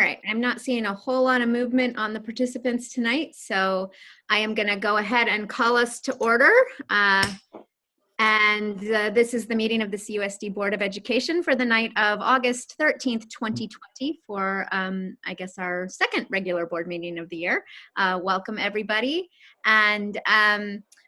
right, I'm not seeing a whole lot of movement on the participants tonight, so I am going to go ahead and call us to order. This is the meeting of the CUSD Board of Education for the night of August 13th, 2020 for, I guess, our second regular board meeting of the year. Welcome, everybody. And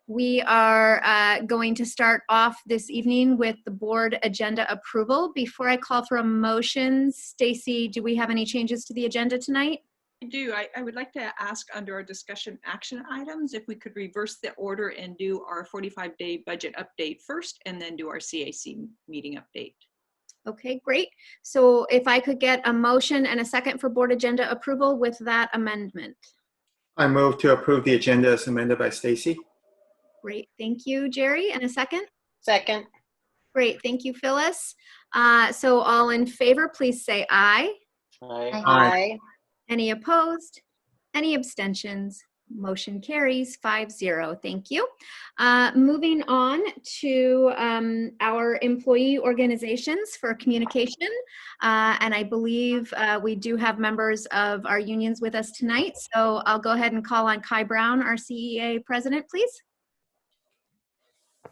we are going to start off this evening with the board agenda approval. Before I call for a motion, Stacy, do we have any changes to the agenda tonight? I do. I would like to ask under our discussion action items if we could reverse the order and do our 45-day budget update first and then do our CAC meeting update. Okay, great. So if I could get a motion and a second for board agenda approval with that amendment. I move to approve the agenda as amended by Stacy. Great, thank you, Jerry. And a second? Second. Great, thank you, Phyllis. So all in favor, please say aye. Aye. Aye. Any opposed? Any abstentions? Motion carries 5-0. Thank you. Moving on to our employee organizations for communication. And I believe we do have members of our unions with us tonight. So I'll go ahead and call on Kai Brown, our CEA president, please.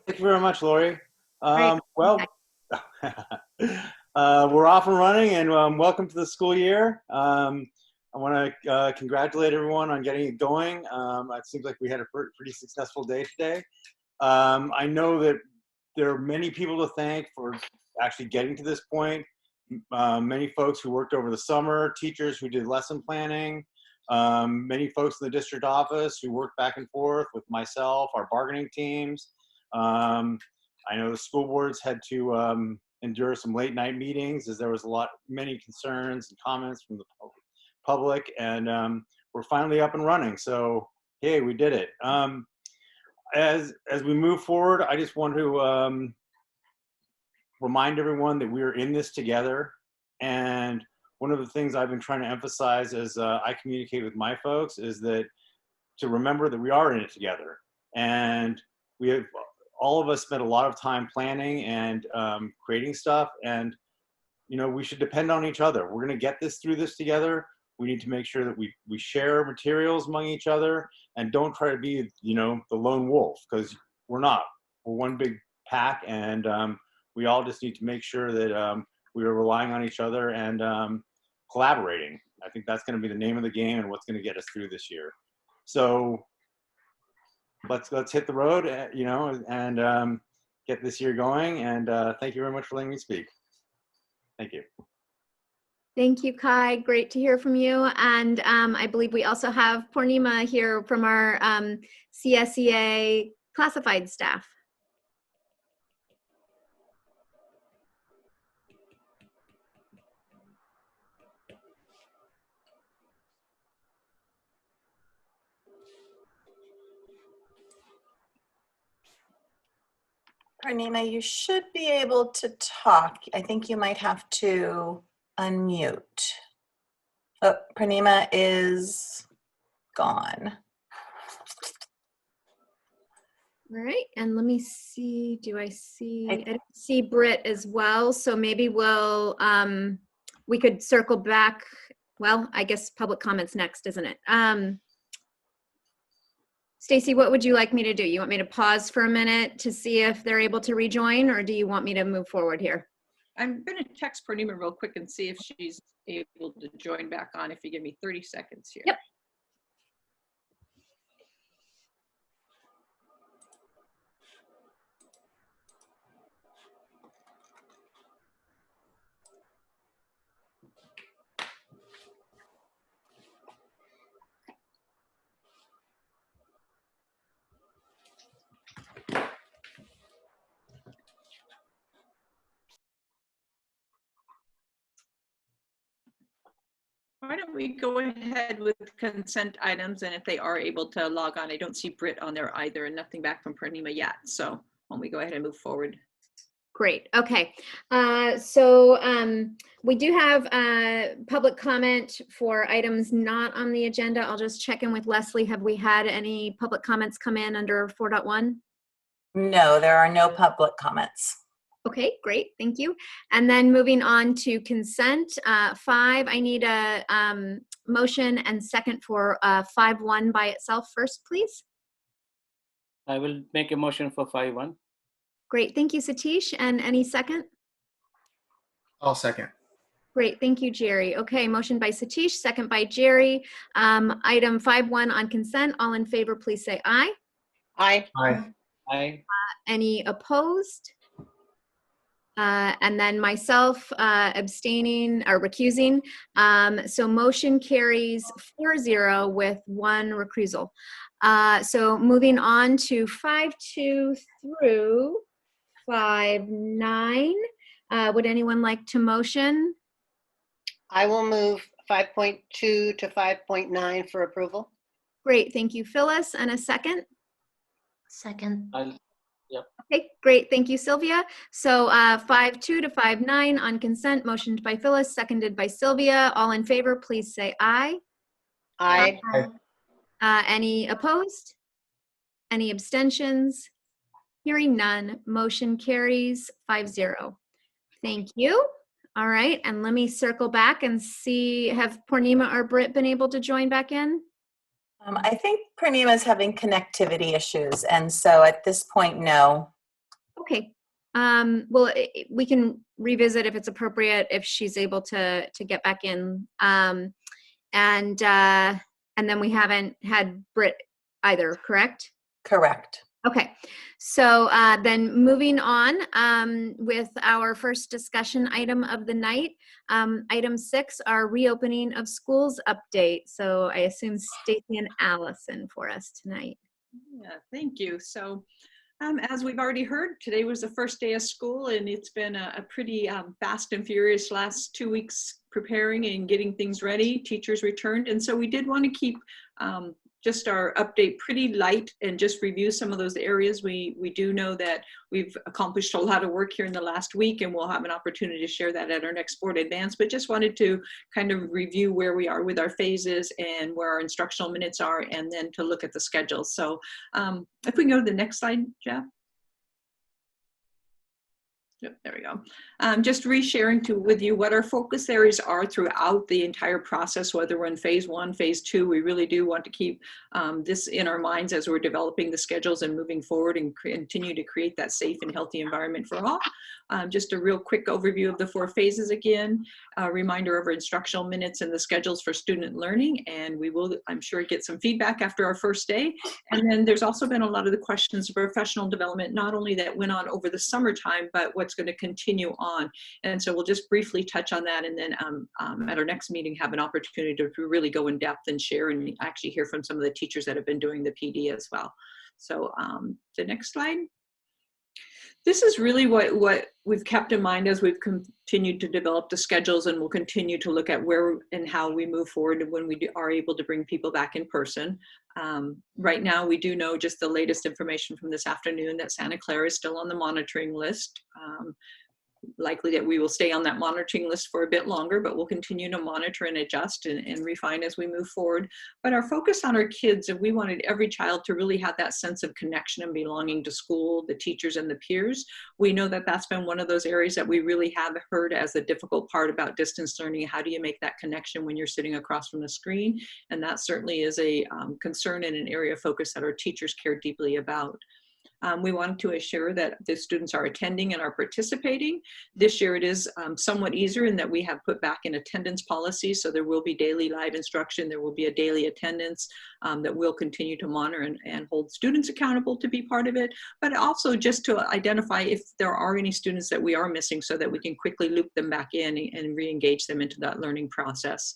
Thank you very much, Lori. Great. Well, we're off and running, and welcome to the school year. I want to congratulate everyone on getting it going. It seems like we had a pretty successful day today. I know that there are many people to thank for actually getting to this point. Many folks who worked over the summer, teachers who did lesson planning, many folks in the district office who worked back and forth with myself, our bargaining teams. I know the school boards had to endure some late night meetings as there was many concerns and comments from the public, and we're finally up and running. So, hey, we did it. As we move forward, I just want to remind everyone that we are in this together. And one of the things I've been trying to emphasize as I communicate with my folks is that to remember that we are in it together. And we have, all of us spent a lot of time planning and creating stuff, and you know, we should depend on each other. We're going to get through this together. We need to make sure that we share materials among each other and don't try to be, you know, the lone wolf, because we're not. We're one big pack, and we all just need to make sure that we are relying on each other and collaborating. I think that's going to be the name of the game and what's going to get us through this year. So let's hit the road, you know, and get this year going. And thank you very much for letting me speak. Thank you. Thank you, Kai. Great to hear from you. And I believe we also have Purnima here from our CSEA classified staff. Purnima, you should be able to talk. I think you might have to unmute. Oh, Purnima is gone. All right, and let me see, I don't see Britt as well, so maybe we'll, we could circle back. Well, I guess public comments next, isn't it? Stacy, what would you like me to do? You want me to pause for a minute to see if they're able to rejoin, or do you want me to move forward here? I'm going to text Purnima real quick and see if she's able to join back on if you give me 30 seconds here. Yep. Why don't we go ahead with consent items, and if they are able to log on, I don't see Britt on there either, and nothing back from Purnima yet. So why don't we go ahead and move forward? Great. Okay. We do have public comment for items not on the agenda. I'll just check in with Leslie. Have we had any public comments come in under 4.1? No, there are no public comments. Okay, great, thank you. And then moving on to consent, 5, I need a motion and second for 5.1 by itself first, please. I will make a motion for 5.1. Great, thank you, Satish. And any second? I'll second. Great, thank you, Jerry. Okay, motion by Satish, second by Jerry. Item 5.1 on consent, all in favor, please say aye. Aye. Aye. Aye. Any opposed? And then myself abstaining or recusing. So motion carries 4-0 with 1 recusal. So moving on to 5.2 through 5.9. Would anyone like to motion? I will move 5.2 to 5.9 for approval. Great, thank you, Phyllis. And a second? Second. Okay, great. Thank you, Sylvia. So 5.2 to 5.9 on consent, motioned by Phyllis, seconded by Sylvia. All in favor, please say aye. Aye. Any opposed? Any abstentions? Hearing none, motion carries 5-0. Thank you. All right, and let me circle back and see, have Purnima or Britt been able to join back in? I think Purnima is having connectivity issues, and so at this point, no. Okay. Well, we can revisit if it's appropriate, if she's able to get back in. And then we haven't had Britt either, correct? Correct. Okay. So then moving on with our first discussion item of the night, item 6, our reopening of schools update. So I assume Stacy and Allison for us tonight. Yeah, thank you. So as we've already heard, today was the first day of school, and it's been a pretty fast and furious last 2 weeks preparing and getting things ready. Teachers returned, and so we did want to keep just our update pretty light and just review some of those areas. We do know that we've accomplished a lot of work here in the last week, and we'll have an opportunity to share that at our next board advance, but just wanted to kind of review where we are with our phases and where our instructional minutes are, and then to look at the schedule. So if we can go to the next slide, Jeff. Yep, there we go. Just resharing with you what our focus areas are throughout the entire process, whether we're in phase 1, phase 2. We really do want to keep this in our minds as we're developing the schedules and moving forward and continue to create that safe and healthy environment for all. Just a real quick overview of the 4 phases again, a reminder of our instructional minutes and the schedules for student learning, and we will, I'm sure, get some feedback after our first day. And then there's also been a lot of the questions of professional development, not only that went on over the summertime, but what's going to continue on. And so we'll just briefly touch on that, and then at our next meeting have an opportunity to really go in depth and share and actually hear from some of the teachers that have been doing the PD as well. So the next slide. This is really what we've kept in mind as we've continued to develop the schedules, and we'll continue to look at where and how we move forward when we are able to bring people back in person. Right now, we do know just the latest information from this afternoon that Santa Clara is still on the monitoring list. Likely that we will stay on that monitoring list for a bit longer, but we'll continue to monitor and adjust and refine as we move forward. But our focus on our kids, and we wanted every child to really have that sense of connection and belonging to school, the teachers and the peers. We know that that's been one of those areas that we really have heard as the difficult part about distance learning. How do you make that connection when you're sitting across from the screen? And that certainly is a concern and an area of focus that our teachers care deeply about. We wanted to assure that the students are attending and are participating. This year it is somewhat easier in that we have put back in attendance policies, so there will be daily live instruction, there will be a daily attendance that we'll continue to monitor and hold students accountable to be part of it, but also just to identify if there are any students that we are missing so that we can quickly loop them back in and re-engage them into that learning process.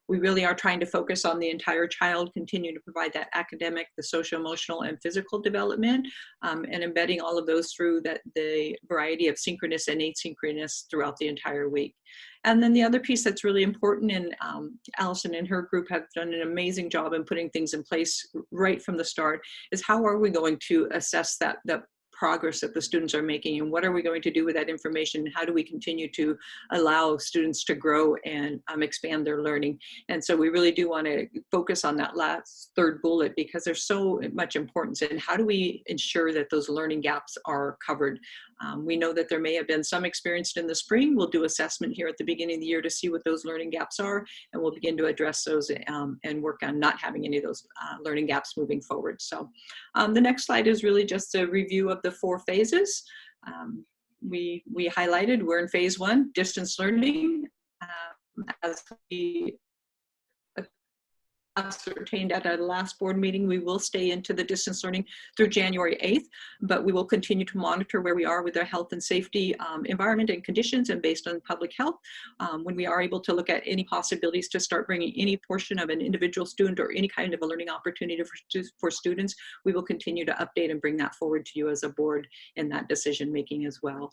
We really are trying to focus on the entire child, continue to provide that academic, the social, emotional, and physical development, and embedding all of those through the variety of synchronous and asynchronous throughout the entire week. And then the other piece that's really important, and Allison and her group have done an amazing job in putting things in place right from the start, is how are we going to assess that progress that the students are making, and what are we going to do with that information? How do we continue to allow students to grow and expand their learning? And so we really do want to focus on that last third bullet, because there's so much importance in how do we ensure that those learning gaps are covered. We know that there may have been some experienced in the spring. We'll do assessment here at the beginning of the year to see what those learning gaps are, and we'll begin to address those and work on not having any of those learning gaps moving forward. So the next slide is really just a review of the 4 phases. We highlighted we're in phase 1, distance learning. As we ascertained at our last board meeting, we will stay into the distance learning through January 8th, but we will continue to monitor where we are with our health and safety environment and conditions, and based on public health, when we are able to look at any possibilities to start bringing any portion of an individual student or any kind of a learning opportunity for students, we will continue to update and bring that forward to you as a board in that decision making as well.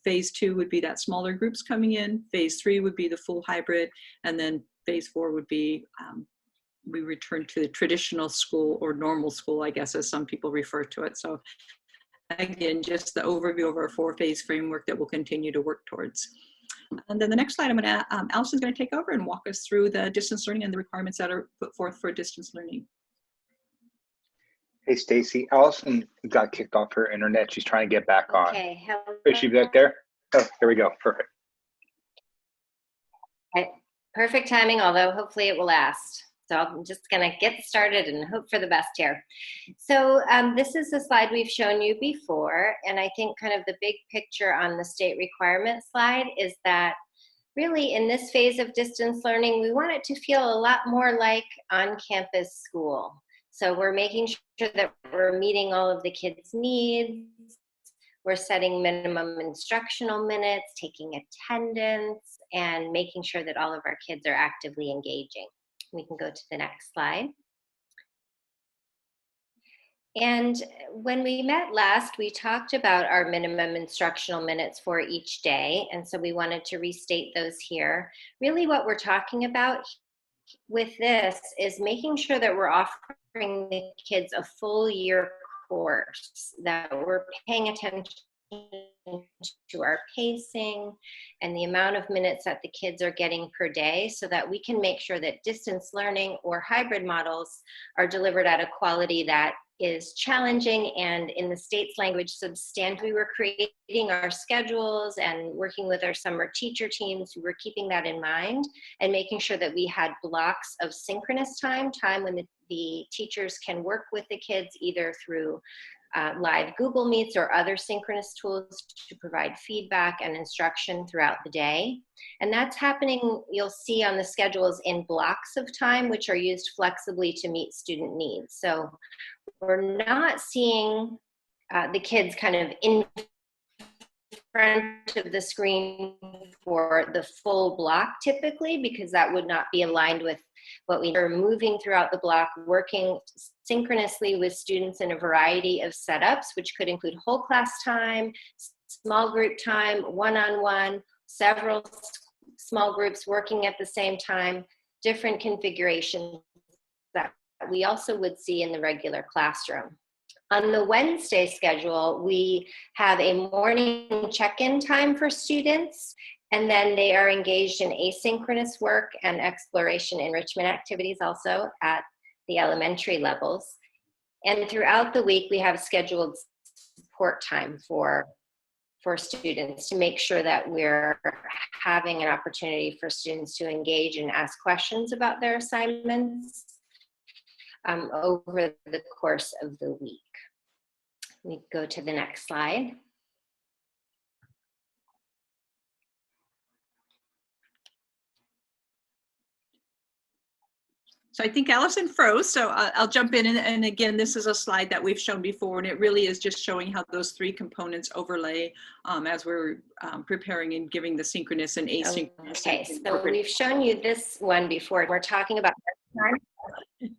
Phase 2 would be that smaller groups coming in. Phase 3 would be the full hybrid, and then phase 4 would be we return to the traditional school, or normal school, I guess, as some people refer to it. So again, just the overview of our 4-phase framework that we'll continue to work towards. And then the next slide, Allison's going to take over and walk us through the distance learning and the requirements that are put forth for distance learning. Hey, Stacy, Allison got kicked off her internet. She's trying to get back on. Okay. Hello. Is she back there? Oh, there we go. Perfect. Okay. Perfect timing, although hopefully it will last. So I'm just going to get started and hope for the best here. So this is a slide we've shown you before, and I think kind of the big picture on the state requirement slide is that really in this phase of distance learning, we want it to feel a lot more like on-campus school. So we're making sure that we're meeting all of the kids' needs. We're setting minimum instructional minutes, taking attendance, and making sure that all of our kids are actively engaging. We can go to the next slide. And when we met last, we talked about our minimum instructional minutes for each day. And so we wanted to restate those here. Really what we're talking about with this is making sure that we're offering the kids a full year course, that we're paying attention to our pacing and the amount of minutes that the kids are getting per day, so that we can make sure that distance learning or hybrid models are delivered at a quality that is challenging and, in the state's language, substantive. We were creating our schedules and working with our summer teacher teams. We were keeping that in mind and making sure that we had blocks of synchronous time when the teachers can work with the kids either through live Google Meets or other synchronous tools to provide feedback and instruction throughout the day. And that's happening, you'll see on the schedules, in blocks of time, which are used flexibly to meet student needs. So we're not seeing the kids kind of in front of the screen for the full block typically, because that would not be aligned with what we are moving throughout the block, working synchronously with students in a variety of setups, which could include whole class time, small group time, one-on-one, several small groups working at the same time, different configurations that we also would see in the regular classroom. On the Wednesday schedule, we have a morning check-in time for students, and then they are engaged in asynchronous work and exploration enrichment activities also at the elementary levels. And throughout the week, we have scheduled support time for students to make sure that we're having an opportunity for students to engage and ask questions about their assignments over the course of the week. We go to the next slide. So I think Allison froze, so I'll jump in. And again, this is a slide that we've shown before, and it really is just showing how those 3 components overlay as we're preparing and giving the synchronous and asynchronous. Okay, so we've shown you this one before. We're talking about time.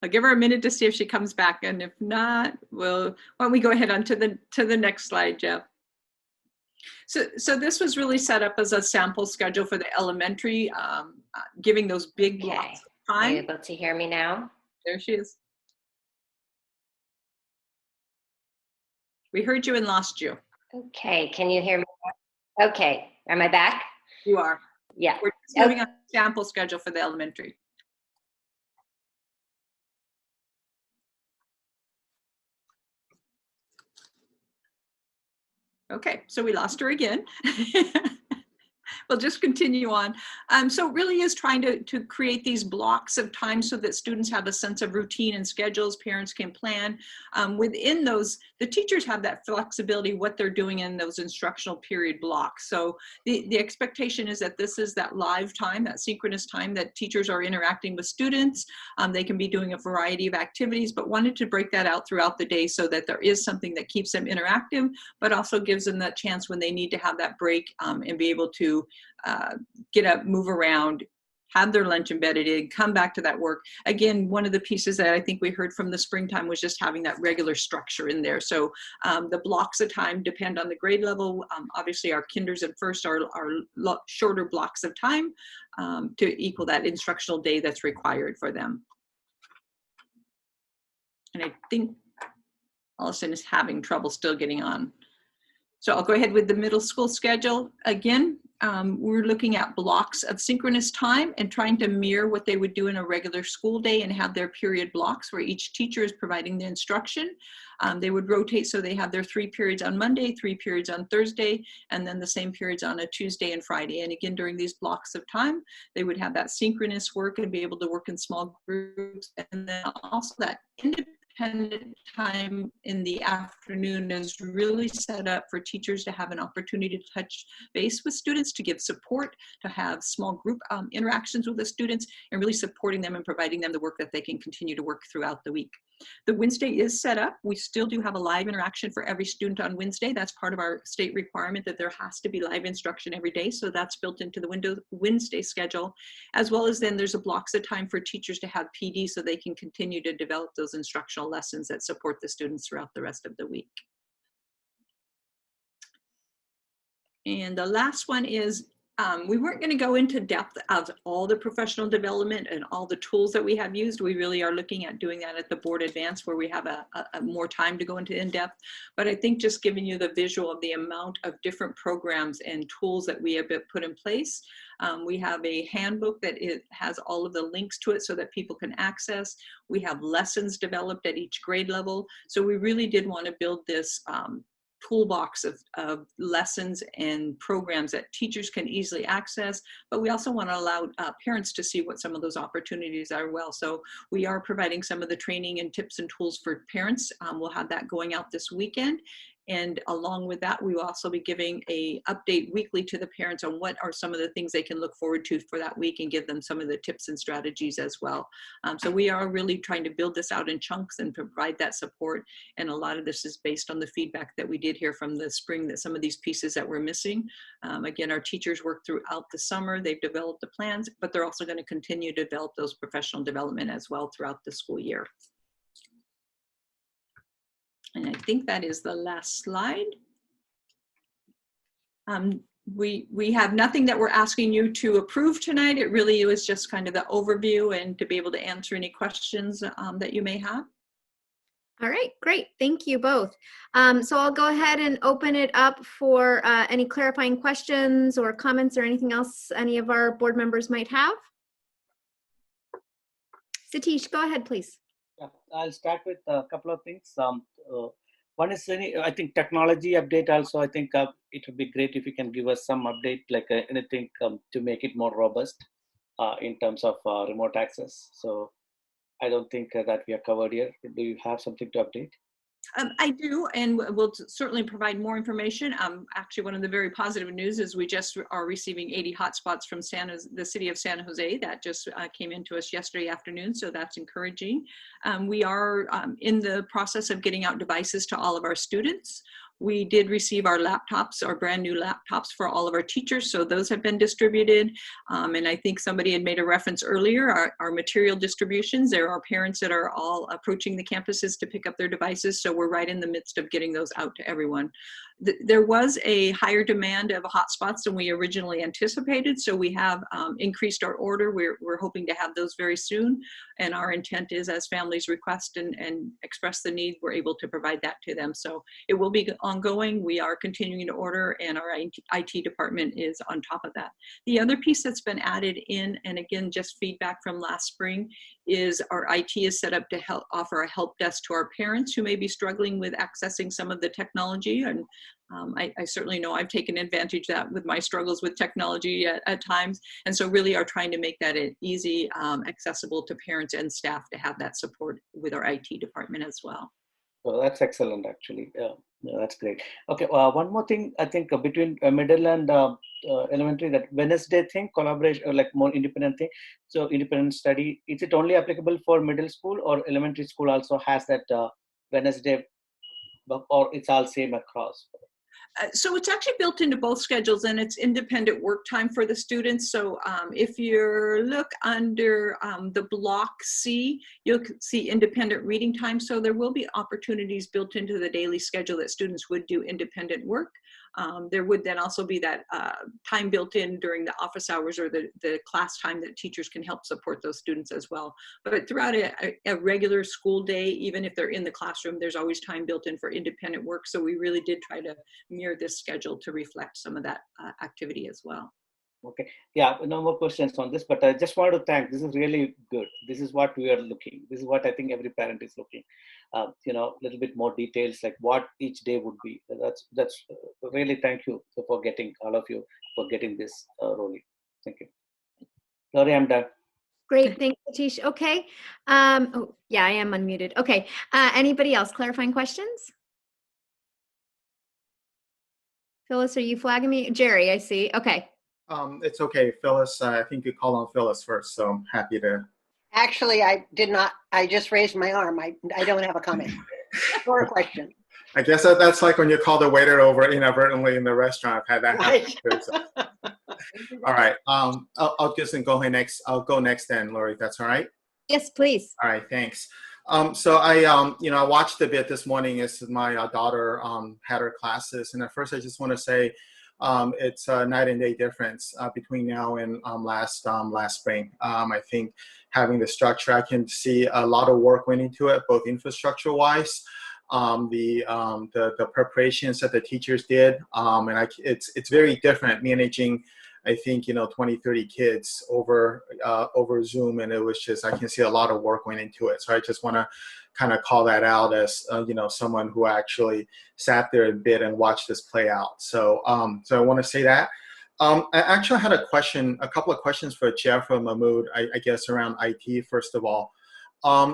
I'll give her a minute to see if she comes back, and if not, why don't we go ahead on to the next slide, Jeff. So this was really set up as a sample schedule for the elementary, giving those big blocks of time. Are you able to hear me now? There she is. We heard you and lost you. Okay, can you hear me? Okay, am I back? You are. Yeah. We're just moving on to sample schedule for the elementary. Okay, so we lost her again. We'll just continue on. So it really is trying to create these blocks of time so that students have a sense of routine and schedules, parents can plan. Within those, the teachers have that flexibility, what they're doing in those instructional period blocks. So the expectation is that this is that live time, that synchronous time that teachers are interacting with students. They can be doing a variety of activities, but wanted to break that out throughout the day so that there is something that keeps them interactive, but also gives them that chance when they need to have that break and be able to get up, move around, have their lunch embedded in, come back to that work. Again, one of the pieces that I think we heard from the springtime was just having that regular structure in there. So the blocks of time depend on the grade level. Obviously our kinders and first are shorter blocks of time to equal that instructional day that's required for them. And I think Allison is having trouble still getting on. So I'll go ahead with the middle school schedule. Again, we're looking at blocks of synchronous time and trying to mirror what they would do in a regular school day and have their period blocks where each teacher is providing the instruction. They would rotate so they have their 3 periods on Monday, 3 periods on Thursday, and then the same periods on a Tuesday and Friday. And again, during these blocks of time, they would have that synchronous work and be able to work in small groups. And then also that independent time in the afternoon is really set up for teachers to have an opportunity to touch base with students, to give support, to have small group interactions with the students, and really supporting them and providing them the work that they can continue to work throughout the week. The Wednesday is set up. We still do have a live interaction for every student on Wednesday. That's part of our state requirement that there has to be live instruction every day. So that's built into the Wednesday schedule, as well as then there's a blocks of time for teachers to have PD so they can continue to develop those instructional lessons that support the students throughout the rest of the week. And the last one is we weren't going to go into depth of all the professional development and all the tools that we have used. We really are looking at doing that at the board advance where we have a more time to go into in-depth. But I think just giving you the visual of the amount of different programs and tools that we have put in place. We have a handbook that has all of the links to it so that people can access. We have lessons developed at each grade level. So we really did want to build this toolbox of lessons and programs that teachers can easily access, but we also want to allow parents to see what some of those opportunities are well. So we are providing some of the training and tips and tools for parents. We'll have that going out this weekend. And along with that, we will also be giving a update weekly to the parents on what are some of the things they can look forward to for that week and give them some of the tips and strategies as well. So we are really trying to build this out in chunks and provide that support. And a lot of this is based on the feedback that we did hear from the spring, that some of these pieces that we're missing. Again, our teachers work throughout the summer. They've developed the plans, but they're also going to continue to develop those professional development as well throughout the school year. And I think that is the last slide. We have nothing that we're asking you to approve tonight. It really was just kind of the overview and to be able to answer any questions that you may have. All right, great. Thank you both. So I'll go ahead and open it up for any clarifying questions or comments or anything else any of our board members might have. Satish, go ahead, please. Yeah, I'll start with a couple of things. One is, I think, technology update also. I think it would be great if you can give us some update, like anything to make it more robust in terms of remote access. So I don't think that we are covered here. Do you have something to update? I do, and we'll certainly provide more information. Actually, one of the very positive news is we just are receiving 80 hotspots from the city of San Jose. That just came into us yesterday afternoon, so that's encouraging. We are in the process of getting out devices to all of our students. We did receive our laptops, our brand new laptops for all of our teachers, so those have been distributed. And I think somebody had made a reference earlier, our material distributions. There are parents that are all approaching the campuses to pick up their devices, so we're right in the midst of getting those out to everyone. There was a higher demand of hotspots than we originally anticipated, so we have increased our order. We're hoping to have those very soon, and our intent is, as families request and express the need, we're able to provide that to them. So it will be ongoing. We are continuing to order, and our IT department is on top of that. The other piece that's been added in, and again, just feedback from last spring, is our IT is set up to help offer a help desk to our parents who may be struggling with accessing some of the technology. And I certainly know I've taken advantage of that with my struggles with technology at times. And so really are trying to make that easy, accessible to parents and staff to have that support with our IT department as well. So that's excellent, actually. Yeah, that's great. Okay, one more thing, I think between middle and elementary, that Wednesday thing, collaboration, like more independent thing. So independent study, is it only applicable for middle school, or elementary school also has that Wednesday, or it's all same across? So it's actually built into both schedules, and it's independent work time for the students. So if you look under the block C, you'll see independent reading time. So there will be opportunities built into the daily schedule that students would do independent work. There would then also be that time built in during the office hours or the class time that teachers can help support those students as well. But throughout a regular school day, even if they're in the classroom, there's always time built in for independent work. So we really did try to mirror this schedule to reflect some of that activity as well. Okay, yeah, no more questions on this, but I just want to thank, this is really good. This is what we are looking. This is what I think every parent is looking. You know, a little bit more details, like what each day would be. That's really, thank you for getting, all of you, for getting this rolling. Thank you. Laurie, I'm done. Great, thanks, Satish. Okay, oh, yeah, I am unmuted. Okay, anybody else clarifying questions? Phyllis, are you flagging me? Jerry, I see. Okay. It's okay, Phyllis. I think you called on Phyllis first, so I'm happy to. Actually, I did not. I just raised my arm. I don't have a comment or a question. I guess that's like when you call the waiter over inadvertently in the restaurant. I've had that happen Right. too, so. All right. I'll just go ahead next. I'll go next then, Lori, if that's all right. Yes, please. All right, thanks. So I watched a bit this morning as my daughter had her classes, and at first I just want to say it's a night and day difference between now and last spring. I think having the structure, I can see a lot of work went into it, both infrastructure wise, the preparations that the teachers did, and it's very different managing, I think, 20, 30 kids over Zoom, and it was just, I can see a lot of work went into it. So I just want to kind of call that out as someone who actually sat there a bit and watched this play out. So so I want to say that. I actually had a couple of questions for Jeff or Mahmood, I guess, around IT, first of all.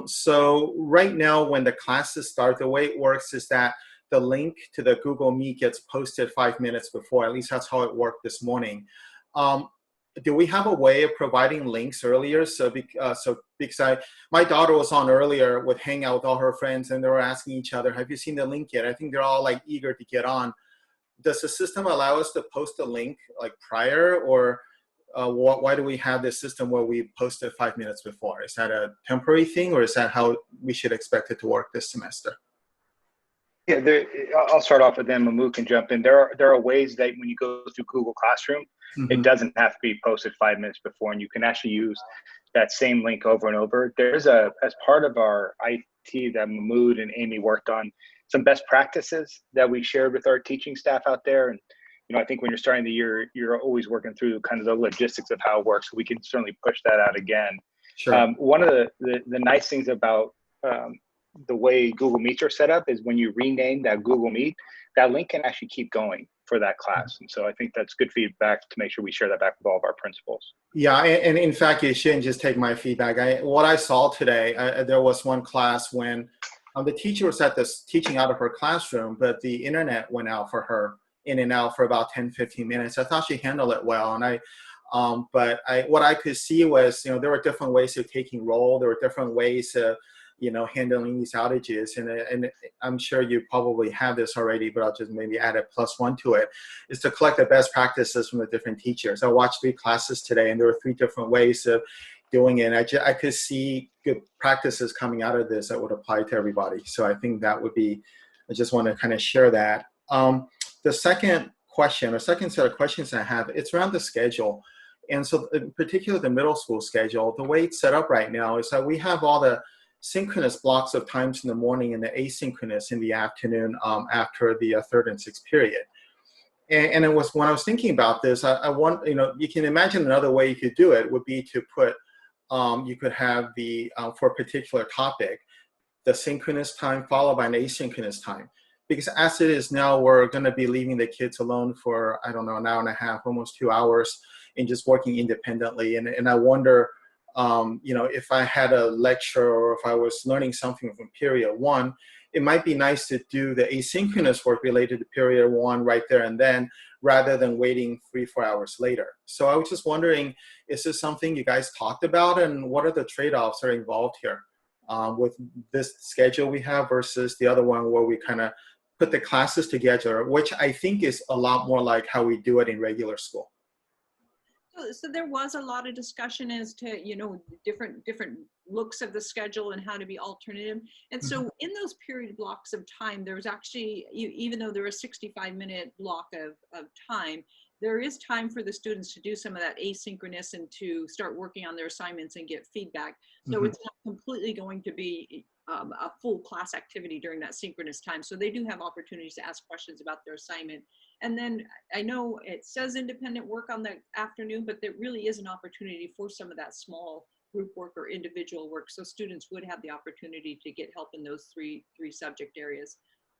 So right now, when the classes start, the way it works is that the link to the Google Meet gets posted 5 minutes before. At least that's how it worked this morning. Do we have a way of providing links earlier? So because my daughter was on earlier with Hangout with all her friends, and they were asking each other, have you seen the link yet? I think they're all like eager to get on. Does the system allow us to post a link like prior, or why do we have this system where we post it 5 minutes before? Is that a temporary thing, or is that how we should expect it to work this semester? Yeah, I'll start off with them. Mahmood can jump in. There are ways that when you go through Google Classroom, it doesn't have to be posted 5 minutes before, and you can actually use that same link over and over. There's as part of our IT that Mahmood and Amy worked on, some best practices that we shared with our teaching staff out there. And I think when you're starting the year, you're always working through kind of the logistics of how it works. So we can certainly push that out again. Sure. One of the nice things about the way Google Meets are set up is when you rename that Google Meet, that link can actually keep going for that class. And so I think that's good feedback to make sure we share that back with all of our principals. Yeah, and in fact, you shouldn't just take my feedback. What I saw today, there was one class when the teacher was at this teaching out of her classroom, but the internet went out for her, in and out for about 10, 15 minutes. I thought she handled it well. And what I could see was, there were different ways of taking roll. There were different ways of, handling these outages. And I'm sure you probably have this already, but I'll just maybe add a +1 to it, is to collect the best practices from the different teachers. I watched 3 classes today, and there were 3 different ways of doing it. I could see good practices coming out of this that would apply to everybody. So I think that would be, I just want to kind of share that. The second question, or second set of questions I have, it's around the schedule. And so in particular, the middle school schedule, the way it's set up right now is that we have all the synchronous blocks of times in the morning and the asynchronous in the afternoon after the third and sixth period. And it was when I was thinking about this, I want, you can imagine another way you could do it would be to put, you could have the, for a particular topic, the synchronous time followed by an asynchronous time. Because as it is now, we're going to be leaving the kids alone for, I don't know, an hour and a half, almost 2 hours, and just working independently. And I wonder, if I had a lecture or if I was learning something from period one, it might be nice to do the asynchronous work related to period one right there and then, rather than waiting 3-4 hours later. So I was just wondering, is this something you guys talked about, and what are the trade-offs that are involved here with this schedule we have versus the other one where we kind of put the classes together, which I think is a lot more like how we do it in regular school. So there was a lot of discussion as to, different looks of the schedule and how to be alternative. And so in those period blocks of time, there's actually, even though there is a 65-minute block of time, there is time for the students to do some of that asynchronous and to start working on their assignments and get feedback. So it's not completely going to be a full class activity during that synchronous time. So they do have opportunities to ask questions about their assignment. And then I know it says independent work on the afternoon, but there really is an opportunity for some of that small group work or individual work. So students would have the opportunity to get help in those three subject areas.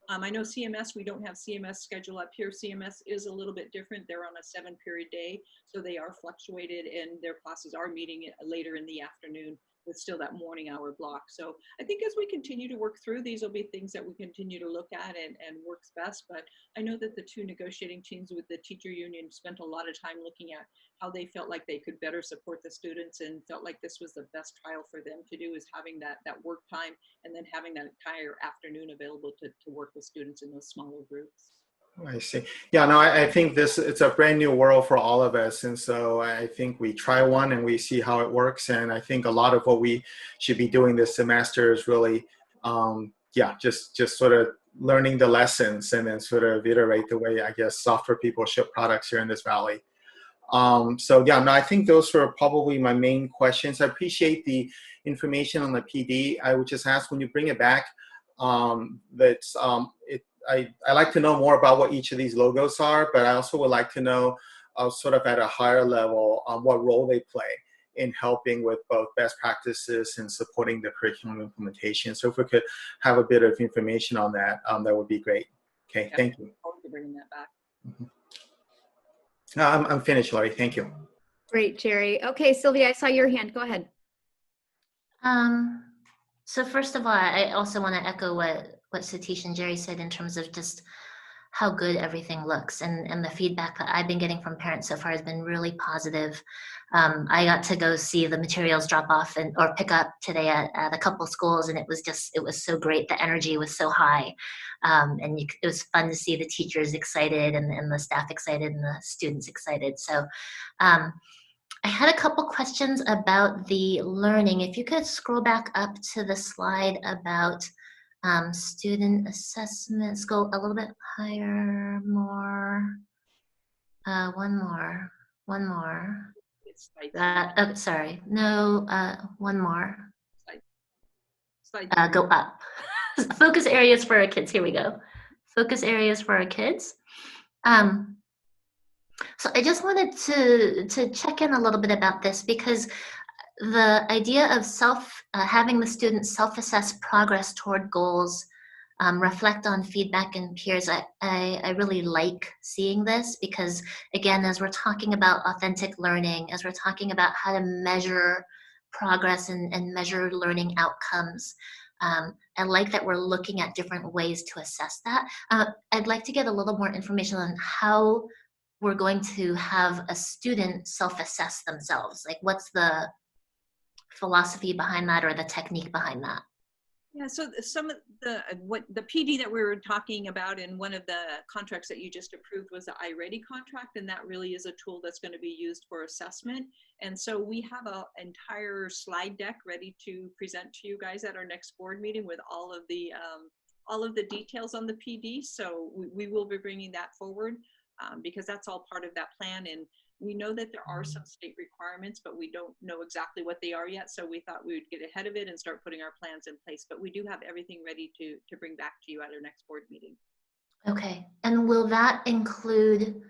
I know CMS, we don't have CMS schedule up here. CMS is a little bit different. They're on a 7-period day, so they are fluctuated and their classes are meeting later in the afternoon with still that morning hour block. So I think as we continue to work through, these will be things that we continue to look at and works best. But I know that the two negotiating teams with the teacher union spent a lot of time looking at how they felt like they could better support the students and felt like this was the best trial for them to do, is having that work time and then having that entire afternoon available to work with students in those smaller groups. I see. Yeah, no, I think it's a brand new world for all of us. And so I think we try one and we see how it works. And I think a lot of what we should be doing this semester is really, just sort of learning the lessons and then sort of iterate the way, I guess, software people ship products here in this valley. I think those were probably my main questions. I appreciate the information on the PD. I would just ask when you bring it back, I like to know more about what each of these logos are, but I also would like to know sort of at a higher level what role they play in helping with both best practices and supporting the curriculum implementation. So if we could have a bit of information on that, that would be great. Okay, thank you. Forward to bringing that back. I'm finished, Laurie. Thank you. Great, Jerry. Okay, Sylvia, I saw your hand. Go ahead. So first of all, I also want to echo what Satish and Jerry said in terms of just how good everything looks, and the feedback that I've been getting from parents so far has been really positive. I got to go see the materials drop off or pick up today at a couple schools, and it was so great. The energy was so high, and it was fun to see the teachers excited and the staff excited and the students excited. So I had a couple questions about the learning. If you could scroll back up to the slide about student assessments, go a little bit higher, more, one more. Sorry, no, one more. Go up. Focus areas for our kids, here we go. Focus areas for our kids. So I just wanted to check in a little bit about this, because the idea of having the students self-assess progress toward goals, reflect on feedback and peers, I really like seeing this, because again, as we're talking about authentic learning, as we're talking about how to measure progress and measure learning outcomes, I like that we're looking at different ways to assess that. I'd like to get a little more information on how we're going to have a student self-assess themselves. Like, what's the philosophy behind that or the technique behind that? Yeah, so some of the PD that we were talking about in one of the contracts that you just approved was the iReady contract, and that really is a tool that's going to be used for assessment. And so we have an entire slide deck ready to present to you guys at our next board meeting with all of the details on the PD. So we will be bringing that forward because that's all part of that plan. And We know that there are some state requirements, but we don't know exactly what they are yet. So we thought we would get ahead of it and start putting our plans in place. But we do have everything ready to bring back to you at our next board meeting. Okay, and will that include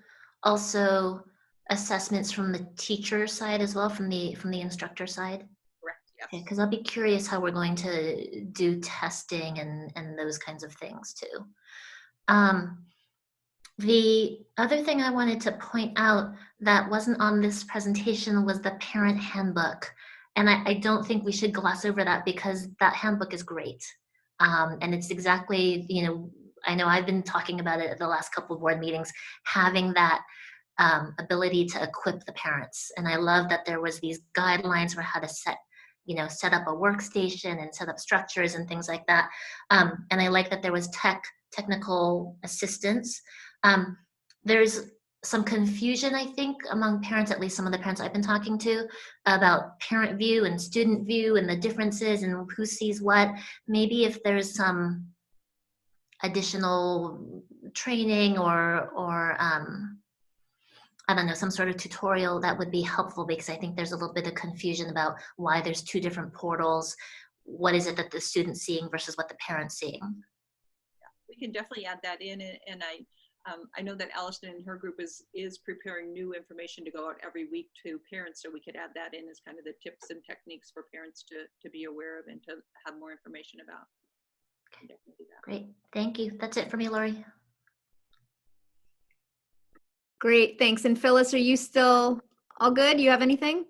also assessments from the teacher side as well, from the instructor side? Correct, yes. Okay, because I'll be curious how we're going to do testing and those kinds of things too. The other thing I wanted to point out that wasn't on this presentation was the parent handbook. And I don't think we should gloss over that because that handbook is great. And it's exactly, I know I've been talking about it at the last couple of board meetings, having that ability to equip the parents. And I love that there was these guidelines for how to set up a workstation and set up structures and things like that. And I like that there was technical assistance. There's some confusion, I think, among parents, at least some of the parents I've been talking to, about parent view and student view and the differences and who sees what. Maybe if there's some additional training or I don't know, some sort of tutorial that would be helpful, because I think there's a little bit of confusion about why there's two different portals. What is it that the student's seeing versus what the parent's seeing? Yeah, we can definitely add that in, and I know that Allison and her group is preparing new information to go out every week to parents, so we could add that in as kind of the tips and techniques for parents to be aware of and to have more information about. Great, thank you. That's it for me, Lori. Great, thanks. And Phyllis, are you still all good? You have anything?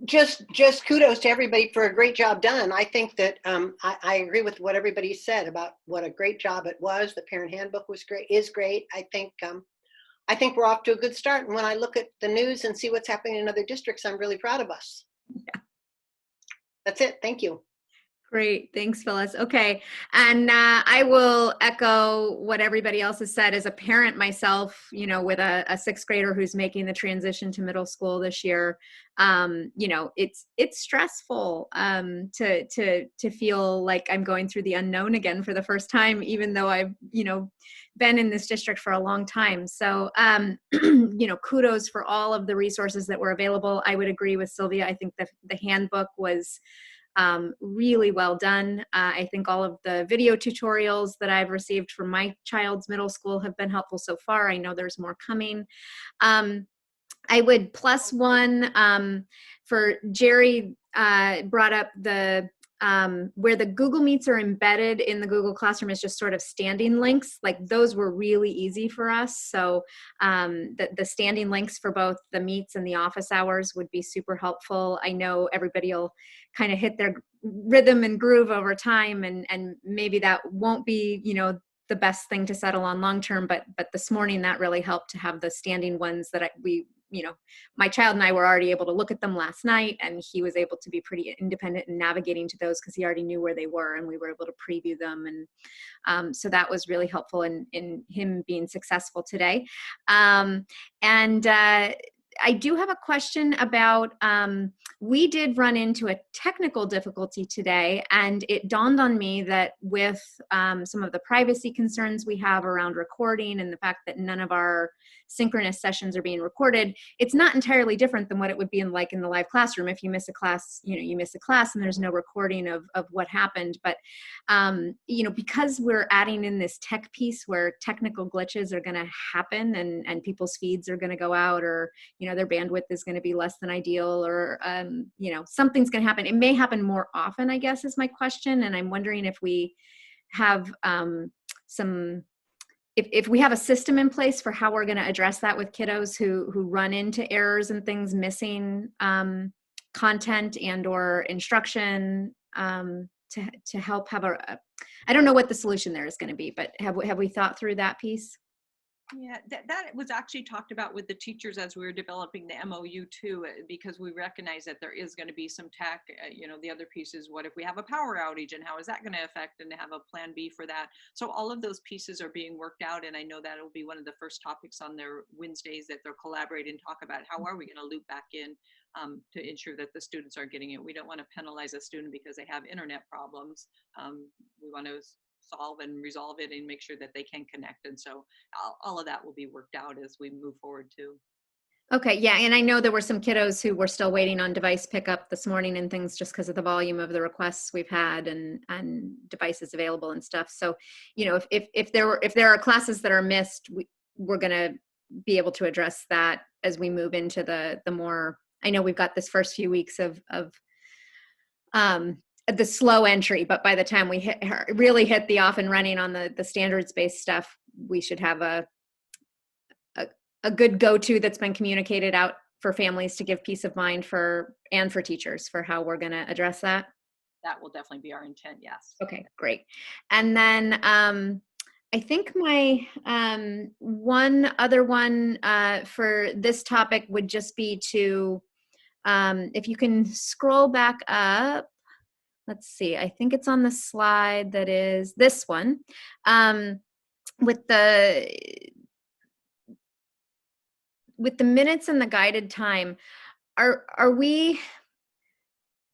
Just kudos to everybody for a great job done. I think that I agree with what everybody said about what a great job it was. The parent handbook is great. I think we're off to a good start. And when I look at the news and see what's happening in other districts, I'm really proud of us. Yeah. That's it. Thank you. Great. Thanks, Phyllis. Okay. And I will echo what everybody else has said. As a parent myself, with a sixth grader who's making the transition to middle school this year, it's stressful to feel like I'm going through the unknown again for the first time, even though I've, been in this district for a long time. So, kudos for all of the resources that were available. I would agree with Sylvia. I think the handbook was really well done. I think all of the video tutorials that I've received from my child's middle school have been helpful so far. I know there's more coming. I would +1 for Jerry brought up the where the Google Meets are embedded in the Google Classroom is just sort of standing links. Like those were really easy for us. So the standing links for both the meets and the office hours would be super helpful. I know everybody will kind of hit their rhythm and groove over time, and maybe that won't be, the best thing to settle on long term, but this morning that really helped to have the standing ones that my child and I were already able to look at them last night, and he was able to be pretty independent in navigating to those because he already knew where they were, and we were able to preview them. And so that was really helpful in him being successful today. I do have a question about, we did run into a technical difficulty today, and it dawned on me that with some of the privacy concerns we have around recording and the fact that none of our synchronous sessions are being recorded, it's not entirely different than what it would be in the live classroom. If you miss a class, you miss a class and there's no recording of what happened. But, because we're adding in this tech piece where technical glitches are going to happen and people's feeds are going to go out, or, their bandwidth is going to be less than ideal, or, something's going to happen. It may happen more often, I guess, is my question. And I'm wondering if we have if we have a system in place for how we're going to address that with kiddos who run into errors and things, missing content and or instruction, to help have I don't know what the solution there is going to be, but have we thought through that piece? Yeah, that was actually talked about with the teachers as we were developing the MOU too, because we recognize that there is going to be some tech. The other piece is, what if we have a power outage, and how is that going to affect, and to have a plan B for that. So all of those pieces are being worked out, and I know that will be one of the first topics on their Wednesdays that they'll collaborate and talk about how are we going to loop back in to ensure that the students are getting it. We don't want to penalize a student because they have internet problems. We want to solve and resolve it and make sure that they can connect. And so all of that will be worked out as we move forward too. Okay, yeah, and I know there were some kiddos who were still waiting on device pickup this morning and things just because of the volume of the requests we've had and devices available and stuff. So, you know, if there are classes that are missed, we're gonna be able to address that as we move into the more. I know we've got this first few weeks of the slow entry, but by the time we really hit the off and running on the standards based stuff, we should have a good go-to that's been communicated out for families to give peace of mind for teachers for how we're going to address that. That will definitely be our intent. Yes. Okay, great. And then I think my one other one for this topic would just be to, if you can scroll back up, let's see, I think it's on the slide that is this one, with the minutes and the guided time. Are we,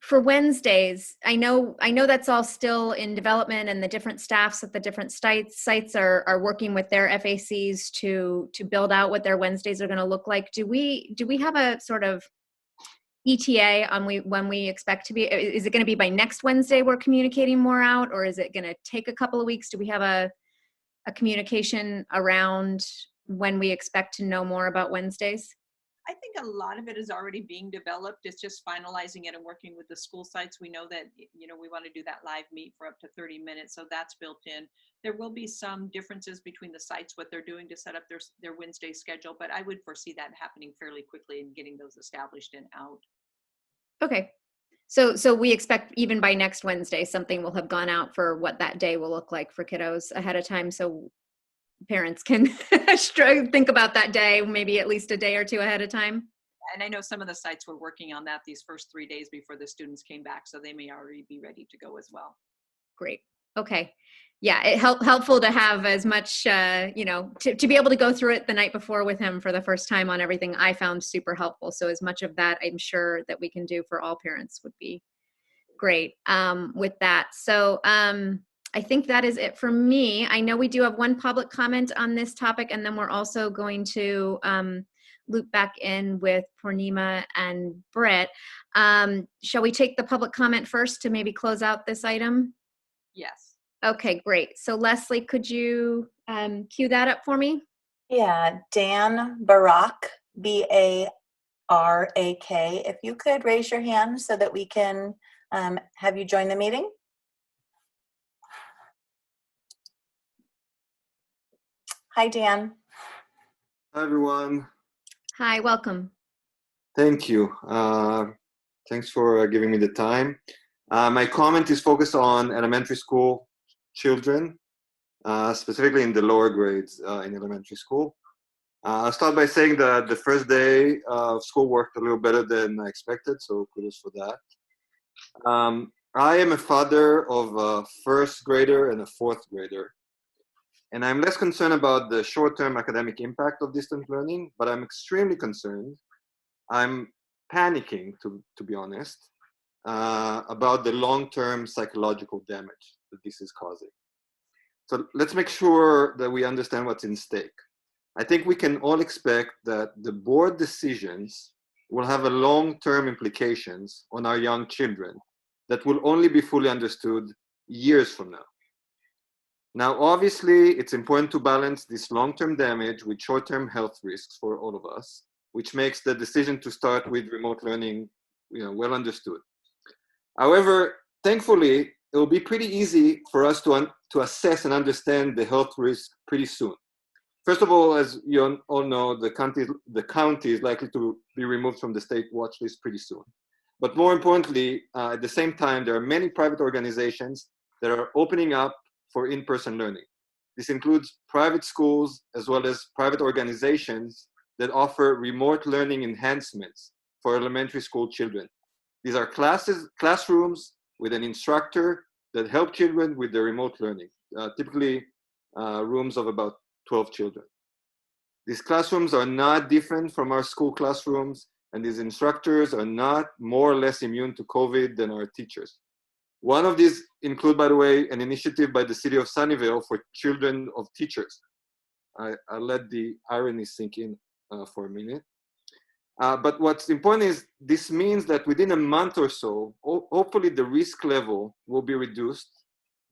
for Wednesdays, I know that's all still in development, and the different staffs at the different sites are working with their FACs to build out what their Wednesdays are going to look like. Do we have a sort of ETA on when we expect to be? Is it going to be by next Wednesday we're communicating more out, or is it going to take a couple of weeks? Do we have a communication around when we expect to know more about Wednesdays? I think a lot of it is already being developed. It's just finalizing it and working with the school sites. We know that, you know, we want to do that live meet for up to 30 minutes. So that's built in. There will be some differences between the sites, what they're doing to set up their Wednesday schedule, but I would foresee that happening fairly quickly and getting those established and out. Okay. So we expect even by next Wednesday, something will have gone out for what that day will look like for kiddos ahead of time. So parents can think about that day, maybe at least a day or two ahead of time. And I know some of the sites were working on that these first 3 days before the students came back, so they may already be ready to go as well. Great. Okay. Yeah, it helpful to have as much, you know, to be able to go through it the night before with him for the first time on everything. I found super helpful. So as much of that, I'm sure that we can do for all parents would be great with that. So I think that is it for me. I know we do have one public comment on this topic, and then we're also going to loop back in with Purnima and Britt. Shall we take the public comment first to maybe close out this item? Yes. Okay, great. So Leslie, could you cue that up for me? Yeah, Dan Barak, Barak. If you could raise your hand so that we can have you join the meeting. Hi, Dan. Hi, everyone. Hi, welcome. Thank you. Thanks for giving me the time. My comment is focused on elementary school children, specifically in the lower grades in elementary school. I'll start by saying that the first day of school worked a little better than I expected, so kudos for that. I am a father of a first grader and a fourth grader. And I'm less concerned about the short-term academic impact of distant learning, but I'm extremely concerned. I'm panicking, to be honest, about the long-term psychological damage that this is causing. So let's make sure that we understand what's in stake. I think we can all expect that the board decisions will have a long-term implications on our young children that will only be fully understood years from now. Now, obviously, it's important to balance this long-term damage with short-term health risks for all of us, which makes the decision to start with remote learning, well understood. However, thankfully, it will be pretty easy for us to assess and understand the health risk pretty soon. First of all, as you all know, the county is likely to be removed from the state watch list pretty soon. But more importantly, at the same time, there are many private organizations that are opening up for in-person learning. This includes private schools as well as private organizations that offer remote learning enhancements for elementary school children. These are classrooms with an instructor that help children with their remote learning, typically rooms of about 12 children. These classrooms are not different from our school classrooms, and these instructors are not more or less immune to COVID than our teachers. One of these include, by the way, an initiative by the city of Sunnyvale for children of teachers. I'll let the irony sink in for a minute. But what's important is this means that within a month or so, hopefully the risk level will be reduced.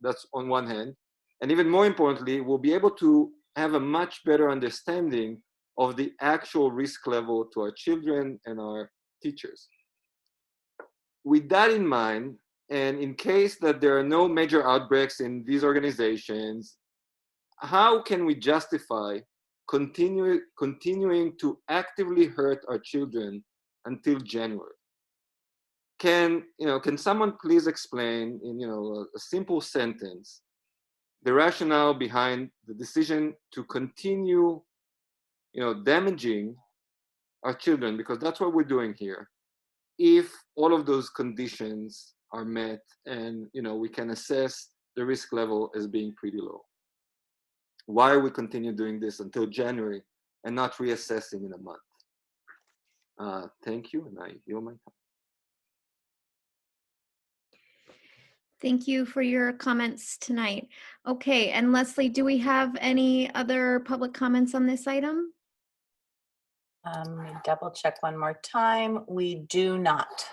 That's on one hand. And even more importantly, we'll be able to have a much better understanding of the actual risk level to our children and our teachers. With that in mind, and in case that there are no major outbreaks in these organizations, how can we justify continuing to actively hurt our children until January? Can someone please explain in a simple sentence the rationale behind the decision to continue damaging our children, because that's what we're doing here, if all of those conditions are met and we can assess the risk level as being pretty low? Why we continue doing this until January and not reassessing in a month? Thank you, and I yield my time. Thank you for your comments tonight. Okay, and Leslie, do we have any other public comments on this item? Let me double check one more time. We do not.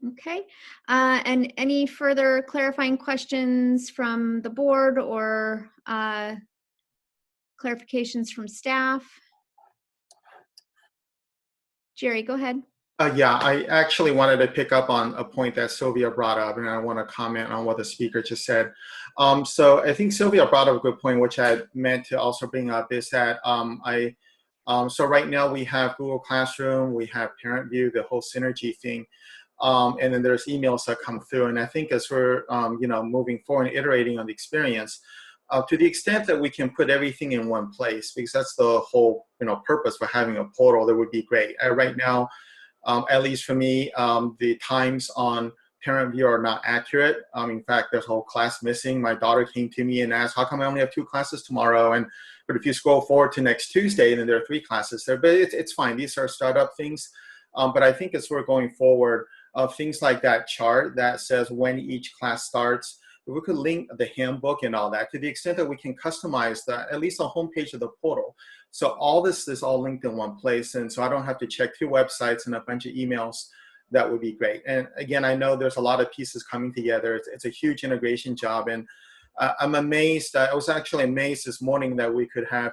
Okay, and any further clarifying questions from the board or clarifications from staff? Jerry, go ahead. Yeah, I actually wanted to pick up on a point that Sylvia brought up, and I want to comment on what the speaker just said. So I think Sylvia brought up a good point, which I meant to also bring up, is that so right now we have Google Classroom, we have Parent View, the whole synergy thing, and then there's emails that come through. And I think as we're moving forward and iterating on the experience, to the extent that we can put everything in one place, because that's the whole purpose for having a portal, that would be great. Right now, at least for me, the times on Parent View are not accurate. In fact, there's a whole class missing. My daughter came to me and asked, how come I only have 2 classes tomorrow? But if you scroll forward to next Tuesday, then there are 3 classes there. But it's fine. These are startup things. But I think as we're going forward, things like that chart that says when each class starts, if we could link the handbook and all that to the extent that we can customize that, at least the homepage of the portal. So all this is all linked in one place. And so I don't have to check 2 websites and a bunch of emails. That would be great. And again, I know there's a lot of pieces coming together. It's a huge integration job. And I'm amazed. I was actually amazed this morning that we could have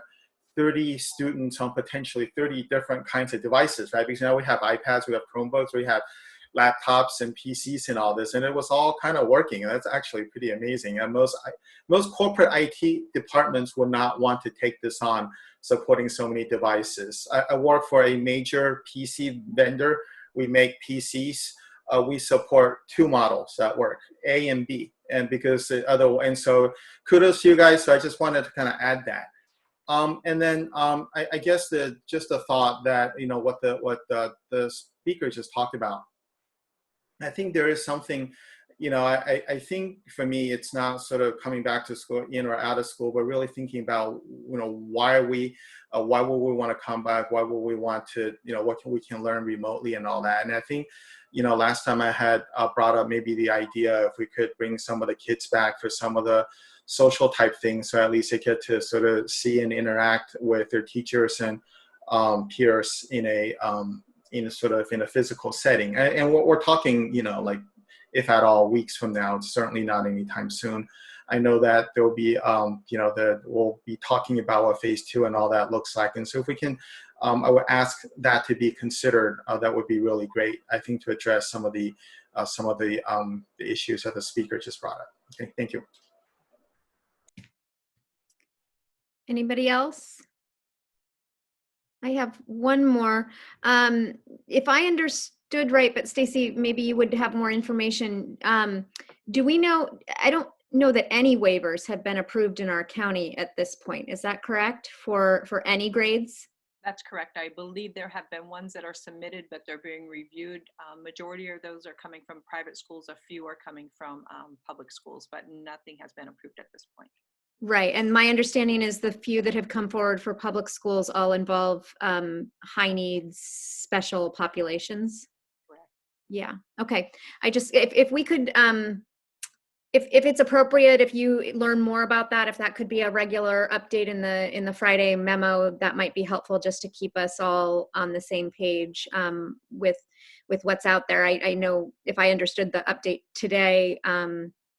30 students on potentially 30 different kinds of devices, right? Because now we have iPads, we have Chromebooks, we have laptops and PCs and all this, and it was all kind of working. And that's actually pretty amazing. And most corporate IT departments would not want to take this on, supporting so many devices. I work for a major PC vendor. We make PCs. We support 2 models that work, A and B, and because and so kudos to you guys. So I just wanted to kind of add that. And then I guess just a thought that what the speaker just talked about. I think there is something, I think for me, it's not sort of coming back to school, in or out of school, but really thinking about, why would we want to come back? Why would we want to, what we can learn remotely and all that? And I think, last time I had brought up maybe the idea if we could bring some of the kids back for some of the social type things, so at least they get to sort of see and interact with their teachers and peers in a physical setting. And what we're talking, like, if at all, weeks from now, it's certainly not anytime soon. I know that there will be, we'll be talking about what phase 2 and all that looks like. And so if we can, I would ask that to be considered. That would be really great, I think, to address some of the issues that the speaker just brought up. Okay, thank you. Anybody else? I have one more. If I understood right, but Stacy, maybe you would have more information. Do we know, I don't know that any waivers have been approved in our county at this point. Is that correct for any grades? That's correct. I believe there have been ones that are submitted, but they're being reviewed. Majority of those are coming from private schools. A few are coming from public schools, but nothing has been approved at this point. Right. And my understanding is the few that have come forward for public schools all involve high needs, special populations. Correct. Yeah. Okay. I just, if we could if it's appropriate, if you learn more about that, if that could be a regular update in the Friday memo, that might be helpful just to keep us all on the same page with what's out there. I know if I understood the update today,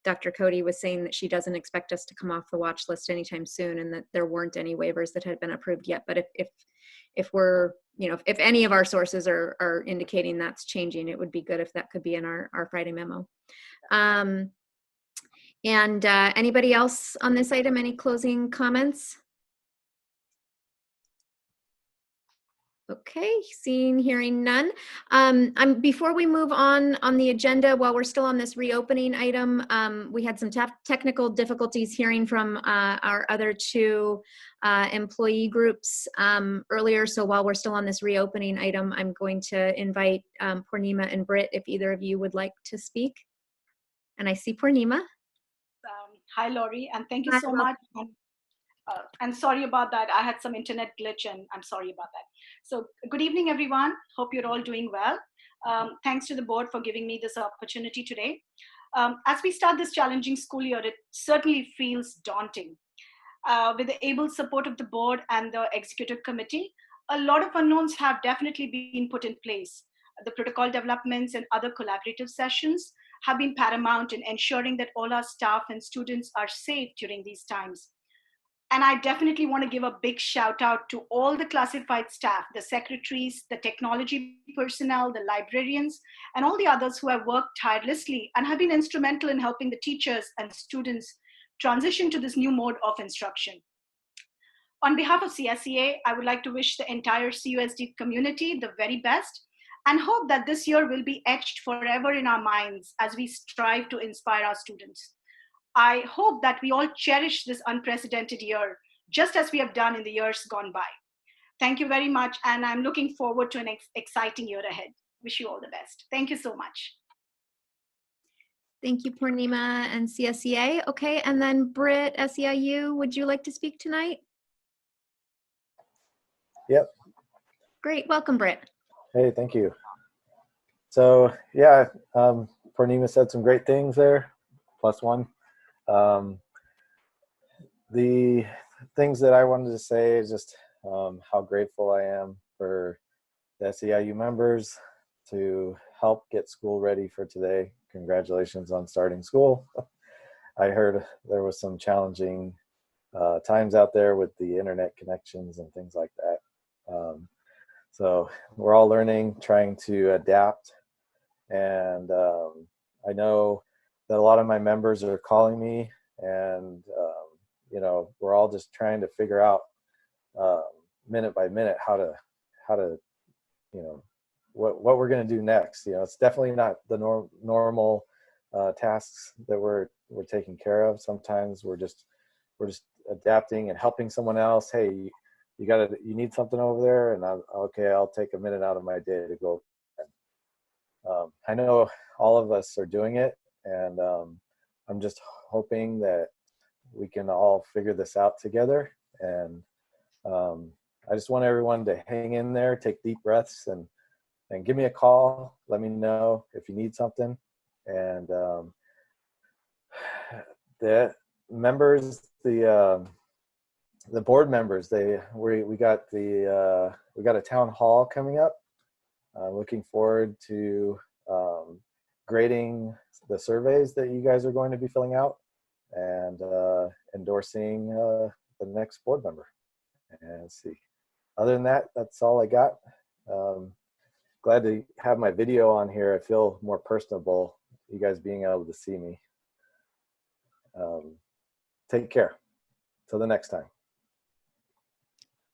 Dr. Cody was saying that she doesn't expect us to come off the watch list anytime soon, and that there weren't any waivers that had been approved yet. But if we're, you know, if any of our sources are indicating that's changing, it would be good if that could be in our Friday memo. And anybody else on this item, any closing comments? Okay, seeing, hearing none. Before we move on the agenda, while we're still on this reopening item, we had some technical difficulties hearing from our other two employee groups earlier. So while we're still on this reopening item, I'm going to invite Purnima and Britt, if either of you would like to speak. And I see Purnima. Hi, Lori, and thank you so much. And sorry about that. I had some internet glitch, and I'm sorry about that. So good evening, everyone. Hope you're all doing well. Thanks to the board for giving me this opportunity today. As we start this challenging school year, it certainly feels daunting. With the able support of the board and the executive committee, a lot of unknowns have definitely been put in place. The protocol developments and other collaborative sessions have been paramount in ensuring that all our staff and students are safe during these times. And I definitely want to give a big shout out to all the classified staff, the secretaries, the technology personnel, the librarians, and all the others who have worked tirelessly and have been instrumental in helping the teachers and students transition to this new mode of instruction. On behalf of CSEA, I would like to wish the entire CUSD community the very best and hope that this year will be etched forever in our minds as we strive to inspire our students. I hope that we all cherish this unprecedented year, just as we have done in the years gone by. Thank you very much, and I'm looking forward to an exciting year ahead. Wish you all the best. Thank you so much. Thank you, Purnima and CSEA. Okay, and then Britt, SEIU, would you like to speak tonight? Yep. Great, welcome, Britt. Hey, thank you. So yeah, Purnima said some great things there, +1. The things that I wanted to say is just how grateful I am for the SEIU members to help get school ready for today. Congratulations on starting school. I heard there was some challenging times out there with the internet connections and things like that. So we're all learning, trying to adapt. And I know that a lot of my members are calling me, and you know, we're all just trying to figure out minute by minute how to you know, what we're going to do next. You know, it's definitely not the normal tasks that we're taking care of. Sometimes we're just adapting and helping someone else. Hey, you need something over there, and I'll take a minute out of my day to go. I know all of us are doing it, and I'm just hoping that we can all figure this out together. And I just want everyone to hang in there, take deep breaths, and give me a call. Let me know if you need something. And the members, the board members, we got a town hall coming up. Looking forward to grading the surveys that you guys are going to be filling out, and endorsing the next board member. And let's see. Other than that, that's all I got. Glad to have my video on here. I feel more personable, you guys being able to see me. Take care. Till the next time.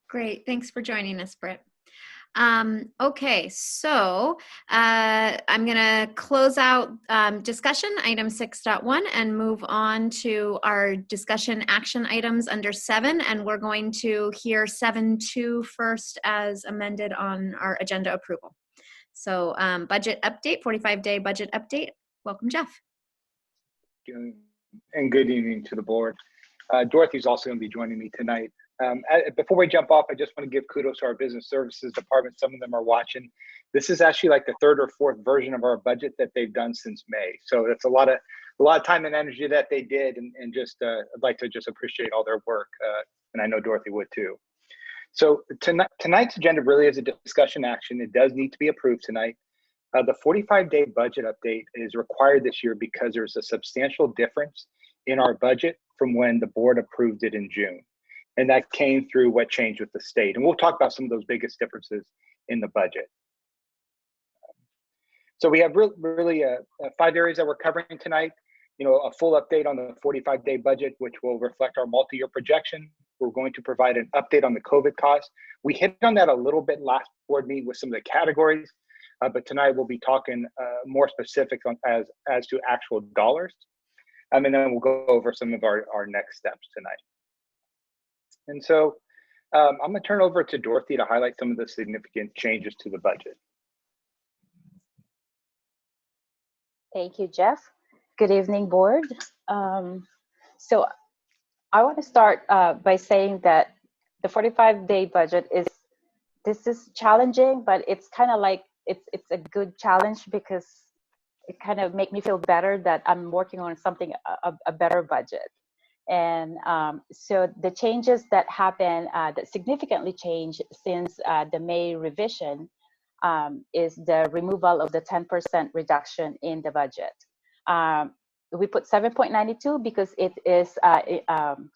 Great. Thanks for joining us, Britt. Okay, so I'm going to close out discussion item 6.1 and move on to our discussion action items under 7, and we're going to hear 7.2 first as amended on our agenda approval. So budget update, 45-day budget update. Welcome, Jeff. And good evening to the board. Dorothy's also going to be joining me tonight. Before we jump off, I just want to give kudos to our business services department. Some of them are watching. This is actually like the third or fourth version of our budget that they've done since May. So that's a lot of time and energy that they did, and just I'd like to just appreciate all their work, and I know Dorothy would too. So tonight's agenda really is a discussion action. It does need to be approved tonight. The 45-day budget update is required this year because there's a substantial difference in our budget from when the board approved it in June. And that came through what changed with the state. And we'll talk about some of those biggest differences in the budget. So we have really 5 areas that we're covering tonight. You know, a full update on the 45-day budget, which will reflect our multi-year projection. We're going to provide an update on the COVID costs. We hit on that a little bit last board meeting with some of the categories, but tonight we'll be talking more specifics on as to actual dollars. And then we'll go over some of our next steps tonight. And so I'm going to turn over to Dorothy to highlight some of the significant changes to the budget. Thank you, Jeff. Good evening, board. So I want to start by saying that the 45-day budget is challenging, but it's kind of like it's a good challenge because it kind of make me feel better that I'm working on something a better budget. And so the changes that happen that significantly changed since the May revision is the removal of the 10% reduction in the budget. We put 7.92 because it is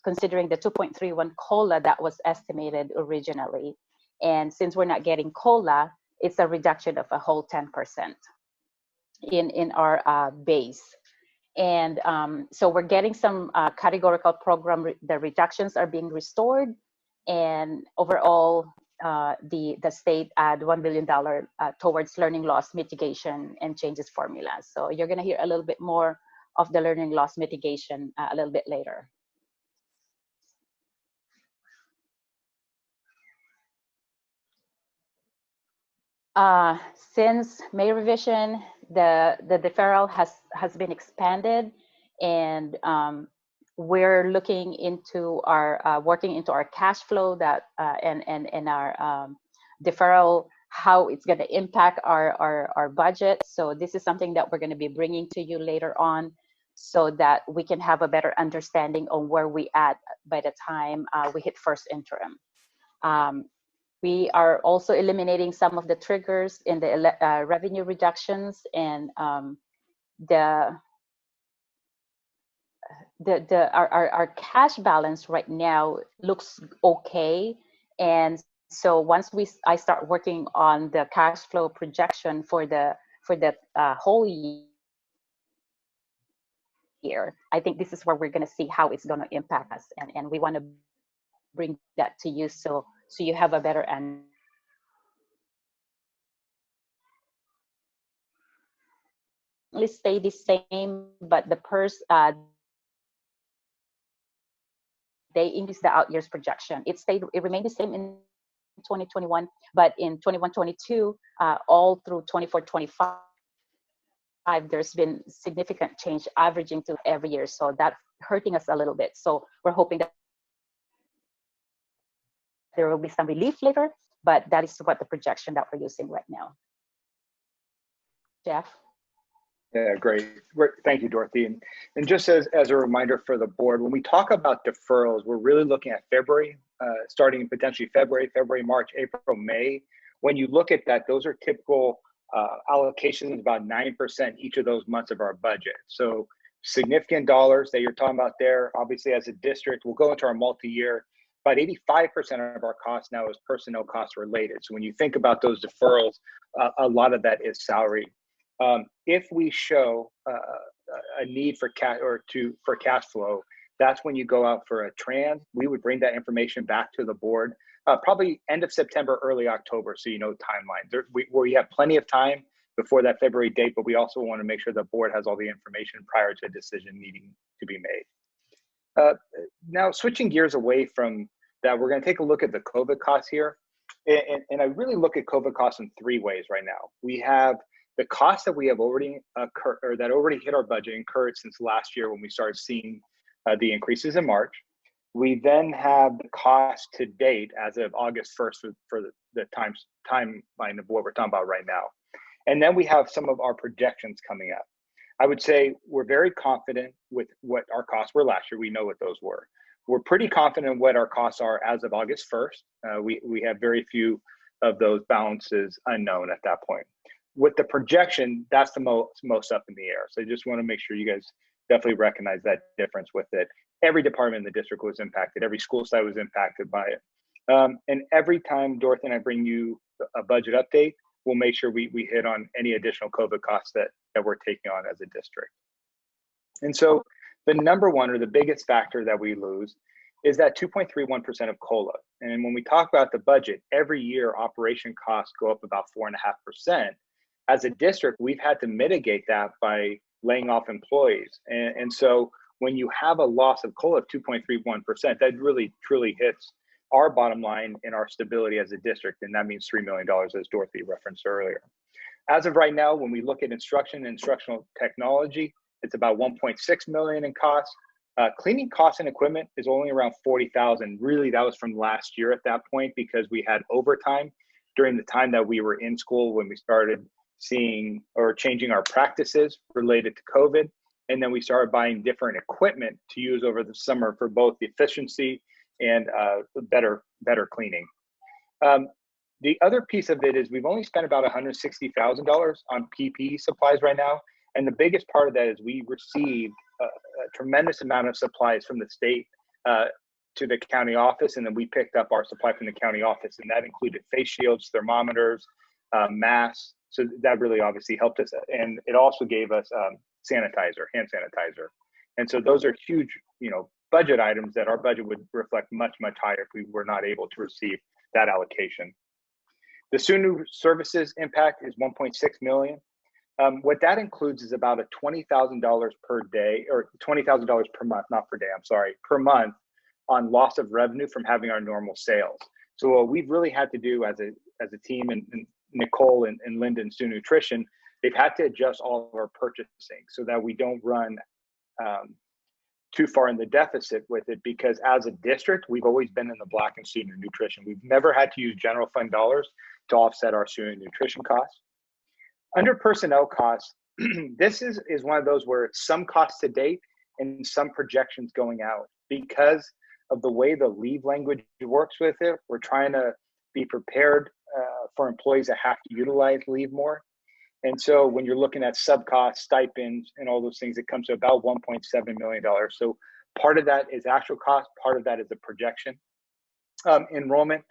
considering the 2.31 COLA that was estimated originally. And since we're not getting COLA, it's a reduction of a whole 10% in our base. And so we're getting some categorical program, the reductions are being restored. And overall, the state add $1 billion towards learning loss mitigation and changes formula. So you're gonna hear a little bit more of the learning loss mitigation a little bit later. Since May revision, the deferral has been expanded, and we're looking into our working into our cash flow that and our deferral, how it's going to impact our budget. So this is something that we're going to be bringing to you later on, so that we can have a better understanding on where we at by the time we hit first interim. We are also eliminating some of the triggers in the revenue reductions, and our cash balance right now looks okay. And so once I start working on the cash flow projection for the whole year, I think this is where we're going to see how it's going to impact us, and we want to bring that to you so you have a better understanding. Stay the same, but the they increased the out years projection. It remained the same in 2021, but in 21-22, all through 24-25, there's been significant change averaging to every year. So that's hurting us a little bit. So we're hoping that there will be some relief later, but that is what the projection that we're using right now. Jeff? Yeah, great. Thank you, Dorothy. And just as a reminder for the board, when we talk about deferrals, we're really looking at February, starting potentially February, March, April, May. When you look at that, those are typical allocations, about 9% each of those months of our budget. So significant dollars that you're talking about there. Obviously, as a district, we'll go into our multi-year. About 85% of our costs now is personnel costs related. So when you think about those deferrals, a lot of that is salary. If we show a need for cash flow, that's when you go out for a trans. We would bring that information back to the board, probably end of September, early October, so you know timeline. We have plenty of time before that February date, but we also want to make sure the board has all the information prior to a decision needing to be made. Now, switching gears away from that, we're going to take a look at the COVID costs here. And I really look at COVID costs in 3 ways right now. We have the costs that we have already that already hit our budget, incurred since last year when we started seeing the increases in March. We then have the cost to date as of August 1st for the timeline of what we're talking about right now. And then we have some of our projections coming up. I would say we're very confident with what our costs were last year. We know what those were. We're pretty confident in what our costs are as of August 1st. We have very few of those balances unknown at that point. With the projection, that's the most up in the air. So I just want to make sure you guys definitely recognize that difference with it. Every department in the district was impacted. Every school site was impacted by it. And every time Dorothy and I bring you a budget update, we'll make sure we hit on any additional COVID costs that we're taking on as a district. And so the number one or the biggest factor that we lose is that 2.31% of COLA. And when we talk about the budget, every year operation costs go up about 4.5%. As a district, we've had to mitigate that by laying off employees. And so when you have a loss of COLA of 2.31%, that really truly hits our bottom line and our stability as a district. And that means $3 million, as Dorothy referenced earlier. As of right now, when we look at instruction and instructional technology, it's about 1.6 million in costs. Cleaning costs and equipment is only around 40,000. Really, that was from last year at that point because we had overtime during the time that we were in school when we started seeing or changing our practices related to COVID. And then we started buying different equipment to use over the summer for both the efficiency and better cleaning. The other piece of it is we've only spent about $160,000 on PPE supplies right now. And the biggest part of that is we received a tremendous amount of supplies from the state to the county office. And then we picked up our supply from the county office. And that included face shields, thermometers, masks. So that really obviously helped us. And it also gave us sanitizer, hand sanitizer. And so those are huge, budget items that our budget would reflect much, much higher if we were not able to receive that allocation. The student services impact is 1.6 million. What that includes is about a $20,000 per day, or $20,000 per month, not per day, I'm sorry, per month on loss of revenue from having our normal sales. So what we've really had to do as a team, and Nicole and Linda in Student Nutrition, they've had to adjust all of our purchasing so that we don't run too far in the deficit with it, because as a district, we've always been in the black in student nutrition. We've never had to use general fund dollars to offset our student nutrition costs. Under personnel costs, this is one of those where it's some costs to date and some projections going out. Because of the way the leave language works with it, we're trying to be prepared for employees that have to utilize leave more. And so when you're looking at sub-costs, stipends, and all those things, it comes to about $1.7 million. So part of that is actual cost, part of that is a projection. Enrollment,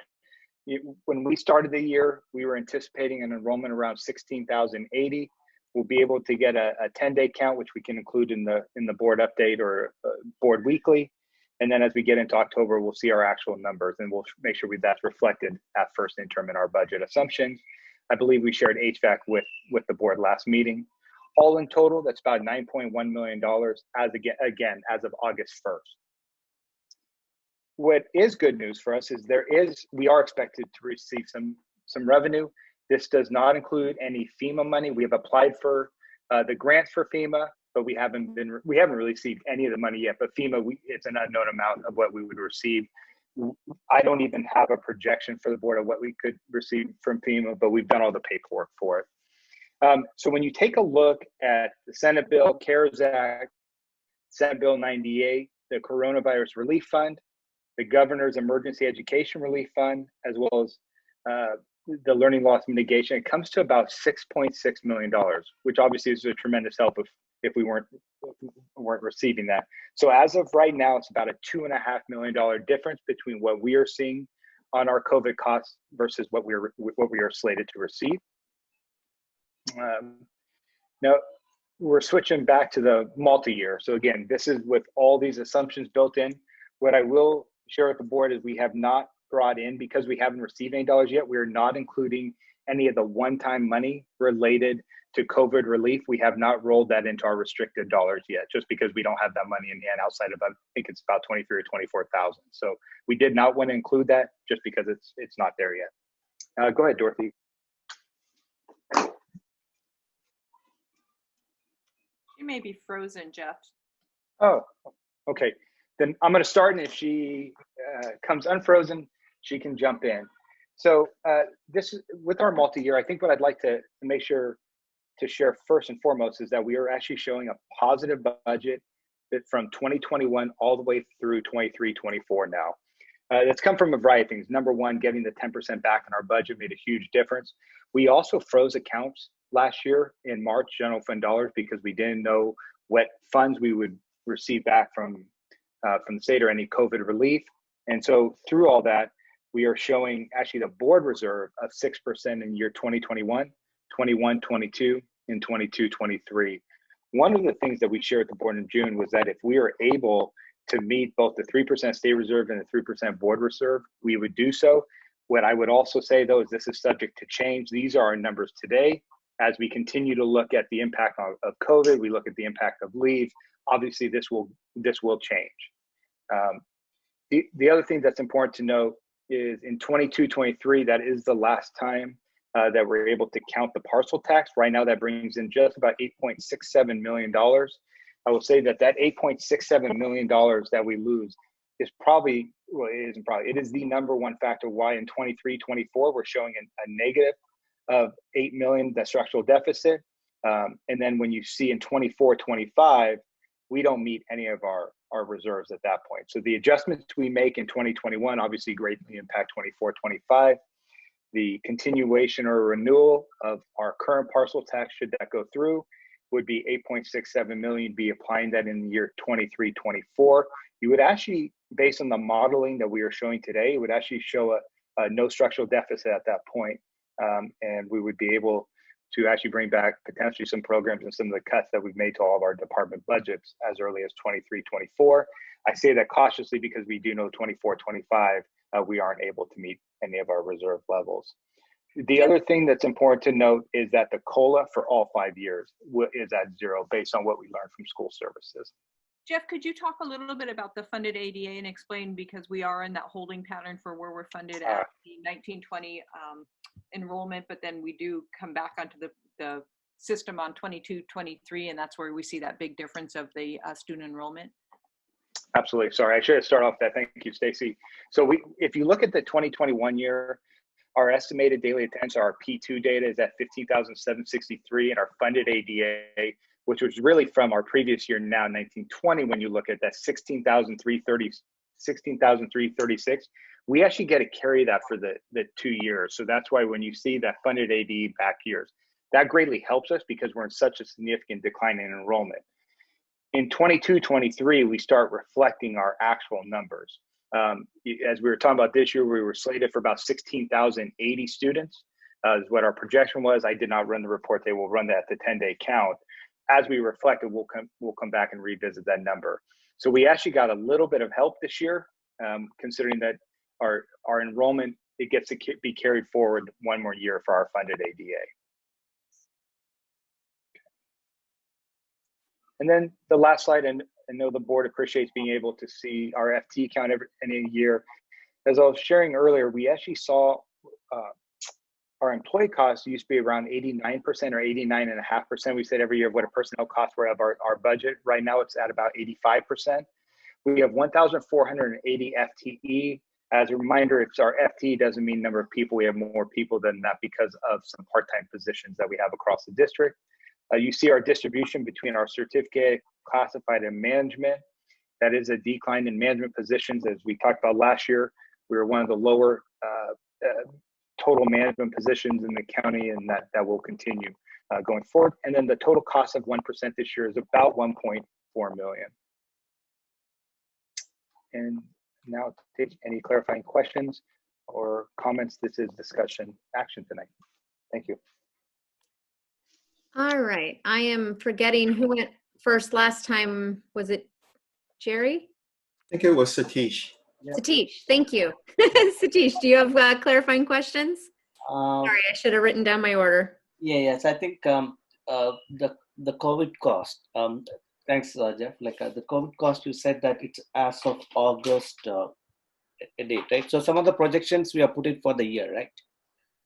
when we started the year, we were anticipating an enrollment around 16,080. We'll be able to get a 10-day count, which we can include in the board update or board weekly. And then as we get into October, we'll see our actual numbers, and we'll make sure that's reflected at first interim in our budget assumptions. I believe we shared HVAC with the board last meeting. All in total, that's about $9.1 million as of August 1st. What is good news for us is we are expected to receive some revenue. This does not include any FEMA money. We have applied for the grants for FEMA, but we haven't really received any of the money yet. But FEMA, it's an unknown amount of what we would receive. I don't even have a projection for the board of what we could receive from FEMA, but we've done all the paperwork for it. So when you take a look at the Senate bill, CARES Act, Senate Bill 98, the Coronavirus Relief Fund, the Governor's Emergency Education Relief Fund, as well as the Learning Loss Mitigation, it comes to about $6.6 million, which obviously is a tremendous help if we weren't receiving that. So as of right now, it's about a $2.5 million difference between what we are seeing on our COVID costs versus what we are slated to receive. Now we're switching back to the multi-year. So again, this is with all these assumptions built in. What I will share with the board is we have not brought in, because we haven't received any dollars yet, we are not including any of the one-time money related to COVID relief. We have not rolled that into our restricted dollars yet, just because we don't have that money in hand outside of, I think it's about 23 or 24,000. So we did not want to include that just because it's not there yet. Go ahead, Dorothy. You may be frozen, Jeff. Oh, okay. then I'm going to start, and if she comes unfrozen, she can jump in. So this is with our multi-year. I think what I'd like to make sure to share first and foremost is that we are actually showing a positive budget that from 2021 all the way through 23-24 now. It's come from a variety of things. Number one, getting the 10% back in our budget made a huge difference. We also froze accounts last year in March, general fund dollars, because we didn't know what funds we would receive back from the state or any COVID relief. And so through all that, we are showing actually the board reserve of 6% in year 2021, 21, 22, and 22, 23. One of the things that we shared at the board in June was that if we are able to meet both the 3% state reserve and the 3% board reserve, we would do so. What I would also say though is this is subject to change. These are our numbers today. As we continue to look at the impact of COVID, we look at the impact of leave. Obviously, this will change. The other thing that's important to note is in 22-23, that is the last time that we're able to count the parcel tax. Right now, that brings in just about $8.67 million. I will say that $8.67 million that we lose is probably, well, it isn't probably, it is the number one factor why in 23-24 we're showing a negative of 8 million, the structural deficit. And then when you see in 24-25, we don't meet any of our reserves at that point. So the adjustments we make in 2021 obviously greatly impact 24-25. The continuation or renewal of our current parcel tax, should that go through, would be 8.67 million, be applying that in the year 23-24. You would actually, based on the modeling that we are showing today, it would actually show a no structural deficit at that point. And we would be able to actually bring back potentially some programs and some of the cuts that we've made to all of our department budgets as early as 23-24. I say that cautiously because we do know 24-25, we aren't able to meet any of our reserve levels. The other thing that's important to note is that the COLA for all 5 years is at zero based on what we learned from school services. Jeff, could you talk a little bit about the funded ADA and explain, because we are in that holding pattern for where we're funded at the 19-20 enrollment, but then we do come back onto the system on 22-23, and that's where we see that big difference of the student enrollment? Absolutely. Sorry, I should have started off that. Thank you, Stacy. So if you look at the 2021 year, our estimated daily attendance, our P2 data is at 15,763, and our funded ADA, which was really from our previous year now, 19-20, when you look at that 16,336, we actually get to carry that for the 2 years. So that's why when you see that funded ADE back years, that greatly helps us because we're in such a significant decline in enrollment. In 22-23, we start reflecting our actual numbers. As we were talking about this year, we were slated for about 16,080 students, is what our projection was. I did not run the report. They will run that at the 10-day count. As we reflect it, we'll come back and revisit that number. So we actually got a little bit of help this year, considering that our enrollment, it gets to be carried forward one more year for our funded ADA. And then the last slide, and I know the board appreciates being able to see our FT count any year. As I was sharing earlier, we actually saw our employee costs used to be around 89% or 89.5%. We said every year what a personnel costs were of our budget. Right now it's at about 85%. We have 1,480 FTE. As a reminder, if our FTE doesn't mean number of people, we have more people than that because of some part-time positions that we have across the district. You see our distribution between our certificate, classified, and management. That is a decline in management positions. As we talked about last year, we were one of the lower total management positions in the county, and that will continue going forward. And then the total cost of 1% this year is about 1.4 million. And now to take any clarifying questions or comments. This is discussion action tonight. Thank you. All right, I am forgetting who went first last time. Was it Jerry? I think it was Satish. Satish, thank you. Satish, do you have clarifying questions? Sorry, I should have written down my order. Yes, I think the COVID cost. Thanks, Jeff. Like the COVID cost, you said that it's as of August date, right? So some of the projections we are putting for the year, right?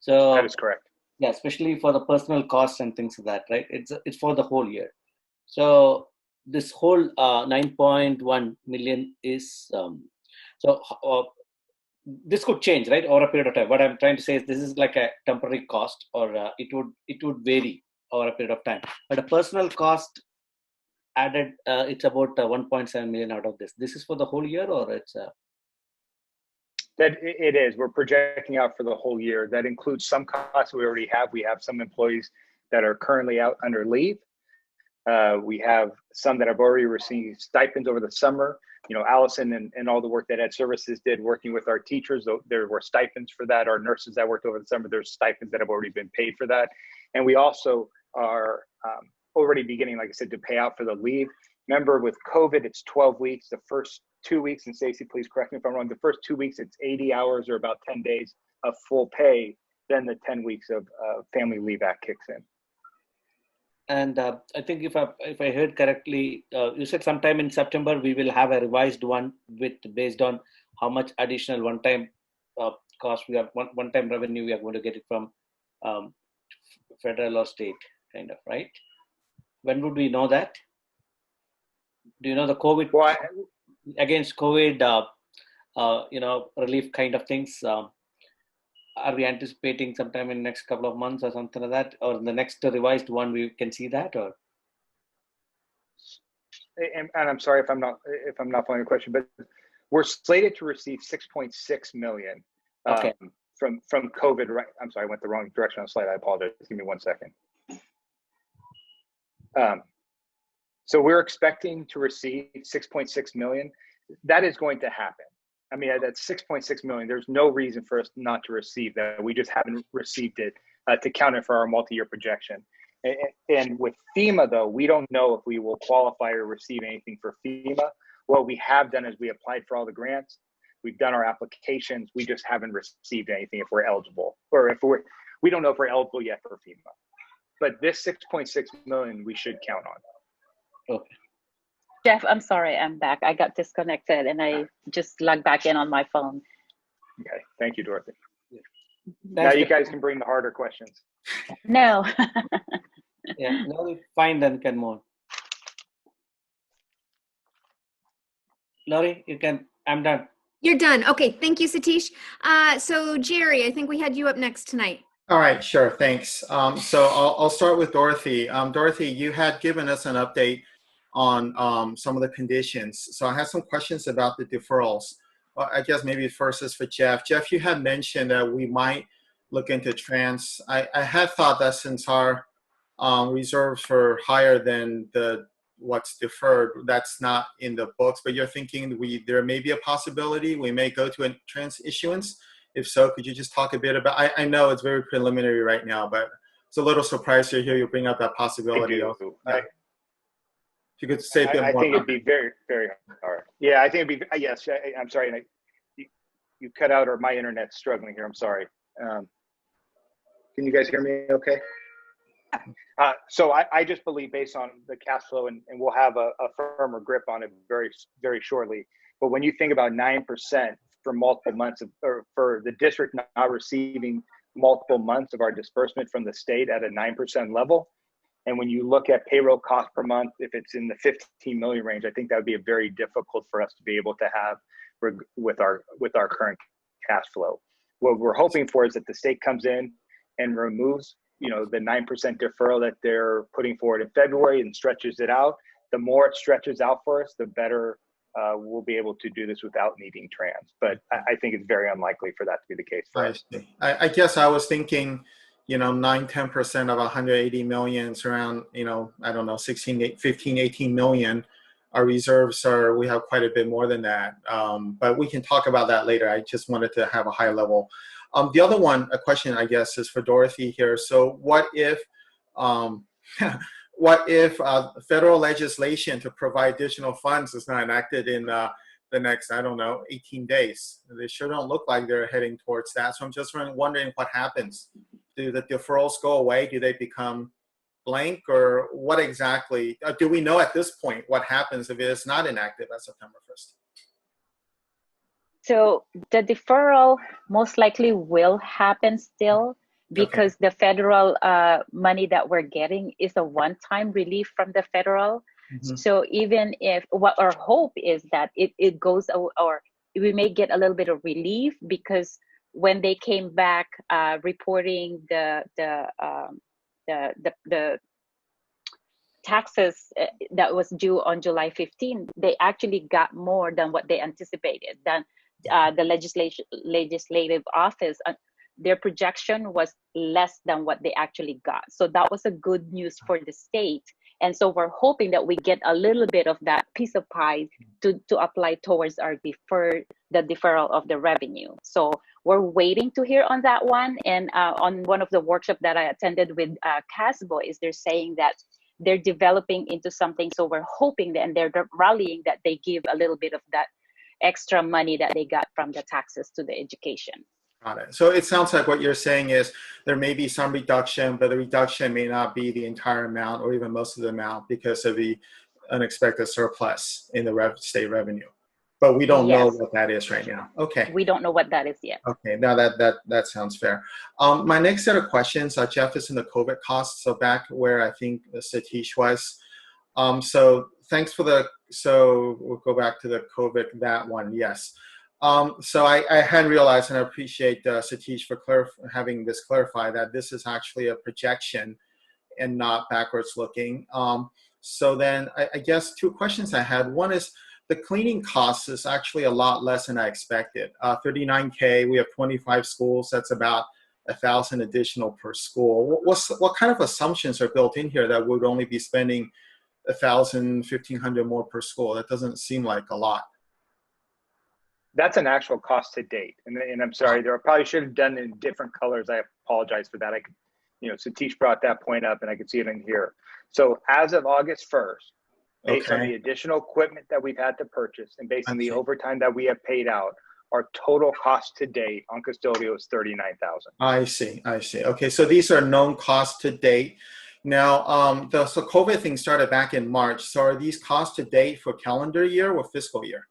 So that is correct. Yeah, especially for the personal costs and things like that, right? It's for the whole year. So this whole 9.1 million is this could change, right, over a period of time. What I'm trying to say is this is like a temporary cost, or it would vary over a period of time. But a personal cost added, it's about 1.7 million out of this. This is for the whole year, or it's That it is. We're projecting out for the whole year. That includes some costs we already have. We have some employees that are currently out under leave. We have some that have already received stipends over the summer. You know, Allison and all the work that Ed Services did working with our teachers, there were stipends for that. Our nurses that worked over the summer, there's stipends that have already been paid for that. And we also are already beginning, like I said, to pay out for the leave. Remember, with COVID, it's 12 weeks. The first 2 weeks, and Stacey, please correct me if I'm wrong, the first 2 weeks, it's 80 hours or about 10 days of full pay. Then the 10 weeks of Family Leave Act kicks in. And I think if I heard correctly, you said sometime in September we will have a revised one based on how much additional one-time cost we have, one-time revenue we are going to get it from federal or state, kind of, right? When would we know that? Do you know the COVID against COVID, relief kind of things? Are we anticipating sometime in the next couple of months or something like that, or in the next revised one we can see that? Or and I'm sorry if I'm not following the question, but we're slated to receive 6.6 million from COVID. Right? I'm sorry, I went the wrong direction on the slide. I apologize. Give me 1 second. So we're expecting to receive 6.6 million. That is going to happen. I mean, that's 6.6 million. There's no reason for us not to receive that. We just haven't received it to count it for our multi-year projection. And with FEMA, though, we don't know if we will qualify or receive anything for FEMA. What we have done is we applied for all the grants. We've done our applications. We just haven't received anything if we're eligible, or if we don't know if we're eligible yet for FEMA. But this 6.6 million we should count on. Okay. Jeff, I'm sorry, I'm back. I got disconnected and I just logged back in on my phone. Okay, thank you, Dorothy. Now you guys can bring the harder questions. No. Yeah, now we find and can move. Laurie, you can, I'm done. You're done. Okay, thank you, Satish. So Jerry, I think we had you up next tonight. All right, sure, thanks. So I'll start with Dorothy. Dorothy, you had given us an update on some of the conditions. So I have some questions about the deferrals. Well, I guess maybe first is for Jeff. Jeff, you had mentioned that we might look into trans. I had thought that since our reserves were higher than what's deferred, that's not in the books, but you're thinking there may be a possibility we may go to a trans issuance. If so, could you just talk a bit about, I know it's very preliminary right now, but it's a little surprised to hear you bring up that possibility. If you could say a bit more. I think it'd be very, very hard. Yeah, I think it'd be, yes, I'm sorry. And you cut out, or my internet's struggling here. I'm sorry. Can you guys hear me okay? So I just believe based on the cash flow, and we'll have a firmer grip on it very, very shortly. But when you think about 9% for multiple months or for the district not receiving multiple months of our disbursement from the state at a 9% level, and when you look at payroll cost per month, if it's in the 15 million range, I think that would be very difficult for us to be able to have with our current cash flow. What we're hoping for is that the state comes in and removes, the 9% deferral that they're putting forward in February and stretches it out. The more it stretches out for us, the better we'll be able to do this without needing trans. But I think it's very unlikely for that to be the case for us. I guess I was thinking, 9-10% of 180 million is around, I don't know, 15, 18 million. Our reserves we have quite a bit more than that. But we can talk about that later. I just wanted to have a high level. The other one, a question, I guess, is for Dorothy here. So what if federal legislation to provide additional funds is not enacted in the next, 18 days? They sure don't look like they're heading towards that. So I'm just wondering what happens. Do the deferrals go away? Do they become blank, or what exactly? Do we know at this point what happens if it is not enacted by September 1st? So the deferral most likely will happen still, because the federal money that we're getting is a one-time relief from the federal. Mhm. So even if what our hope is that it goes, or we may get a little bit of relief, because when they came back reporting the taxes that was due on July 15, they actually got more than what they anticipated. Than the legislative office, their projection was less than what they actually got. So that was a good news for the state. And so we're hoping that we get a little bit of that piece of pie to apply towards our deferral of the revenue. So we're waiting to hear on that one. And on one of the workshops that I attended with CASBO, is they're saying that they're developing into something. So we're hoping that, and they're rallying that they give a little bit of that extra money that they got from the taxes to the education. Got it. So it sounds like what you're saying is there may be some reduction, but the reduction may not be the entire amount or even most of the amount because of the unexpected surplus in the state revenue. But we don't know what that is right now. Okay. We don't know what that is yet. Okay, now that sounds fair. My next set of questions, Jeff, is in the COVID costs. So back where I think Satish was. So thanks for so we'll go back to the COVID, that one, yes. So I hadn't realized, and I appreciate Satish for having this clarify that this is actually a projection and not backwards looking. So then I guess two questions I had. One is the cleaning cost is actually a lot less than I expected. $39K, we have 25 schools, that's about 1,000 additional per school. What kind of assumptions are built in here that would only be spending 1,000, 1,500 more per school? That doesn't seem like a lot. That's an actual cost to date. And I'm sorry, I probably should have done it in different colors. I apologize for that. Satish brought that point up and I could see it in here. So as of August 1st, based on the additional equipment that we've had to purchase and based on the overtime that we have paid out, our total cost to date on custodial is $39,000. I see. Okay, so these are known costs to date. Now, the COVID thing started back in March. So are these costs to date for calendar year or fiscal year?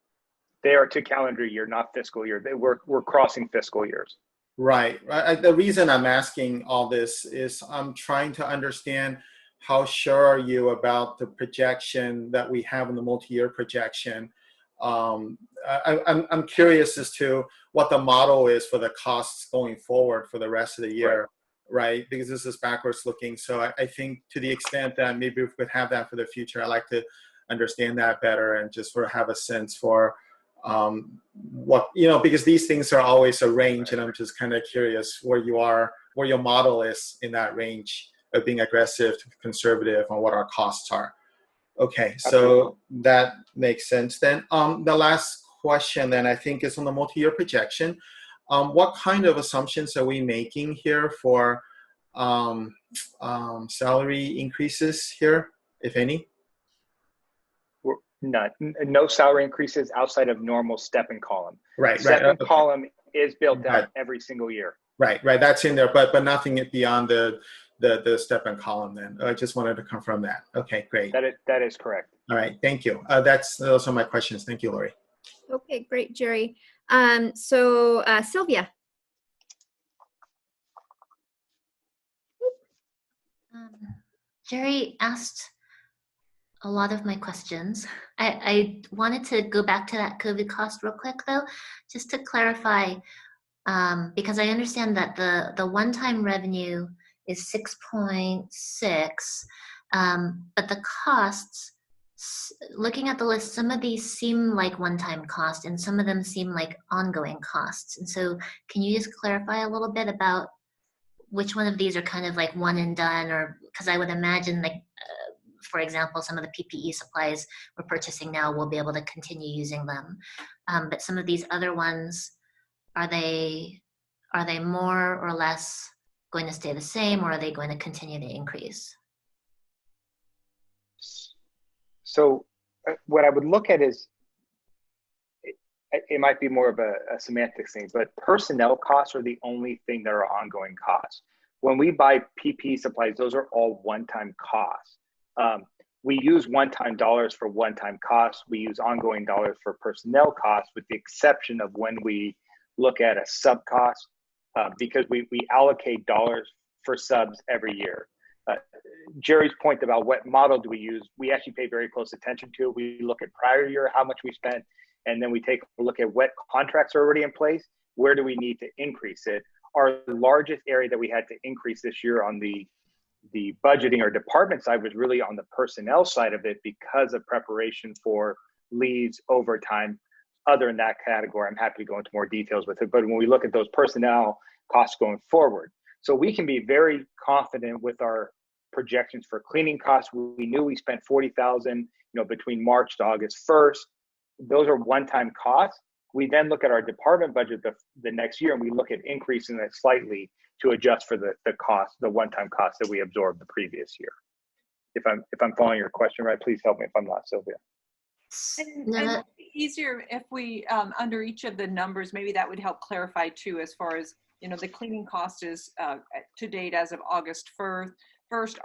They are to calendar year, not fiscal year. We're crossing fiscal years. Right. The reason I'm asking all this is I'm trying to understand how sure are you about the projection that we have in the multi-year projection. I'm curious as to what the model is for the costs going forward for the rest of the year, right? Because this is backwards looking. So I think to the extent that maybe we could have that for the future, I'd like to understand that better and just sort of have a sense for what, because these things are always a range, and I'm just kind of curious where your model is in that range of being aggressive to conservative on what our costs are. Okay, so that makes sense then. The last question then I think is on the multi-year projection. What kind of assumptions are we making here for salary increases here, if any? None. No salary increases outside of normal step and column. Right. Step and column is built out every single year. Right. That's in there, but nothing beyond the step and column then. I just wanted to confirm that. Okay, great. That is correct. All right, thank you. Those are my questions. Thank you, Lori. Okay, great, Jerry. So Sylvia. Jerry asked a lot of my questions. I wanted to go back to that COVID cost real quick though, just to clarify, because I understand that the one-time revenue is 6.6, but the costs, looking at the list, some of these seem like one-time costs and some of them seem like ongoing costs. And so can you just clarify a little bit about which one of these are kind of like one and done, or because I would imagine like, for example, some of the PPE supplies we're purchasing now, we'll be able to continue using them. But some of these other ones, are they more or less going to stay the same, or are they going to continue to increase? So what I would look at is, it might be more of a semantics thing, but personnel costs are the only thing that are ongoing costs. When we buy PPE supplies, those are all one-time costs. We use one-time dollars for one-time costs. We use ongoing dollars for personnel costs, with the exception of when we look at a sub cost, because we allocate dollars for subs every year. Jerry's point about what model do we use, we actually pay very close attention to. We look at prior year, how much we spent, and then we take a look at what contracts are already in place. Where do we need to increase it? Our largest area that we had to increase this year on the budgeting or department side was really on the personnel side of it because of preparation for leaves, overtime. Other in that category, I'm happy to go into more details with it. But when we look at those personnel costs going forward, so we can be very confident with our projections for cleaning costs. We knew we spent $40,000, between March to August 1st. Those are one-time costs. We then look at our department budget the next year, and we look at increasing it slightly to adjust for the cost, the one-time cost that we absorbed the previous year. If I'm following your question right, please help me if I'm not, Sylvia. And it would be easier if we, under each of the numbers, maybe that would help clarify too, as far as, the cleaning cost is to date as of August 1st.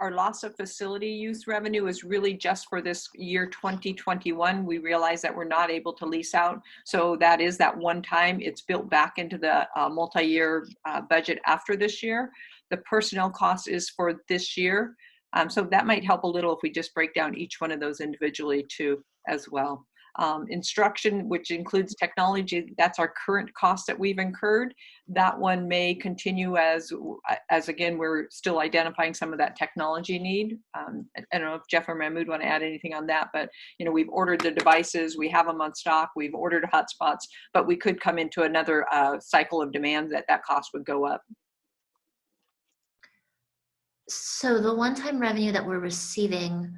Our loss of facility use revenue is really just for this year 2021. We realize that we're not able to lease out. So that is that one time. It's built back into the multi-year budget after this year. The personnel cost is for this year. So that might help a little if we just break down each one of those individually too as well. Instruction, which includes technology, that's our current cost that we've incurred. That one may continue as again, we're still identifying some of that technology need. I don't know if Jeff or Mahmood want to add anything on that, but we've ordered the devices, we have them on stock, we've ordered hotspots, but we could come into another cycle of demand that cost would go up. So the one-time revenue that we're receiving,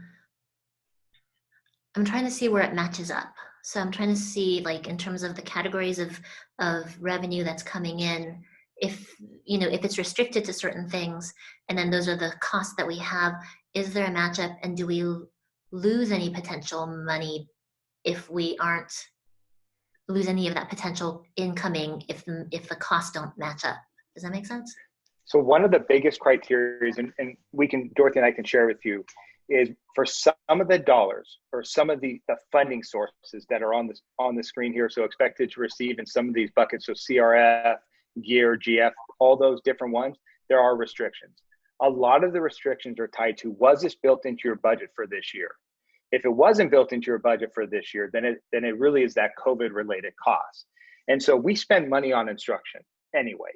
I'm trying to see where it matches up. So I'm trying to see, like, in terms of the categories of revenue that's coming in, if it's restricted to certain things, and then those are the costs that we have, is there a matchup, and do we lose any potential money if we aren't lose any of that potential incoming if the costs don't match up? Does that make sense? So one of the biggest criteria, and Dorothy and I can share with you, is for some of the dollars or some of the funding sources that are on the screen here. So expected to receive in some of these buckets, so CRF, GEAR, GF, all those different ones, there are restrictions. A lot of the restrictions are tied to, was this built into your budget for this year? If it wasn't built into your budget for this year, then it really is that COVID related cost. And so we spend money on instruction anyway.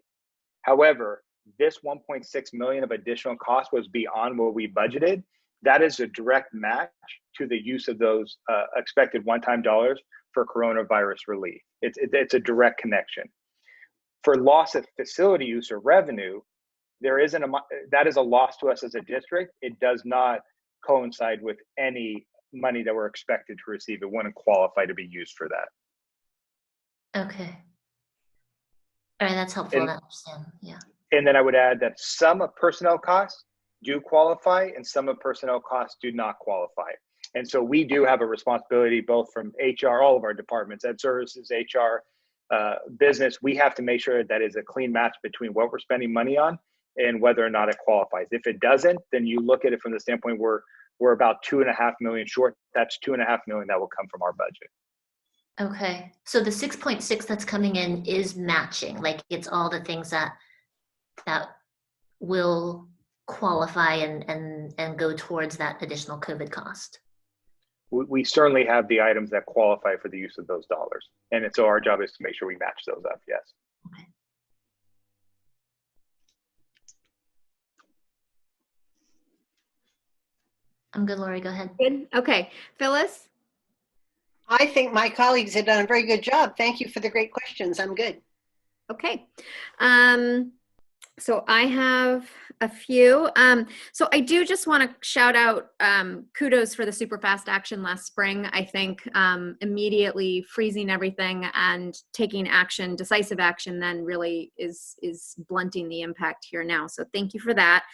However, this 1.6 million of additional cost was beyond what we budgeted. That is a direct match to the use of those expected one-time dollars for coronavirus relief. It's a direct connection. For loss of facility use or revenue, that is a loss to us as a district. It does not coincide with any money that we're expected to receive. It wouldn't qualify to be used for that. Okay. All right, that's helpful to understand. Yeah. And then I would add that some of personnel costs do qualify and some of personnel costs do not qualify. And so we do have a responsibility, both from HR, all of our departments, Ed Services, HR, business. We have to make sure that is a clean match between what we're spending money on and whether or not it qualifies. If it doesn't, then you look at it from the standpoint we're about 2.5 million short. That's 2.5 million that will come from our budget. Okay. So the 6.6 that's coming in is matching, like it's all the things that will qualify and go towards that additional COVID cost. We certainly have the items that qualify for the use of those dollars. And so our job is to make sure we match those up, yes. Okay. I'm good, Lori, go ahead. Good. Okay. Phyllis? I think my colleagues have done a very good job. Thank you for the great questions. I'm good. Okay. So I have a few. So I do just want to shout out kudos for the super fast action last spring. I think immediately freezing everything and taking action, decisive action, then really is blunting the impact here now. So thank you for that.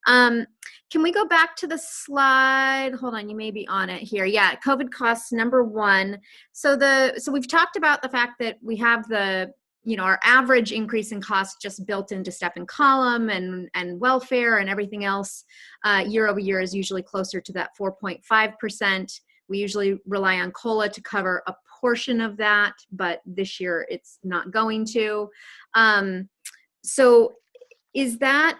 Can we go back to the slide? Hold on, you may be on it here. Yeah, COVID costs number 1. So we've talked about the fact that we have our average increase in cost just built into step and column and welfare and everything else year over year is usually closer to that 4.5%. We usually rely on COLA to cover a portion of that, but this year it's not going to. So is that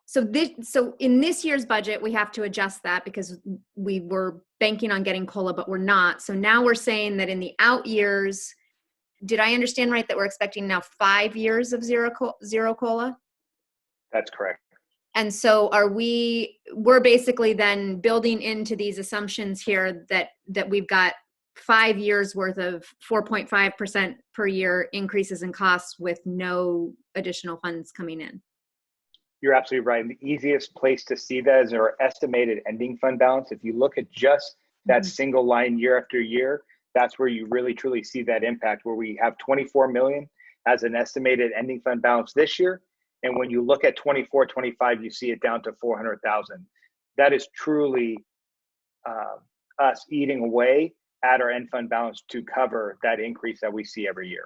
So in this year's budget, we have to adjust that because we were banking on getting COLA, but we're not. So now we're saying that in the out years, did I understand right that we're expecting now 5 years of zero COLA? That's correct. And so we're basically then building into these assumptions here that we've got 5 years worth of 4.5% per year increases in costs with no additional funds coming in. You're absolutely right. And the easiest place to see that is our estimated ending fund balance. If you look at just that single line year after year, that's where you really truly see that impact, where we have 24 million as an estimated ending fund balance this year. And when you look at 24, 25, you see it down to 400,000. That is truly us eating away at our end fund balance to cover that increase that we see every year.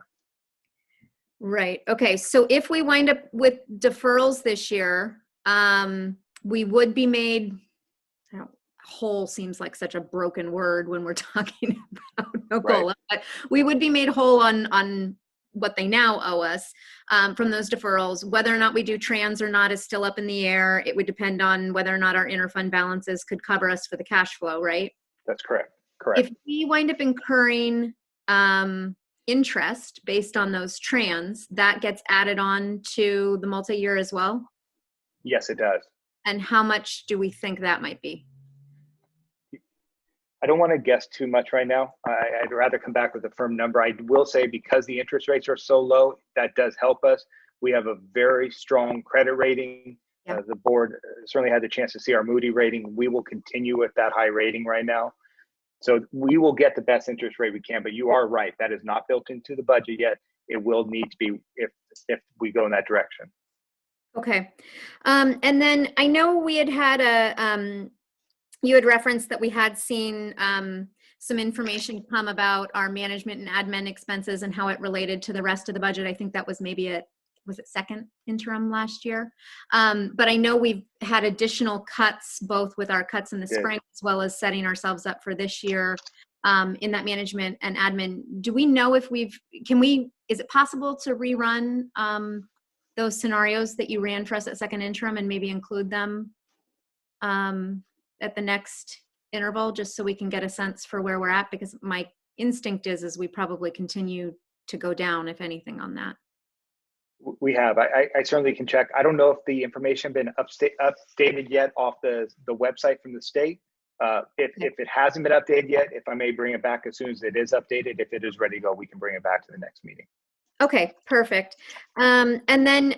Right. Okay. So if we wind up with deferrals this year, we would be made, whole seems like such a broken word when we're talking about no COLA, but we would be made whole on what they now owe us from those deferrals. Whether or not we do trans or not is still up in the air. It would depend on whether or not our interfund balances could cover us for the cash flow, right? That's correct. Correct. If we wind up incurring interest based on those trans, that gets added on to the multi-year as well? Yes, it does. And how much do we think that might be? I don't want to guess too much right now. I'd rather come back with a firm number. I will say because the interest rates are so low, that does help us. We have a very strong credit rating. The board certainly had the chance to see our Moody rating. We will continue with that high rating right now. So we will get the best interest rate we can, but you are right. That is not built into the budget yet. It will need to be if we go in that direction. Okay. And then I know we had you had referenced that we had seen some information come about our management and admin expenses and how it related to the rest of the budget. I think that was maybe was it second interim last year? But I know we've had additional cuts, both with our cuts in the spring, as well as setting ourselves up for this year in that management and admin. Do we know if is it possible to rerun those scenarios that you ran for us at second interim and maybe include them at the next interval, just so we can get a sense for where we're at? Because my instinct is we probably continue to go down, if anything, on that. We have. I certainly can check. I don't know if the information been updated yet off the website from the state. If it hasn't been updated yet, if I may bring it back as soon as it is updated. If it is ready to go, we can bring it back to the next meeting. Okay, perfect. And then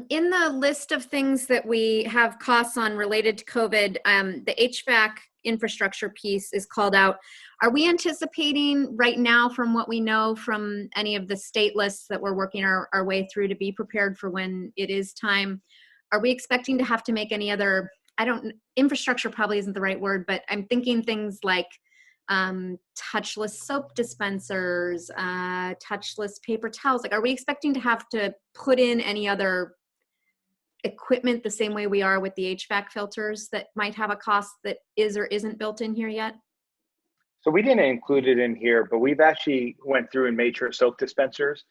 in the list of things that we have costs on related to COVID, the HVAC infrastructure piece is called out. Are we anticipating right now, from what we know from any of the state lists that we're working our way through to be prepared for when it is time, are we expecting to have to make any other, infrastructure probably isn't the right word, but I'm thinking things like touchless soap dispensers, touchless paper towels. Like, are we expecting to have to put in any other equipment the same way we are with the HVAC filters that might have a cost that is or isn't built in here yet? So we didn't include it in here, but we've actually went through and made sure soap dispensers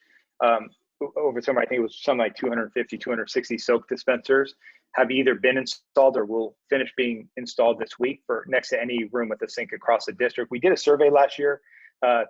over summer, I think it was something like 250, 260 soap dispensers have either been installed or will finish being installed this week for next to any room with a sink across the district. We did a survey last year.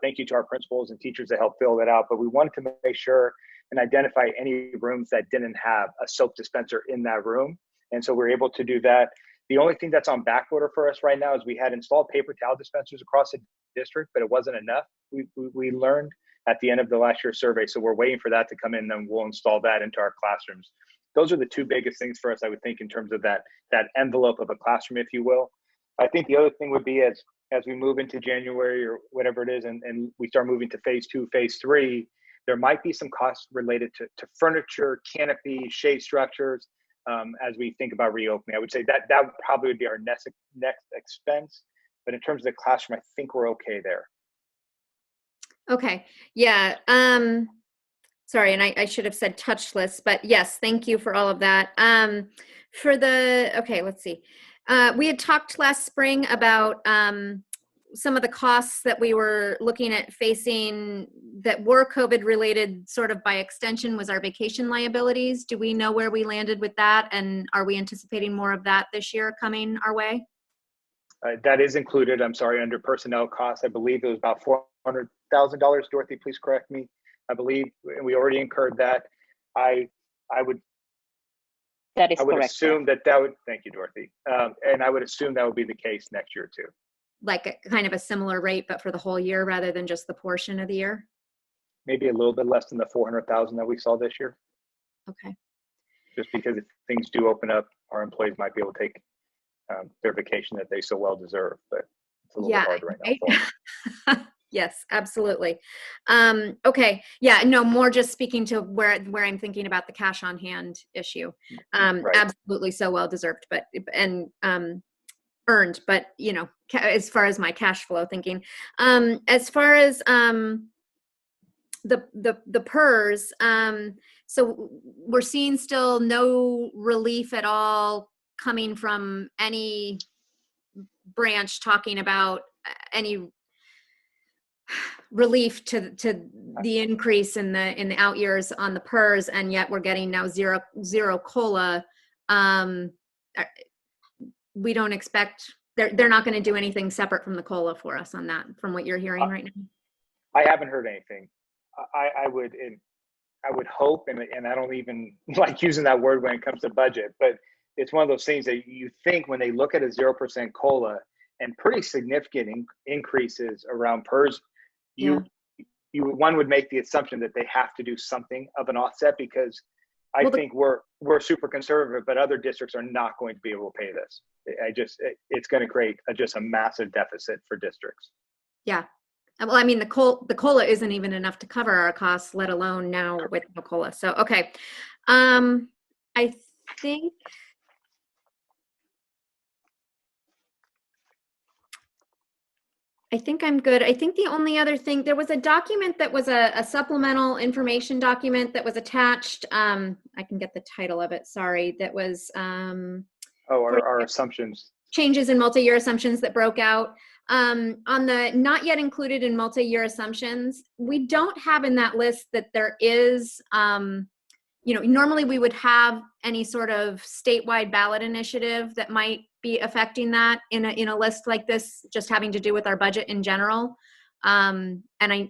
Thank you to our principals and teachers that helped fill that out, but we wanted to make sure and identify any rooms that didn't have a soap dispenser in that room. And so we're able to do that. The only thing that's on back order for us right now is we had installed paper towel dispensers across the district, but it wasn't enough. We learned at the end of the last year's survey. So we're waiting for that to come in, then we'll install that into our classrooms. Those are the two biggest things for us, I would think, in terms of that envelope of a classroom, if you will. I think the other thing would be as we move into January or whatever it is, and we start moving to phase 2, phase 3, there might be some costs related to furniture, canopy, shade structures, as we think about reopening. I would say that would probably be our next expense. But in terms of the classroom, I think we're okay there. Okay. Yeah. Sorry, and I should have said touchless, but yes, thank you for all of that. Okay, let's see. We had talked last spring about some of the costs that we were looking at facing that were COVID related sort of by extension was our vacation liabilities. Do we know where we landed with that? And are we anticipating more of that this year coming our way? That is included, I'm sorry, under personnel costs. I believe it was about $400,000. Dorothy, please correct me. I believe we already incurred that. I would correct. assume that would, thank you, Dorothy. And I would assume that would be the case next year too. Like a kind of a similar rate, but for the whole year rather than just the portion of the year? Maybe a little bit less than the 400,000 that we saw this year. Okay. Just because if things do open up, our employees might be able to take their vacation that they so well deserve, but it's a little bit hard right now for them. Yes, absolutely. Okay. Yeah, no, more just speaking to where I'm thinking about the cash on hand issue. Right. Absolutely so well deserved, but, and earned, but you know, as far as my cash flow thinking, as far as the PERS, so we're seeing still no relief at all coming from any branch talking about any relief to the increase in the out years on the PERS, and yet we're getting now zero COLA. We don't expect they're not going to do anything separate from the COLA for us on that, from what you're hearing right now. I haven't heard anything. I would hope, and I don't even like using that word when it comes to budget, but it's one of those things that you think when they look at a 0% COLA and pretty significant increases around PERS, one would make the assumption that they have to do something of an offset, because I think we're super conservative, but other districts are not going to be able to pay this. It's going to create just a massive deficit for districts. Yeah. Well, I mean, the COLA isn't even enough to cover our costs, let alone now with the COLA. So, okay. I think I'm good. I think the only other thing, there was a document that was a supplemental information document that was attached. I can get the title of it. Sorry. That was our assumptions. Changes in multi-year assumptions that broke out. On the not yet included in multi-year assumptions, we don't have in that list that there is, you know, normally we would have any sort of statewide ballot initiative that might be affecting that in a list like this, just having to do with our budget in general. And I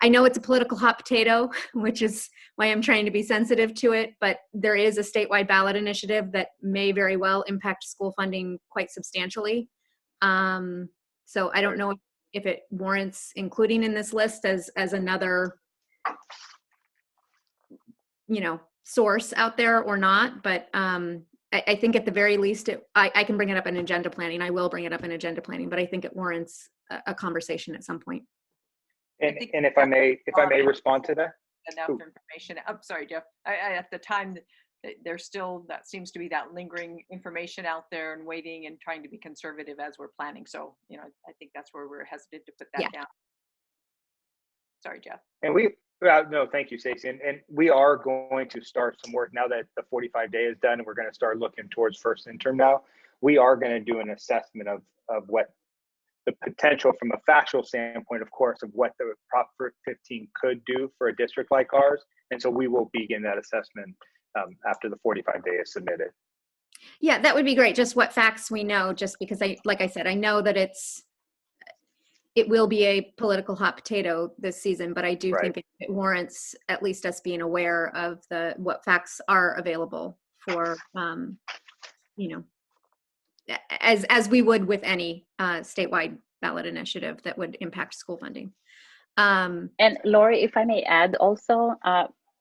know it's a political hot potato, which is why I'm trying to be sensitive to it, but there is a statewide ballot initiative that may very well impact school funding quite substantially. So I don't know if it warrants including in this list as another, you know, source out there or not, but I think at the very least, I can bring it up in agenda planning. I will bring it up in agenda planning, but I think it warrants a conversation at some point. And if I may respond to that. Enough information. I'm sorry, Jeff. At the time, there's still, that seems to be that lingering information out there and waiting and trying to be conservative as we're planning. So, you know, I think that's where we're hesitant to put that down. Sorry, Jeff. And no, thank you, Stacey. And we are going to start some work now that the 45-day is done, and we're going to start looking towards first interim now. We are going to do an assessment of what the potential from a factual standpoint, of course, of what the Prop 15 could do for a district like ours. And so we will begin that assessment after the 45-day is submitted. Yeah, that would be great. Just what facts we know, just because like I said, I know that it will be a political hot potato this season, but I do think it warrants at least us being aware of what facts are available for, you know, as we would with any statewide ballot initiative that would impact school funding. And Lori, if I may add also,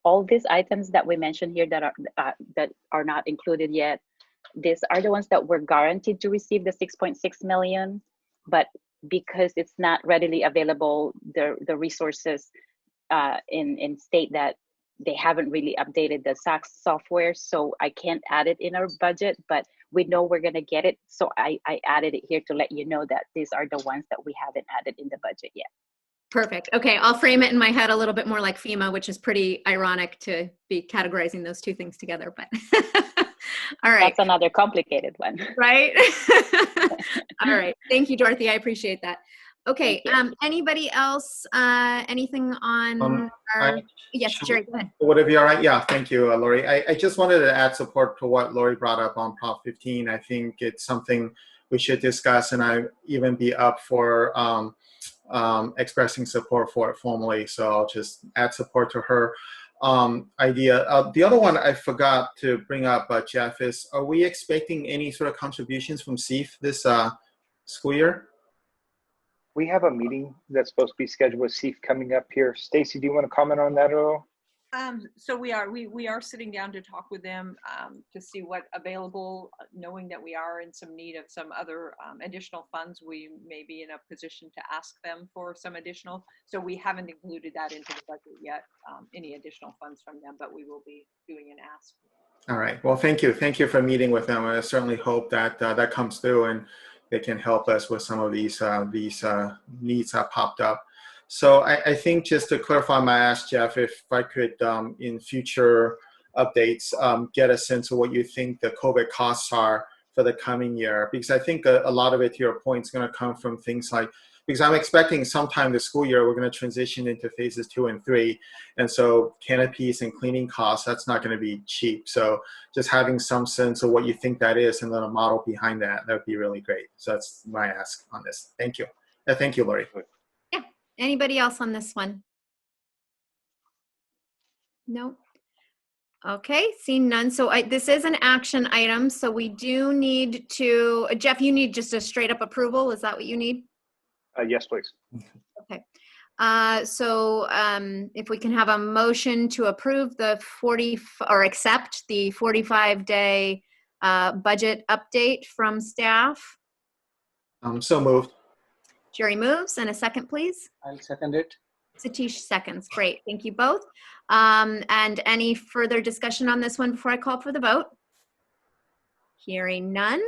all these items that we mentioned here that are not included yet, these are the ones that we're guaranteed to receive the 6.6 million, but because it's not readily available, the resources in state that they haven't really updated the SACS software, so I can't add it in our budget, but we know we're going to get it. So I added it here to let you know that these are the ones that we haven't added in the budget yet. Perfect. Okay, I'll frame it in my head a little bit more like FEMA, which is pretty ironic to be categorizing those two things together. But All right. That's another complicated one. Right? All right. Thank you, Dorothy. I appreciate that. Okay. Anybody else? Anything on our? Yes, Jerry, go ahead. Would it be all right? Yeah, thank you, Lori. I just wanted to add support to what Lori brought up on Prop 15. I think it's something we should discuss, and I even be up for expressing support for it formally. So I'll just add support to her idea. The other one I forgot to bring up, Jeff, is are we expecting any sort of contributions from CEF this school year? We have a meeting that's supposed to be scheduled with CEF coming up here. Stacy, do you want to comment on that at all? So we are sitting down to talk with them to see what available, knowing that we are in some need of some other additional funds. We may be in a position to ask them for some additional. So we haven't included that into the budget yet, any additional funds from them, but we will be doing an ask. All right. Well, thank you. Thank you for meeting with them. I certainly hope that that comes through and they can help us with some of these needs that popped up. So I think just to clarify my ask, Jeff, if I could, in future updates, get a sense of what you think the COVID costs are for the coming year, because I think a lot of it, to your point, is going to come from things like, because I'm expecting sometime this school year, we're going to transition into phases 2 and 3. And so canopies and cleaning costs, that's not going to be cheap. So just having some sense of what you think that is and then a model behind that would be really great. So that's my ask on this. Thank you. Thank you, Lori. Yeah. Anybody else on this one? No. Okay, seeing none. So this is an action item. So we do need to, Jeff, you need just a straight up approval. Is that what you need? Yes, please. Okay. So if we can have a motion to approve the accept the 45-day budget update from staff. So moved. Jerry moves, and a second, please. I'll second it. Satish seconds. Great. Thank you both. And any further discussion on this one before I call for the vote? Hearing none.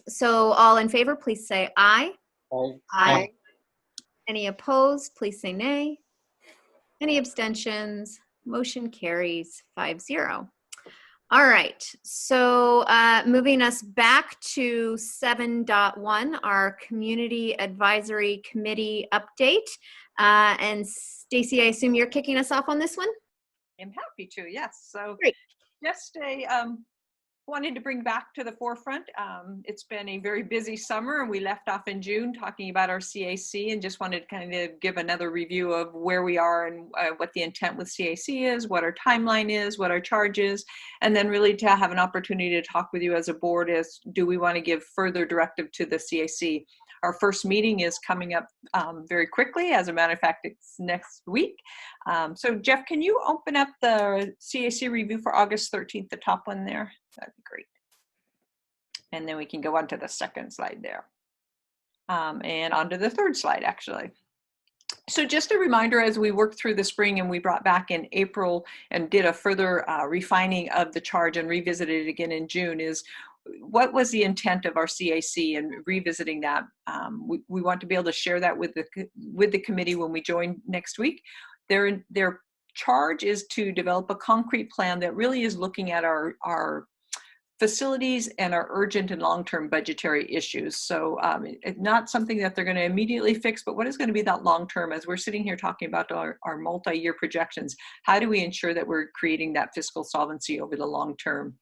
So all in favor, please say aye. Aye. Aye. Any opposed, please say nay. Any abstentions? Motion carries 5-0. All right, so moving us back to 7.1, our Community Advisory Committee update. And Stacy, I assume you're kicking us off on this one? I'm happy to, yes. So great. Just wanted to bring back to the forefront. It's been a very busy summer, and we left off in June talking about our CAC, and just wanted to kind of give another review of where we are and what the intent with CAC is, what our timeline is, what our charge is, and then really to have an opportunity to talk with you as a board as do we want to give further directive to the CAC. Our first meeting is coming up very quickly. As a matter of fact, it's next week. So Jeff, can you open up the CAC review for August 13th, the top one there? That'd be great. And then we can go on to the second slide there. And onto the third slide, actually. So just a reminder, as we worked through the spring and we brought back in April and did a further refining of the charge and revisited it again in June, is what was the intent of our CAC and revisiting that. We want to be able to share that with the committee when we join next week. Their charge is to develop a concrete plan that really is looking at our facilities and our urgent and long-term budgetary issues. So it's not something that they're going to immediately fix, but what is going to be that long-term as we're sitting here talking about our multi-year projections? How do we ensure that we're creating that fiscal solvency over the long term?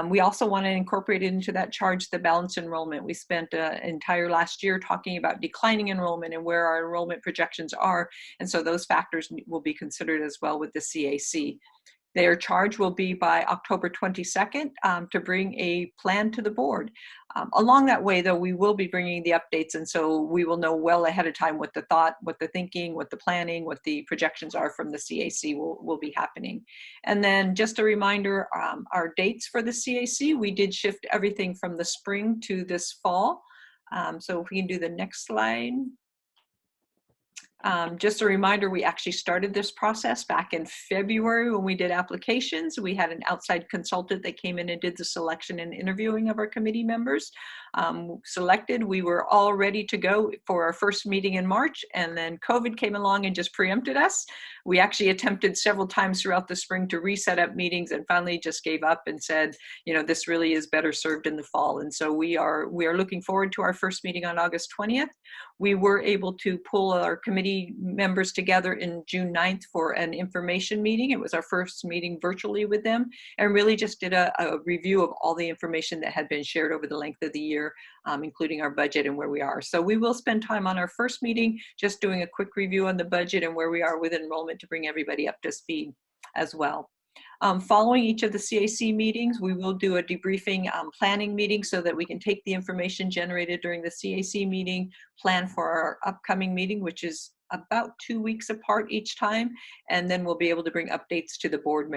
We also want to incorporate into that charge the balanced enrollment. We spent an entire last year talking about declining enrollment and where our enrollment projections are. And so those factors will be considered as well with the CAC. Their charge will be by October 22nd to bring a plan to the board. Along that way, though, we will be bringing the updates, and so we will know well ahead of time what the thought, what the thinking, what the planning, what the projections are from the CAC will be happening. And then just a reminder, our dates for the CAC, we did shift everything from the spring to this fall. So if we can do the next slide. Just a reminder, we actually started this process back in February when we did applications. We had an outside consultant that came in and did the selection and interviewing of our committee members. Selected, we were all ready to go for our first meeting in March, and then COVID came along and just preempted us. We actually attempted several times throughout the spring to reset up meetings and finally just gave up and said, you know, this really is better served in the fall. And so we are looking forward to our first meeting on August 20th. We were able to pull our committee members together in June 9th for an information meeting. It was our first meeting virtually with them, and really just did a review of all the information that had been shared over the length of the year, including our budget and where we are. So we will spend time on our first meeting just doing a quick review on the budget and where we are with enrollment to bring everybody up to speed as well. Following each of the CAC meetings, we will do a debriefing planning meeting so that we can take the information generated during the CAC meeting, plan for our upcoming meeting, which is about 2 weeks apart each time, and then we'll be able to bring updates to the board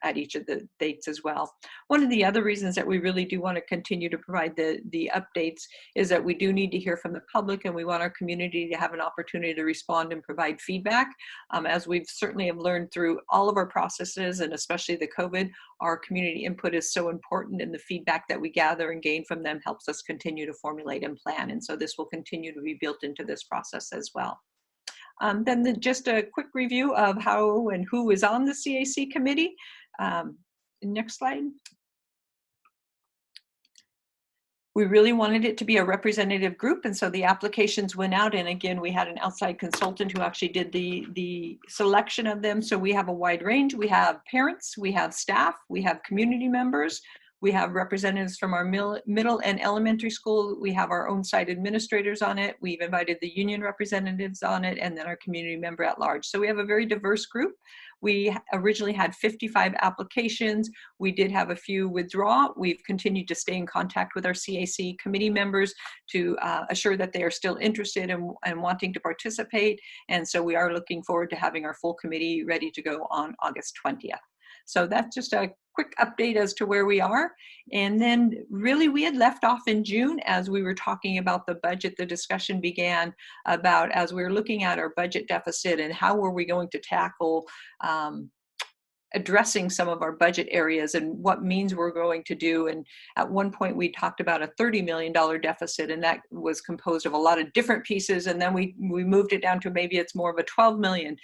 at each of the dates as well. One of the other reasons that we really do want to continue to provide the updates is that we do need to hear from the public, and we want our community to have an opportunity to respond and provide feedback. As we've certainly have learned through all of our processes, and especially the COVID, our community input is so important, and the feedback that we gather and gain from them helps us continue to formulate and plan. And so this will continue to be built into this process as well. Then just a quick review of how and who is on the CAC committee. Next slide. We really wanted it to be a representative group, and so the applications went out, and again, we had an outside consultant who actually did the selection of them. So we have a wide range. We have parents, we have staff, we have community members, we have representatives from our middle and elementary school. We have our own site administrators on it. We've invited the union representatives on it, and then our community member at large. So we have a very diverse group. We originally had 55 applications. We did have a few withdraw. We've continued to stay in contact with our CAC committee members to assure that they are still interested and wanting to participate. And so we are looking forward to having our full committee ready to go on August 20th. So that's just a quick update as to where we are. And then really we had left off in June as we were talking about the budget. The discussion began about as we were looking at our budget deficit and how were we going to tackle addressing some of our budget areas and what means we're going to do. And at one point we talked about a $30 million deficit, and that was composed of a lot of different pieces. And then we moved it down to maybe it's more of a 12 million,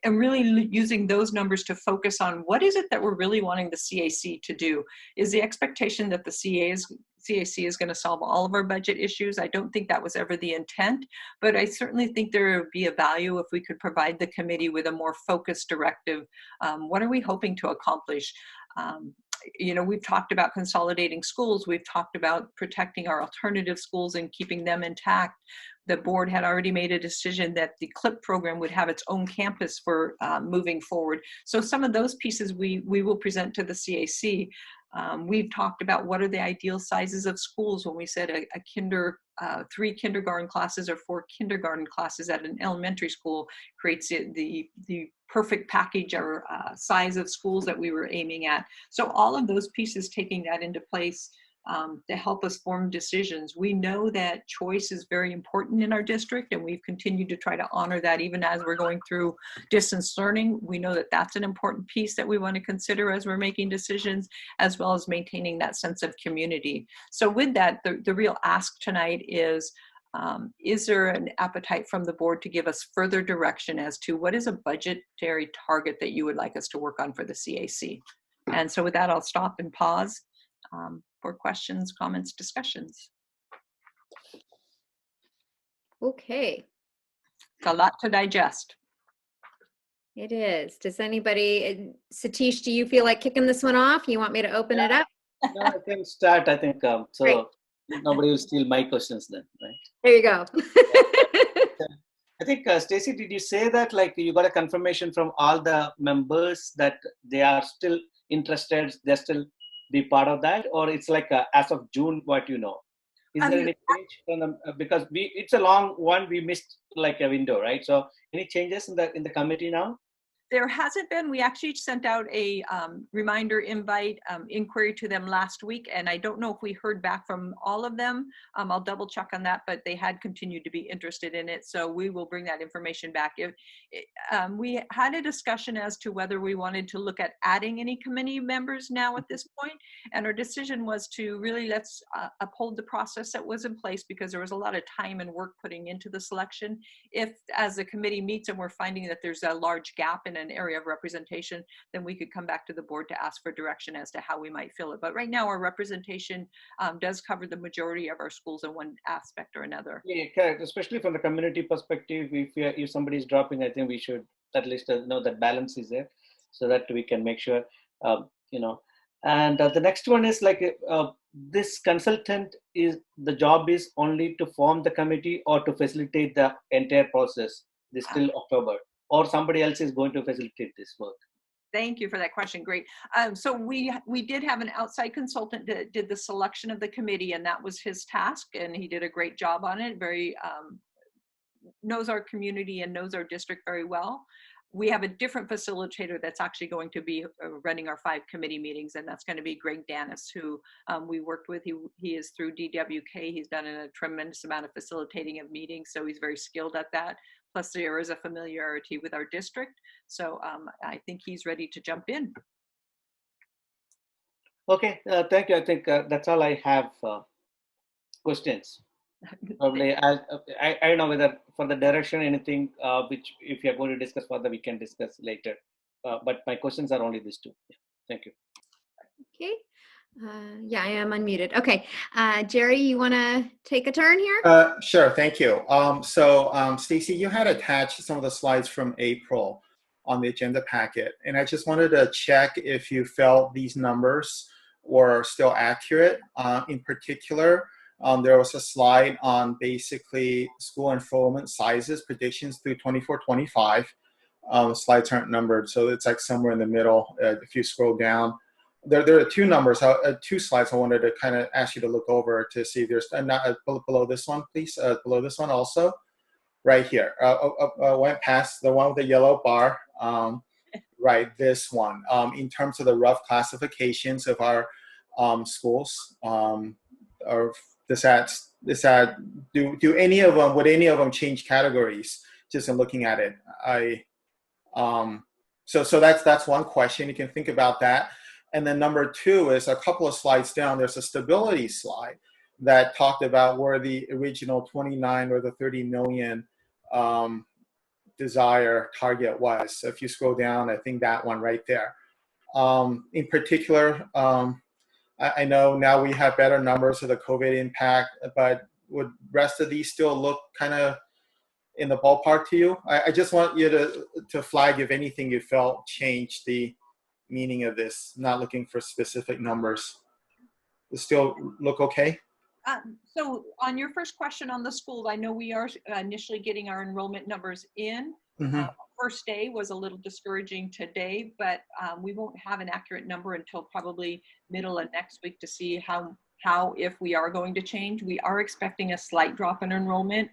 and really using those numbers to focus on what is it that we're really wanting the CAC to do. Is the expectation that the CAC is going to solve all of our budget issues? I don't think that was ever the intent, but I certainly think there would be a value if we could provide the committee with a more focused directive. What are we hoping to accomplish? You know, we've talked about consolidating schools. We've talked about protecting our alternative schools and keeping them intact. The board had already made a decision that the CLIP program would have its own campus for moving forward. So some of those pieces we will present to the CAC. We've talked about what are the ideal sizes of schools when we said a 3 kindergarten classes or 4 kindergarten classes at an elementary school creates the perfect package or size of schools that we were aiming at. So all of those pieces, taking that into place to help us form decisions. We know that choice is very important in our district, and we've continued to try to honor that even as we're going through distance learning. We know that that's an important piece that we want to consider as we're making decisions, as well as maintaining that sense of community. So with that, the real ask tonight is there an appetite from the board to give us further direction as to what is a budgetary target that you would like us to work on for the CAC? And so with that, I'll stop and pause for questions, comments, discussions. Okay. It's a lot to digest. It is. Does anybody, Satish, do you feel like kicking this one off? You want me to open it up? No, I can start, I think. So nobody will steal my questions then, right? There you go. I think, Stacy, did you say that like you got a confirmation from all the members that they are still interested, they're still be part of that, or it's like as of June, what you know? Is there any change from them? Because it's a long one, we missed like a window, right? So any changes in the committee now? There hasn't been. We actually sent out a reminder invite inquiry to them last week, and I don't know if we heard back from all of them. I'll double check on that, but they had continued to be interested in it, so we will bring that information back. We had a discussion as to whether we wanted to look at adding any committee members now at this point, and our decision was to really let's uphold the process that was in place, because there was a lot of time and work putting into the selection. If as the committee meets and we're finding that there's a large gap in an area of representation, then we could come back to the board to ask for direction as to how we might fill it. But right now our representation does cover the majority of our schools in one aspect or another. Yeah, correct. Especially from the community perspective, if somebody is dropping, I think we should at least know that balance is there, so that we can make sure, you know. And the next one is like this consultant is the job is only to form the committee or to facilitate the entire process this till October, or somebody else is going to facilitate this work? Thank you for that question. Great. So we did have an outside consultant that did the selection of the committee, and that was his task, and he did a great job on it. Very knows our community and knows our district very well. We have a different facilitator that's actually going to be running our 5 committee meetings, and that's going to be Greg Danis, who we worked with. He is through DWK. He's done a tremendous amount of facilitating of meetings, so he's very skilled at that. Plus there is a familiarity with our district. So I think he's ready to jump in. Okay, thank you. I think that's all I have questions. Probably I don't know whether for the direction anything which if you're going to discuss further we can discuss later. But my questions are only these 2. Yeah. Thank you. Okay. Yeah, I am unmuted. Okay. Jerry, you want to take a turn here? Sure, thank you. Stacy, you had attached some of the slides from April on the agenda packet, and I just wanted to check if you felt these numbers were still accurate. In particular, there was a slide on basically school enrollment sizes predictions through 24-25. Slides aren't numbered, so it's like somewhere in the middle. If you scroll down, there are 2 numbers, 2 slides I wanted to kind of ask you to look over to see if there's below this one, please. Below this one also, right here. Went past the one with the yellow bar. Right, this one. In terms of the rough classifications of our schools, or do any of them, would any of them change categories just in looking at it? So that's one question. You can think about that. And then number 2 is a couple of slides down. There's a stability slide that talked about where the original 29 or the 30 million desire target was. So if you scroll down, I think that one right there. In particular, I know now we have better numbers of the COVID impact, but would rest of these still look kind of in the ballpark to you? I just want you to flag if anything you felt changed the meaning of this, not looking for specific numbers. Does still look okay? So on your first question on the school, I know we are initially getting our enrollment numbers in. Mm-hmm. First day was a little discouraging today, but we won't have an accurate number until probably middle of next week to see how if we are going to change. We are expecting a slight drop in enrollment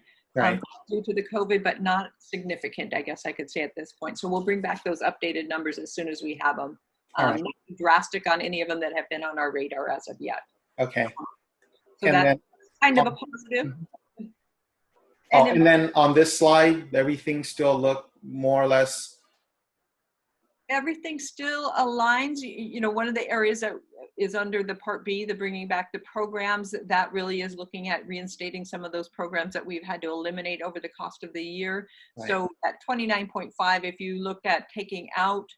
due to the COVID, but not significant, I guess I could say at this point. So we'll bring back those updated numbers as soon as we have them. Nothing drastic on any of them that have been on our radar as of yet. Okay. So that's kind of a positive. And then on this slide, everything still look more or less? Everything still aligns. You know, one of the areas that is under the Part B, the bringing back the programs, that really is looking at reinstating some of those programs that we've had to eliminate over the cost of the year. Right. So at 29.5, if you looked at taking out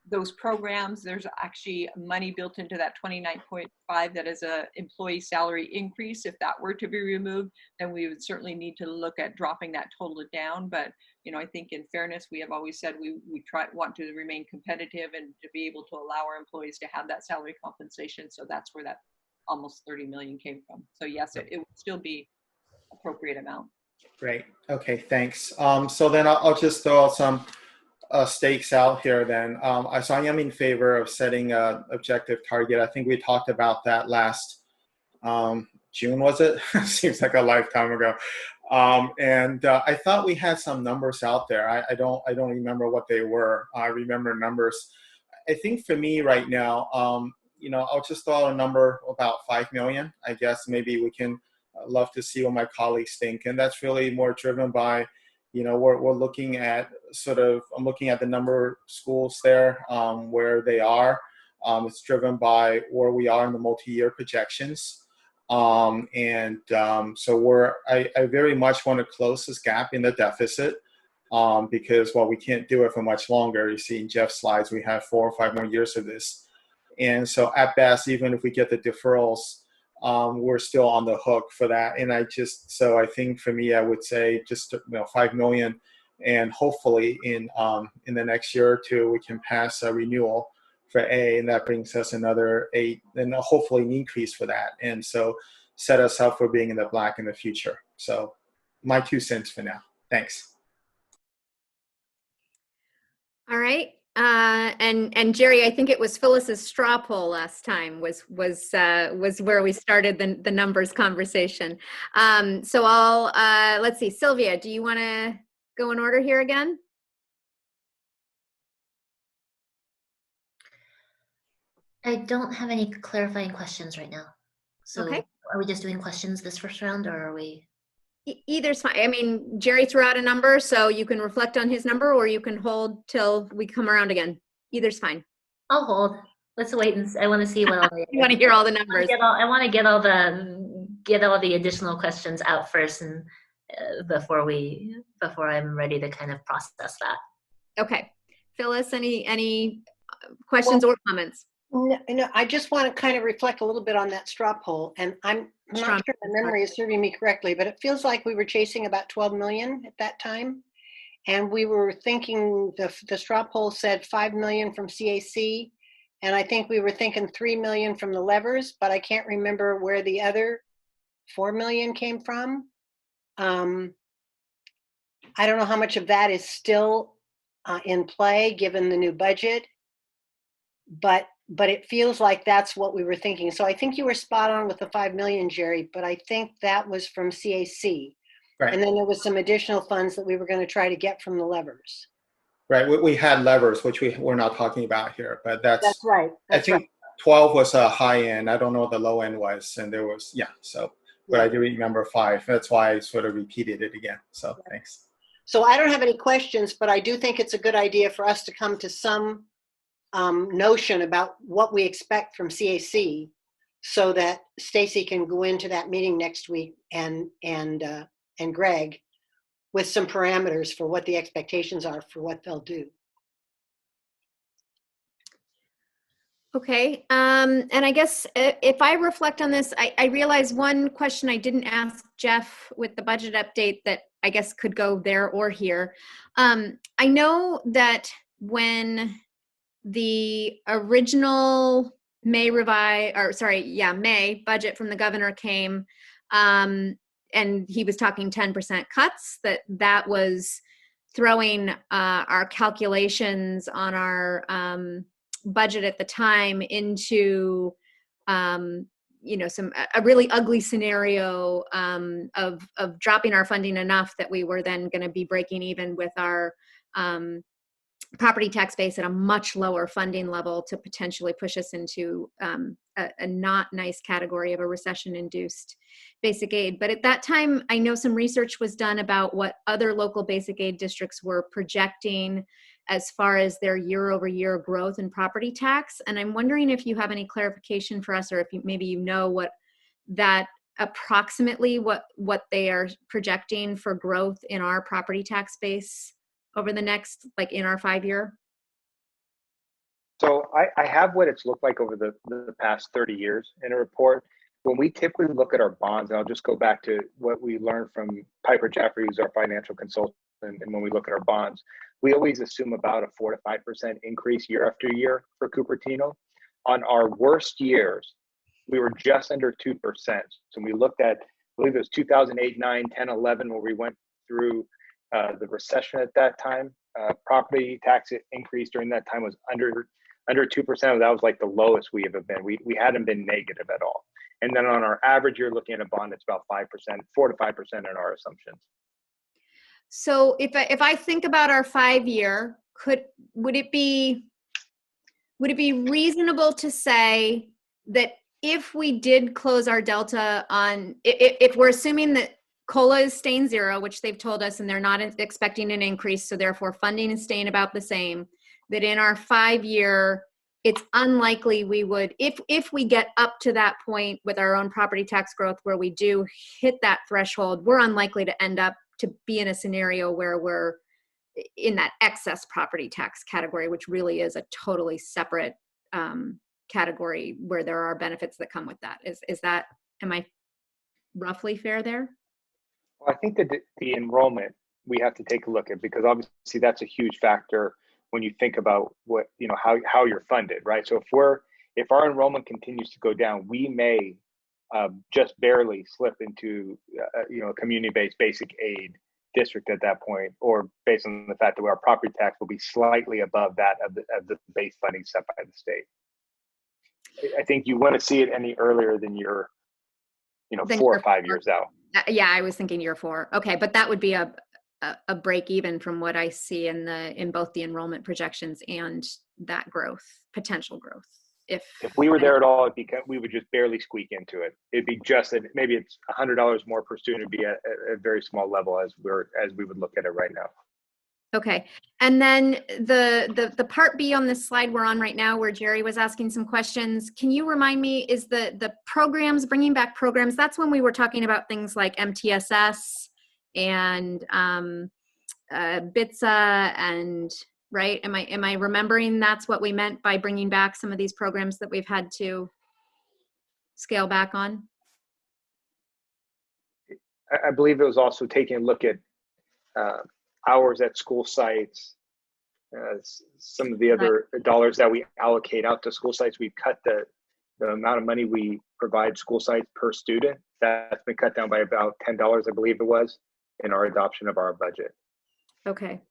those programs, there's actually money built into that 29.5 that is a employee salary increase. If that were to be removed, then we would certainly need to look at dropping that total down. But you know, I think in fairness, we have always said we want to remain competitive and to be able to allow our employees to have that salary compensation. So that's where that almost 30 million came from. So yes, it would still be appropriate amount. Great. Okay, thanks. So then I'll just throw out some stakes out here then. So I am in favor of setting an objective target. I think we talked about that last June, was it? Seems like a lifetime ago. And I thought we had some numbers out there. I don't remember what they were. I remember numbers. I think for me right now, I'll just throw out a number about 5 million. I guess maybe we can love to see what my colleagues think. And that's really more driven by, we're looking at I'm looking at the number of schools there, where they are. It's driven by where we are in the multi-year projections. So I very much want to close this gap in the deficit. Because we can't do it for much longer. You see in Jeff's slides, we have 4 or 5 more years of this. And so at best, even if we get the deferrals, we're still on the hook for that. And I think for me, I would say just 5 million, and hopefully in the next year or two, we can pass a renewal for A, and that brings us another 8, and hopefully an increase for that. And so set us up for being in the black in the future. So my 2 cents for now. Thanks. All right. And Jerry, I think it was Phyllis's straw poll last time was where we started the numbers conversation. So let's see, Sylvia, do you want to go in order here again? I don't have any clarifying questions right now. So okay. Are we just doing questions this first round, or are we? Either's fine. I mean, Jerry threw out a number, so you can reflect on his number, or you can hold till we come around again. Either's fine. I'll hold. Let's wait and I want to see what all the. You want to hear all the numbers. I want to get all the additional questions out first, and before I'm ready to kind of process that. Okay, Phyllis, any questions or comments? No, I just want to kind of reflect a little bit on that straw poll, and I'm not sure my memory is serving me correctly, but it feels like we were chasing about 12 million at that time, and we were thinking the straw poll said 5 million from CAC, and I think we were thinking 3 million from the levers, but I can't remember where the other 4 million came from. I don't know how much of that is still in play given the new budget, but it feels like that's what we were thinking. So I think you were spot on with the 5 million, Jerry, but I think that was from CAC. Right. And then there was some additional funds that we were going to try to get from the levers. Right. We had levers, which we're not talking about here, but that's right. I think 12 was a high end. I don't know what the low end was. And there was, but I do remember 5. That's why I sort of repeated it again. So thanks. So I don't have any questions, but I do think it's a good idea for us to come to some notion about what we expect from CAC, so that Stacy can go into that meeting next week and Greg with some parameters for what the expectations are for what they'll do. Okay, and I guess if I reflect on this, I realize one question I didn't ask Jeff with the budget update that I guess could go there or here. I know that when the original May budget from the governor came, and he was talking 10% cuts, that was throwing our calculations on our budget at the time into a really ugly scenario of dropping our funding enough that we were then going to be breaking even with our property tax base at a much lower funding level to potentially push us into a not nice category of a recession-induced basic aid. But at that time, I know some research was done about what other local basic aid districts were projecting as far as their year-over-year growth in property tax. And I'm wondering if you have any clarification for us, or if maybe you know what that approximately what they are projecting for growth in our property tax base over the next, like in our 5-year? So I have what it's looked like over the past 30 years in a report. When we typically look at our bonds, and I'll just go back to what we learned from Piper Jaffray, who's our financial consultant, and when we look at our bonds, we always assume about a 4 to 5% increase year after year for Cupertino. On our worst years, we were just under 2%. So we looked at, I believe it was 2008, 9, 10, 11, where we went through the recession at that time. Property tax increase during that time was under Under 2%, that was like the lowest we ever been. We hadn't been negative at all. And then on our average, you're looking at a bond that's about 5%, 4 to 5% in our assumptions. So if I think about our 5-year, would it be reasonable to say that if we did close our delta on, if we're assuming that COLA is staying zero, which they've told us, and they're not expecting an increase, so therefore funding is staying about the same, that in our 5-year, it's unlikely we would, if we get up to that point with our own property tax growth where we do hit that threshold, we're unlikely to end up to be in a scenario where we're in that excess property tax category, which really is a totally separate category where there are benefits that come with that. Is that, am I roughly fair there? Well, I think that the enrollment we have to take a look at, because obviously that's a huge factor when you think about what, you know, how you're funded, right? So if our enrollment continues to go down, we may just barely slip into you know, a community-based basic aid district at that point, or based on the fact that our property tax will be slightly above that of the base funding set by the state. I think you want to see it any earlier than you're, you know, 4 or 5 years out. Yeah, I was thinking year 4. Okay, but that would be a break even from what I see in both the enrollment projections and that growth, potential growth. If we were there at all, we would just barely squeak into it. It'd be just that maybe it's $100 more per student. It'd be at a very small level as we would look at it right now. Okay, and then the part B on this slide we're on right now, where Jerry was asking some questions, can you remind me, is the programs, bringing back programs, that's when we were talking about things like MTSS and BITSA and, right? Am I remembering that's what we meant by bringing back some of these programs that we've had to scale back on? I believe it was also taking a look at hours at school sites, some of the other dollars that we allocate out to school sites. We've cut the amount of money we provide school sites per student. That's been cut down by about $10, I believe it was, in our adoption of our budget. Okay.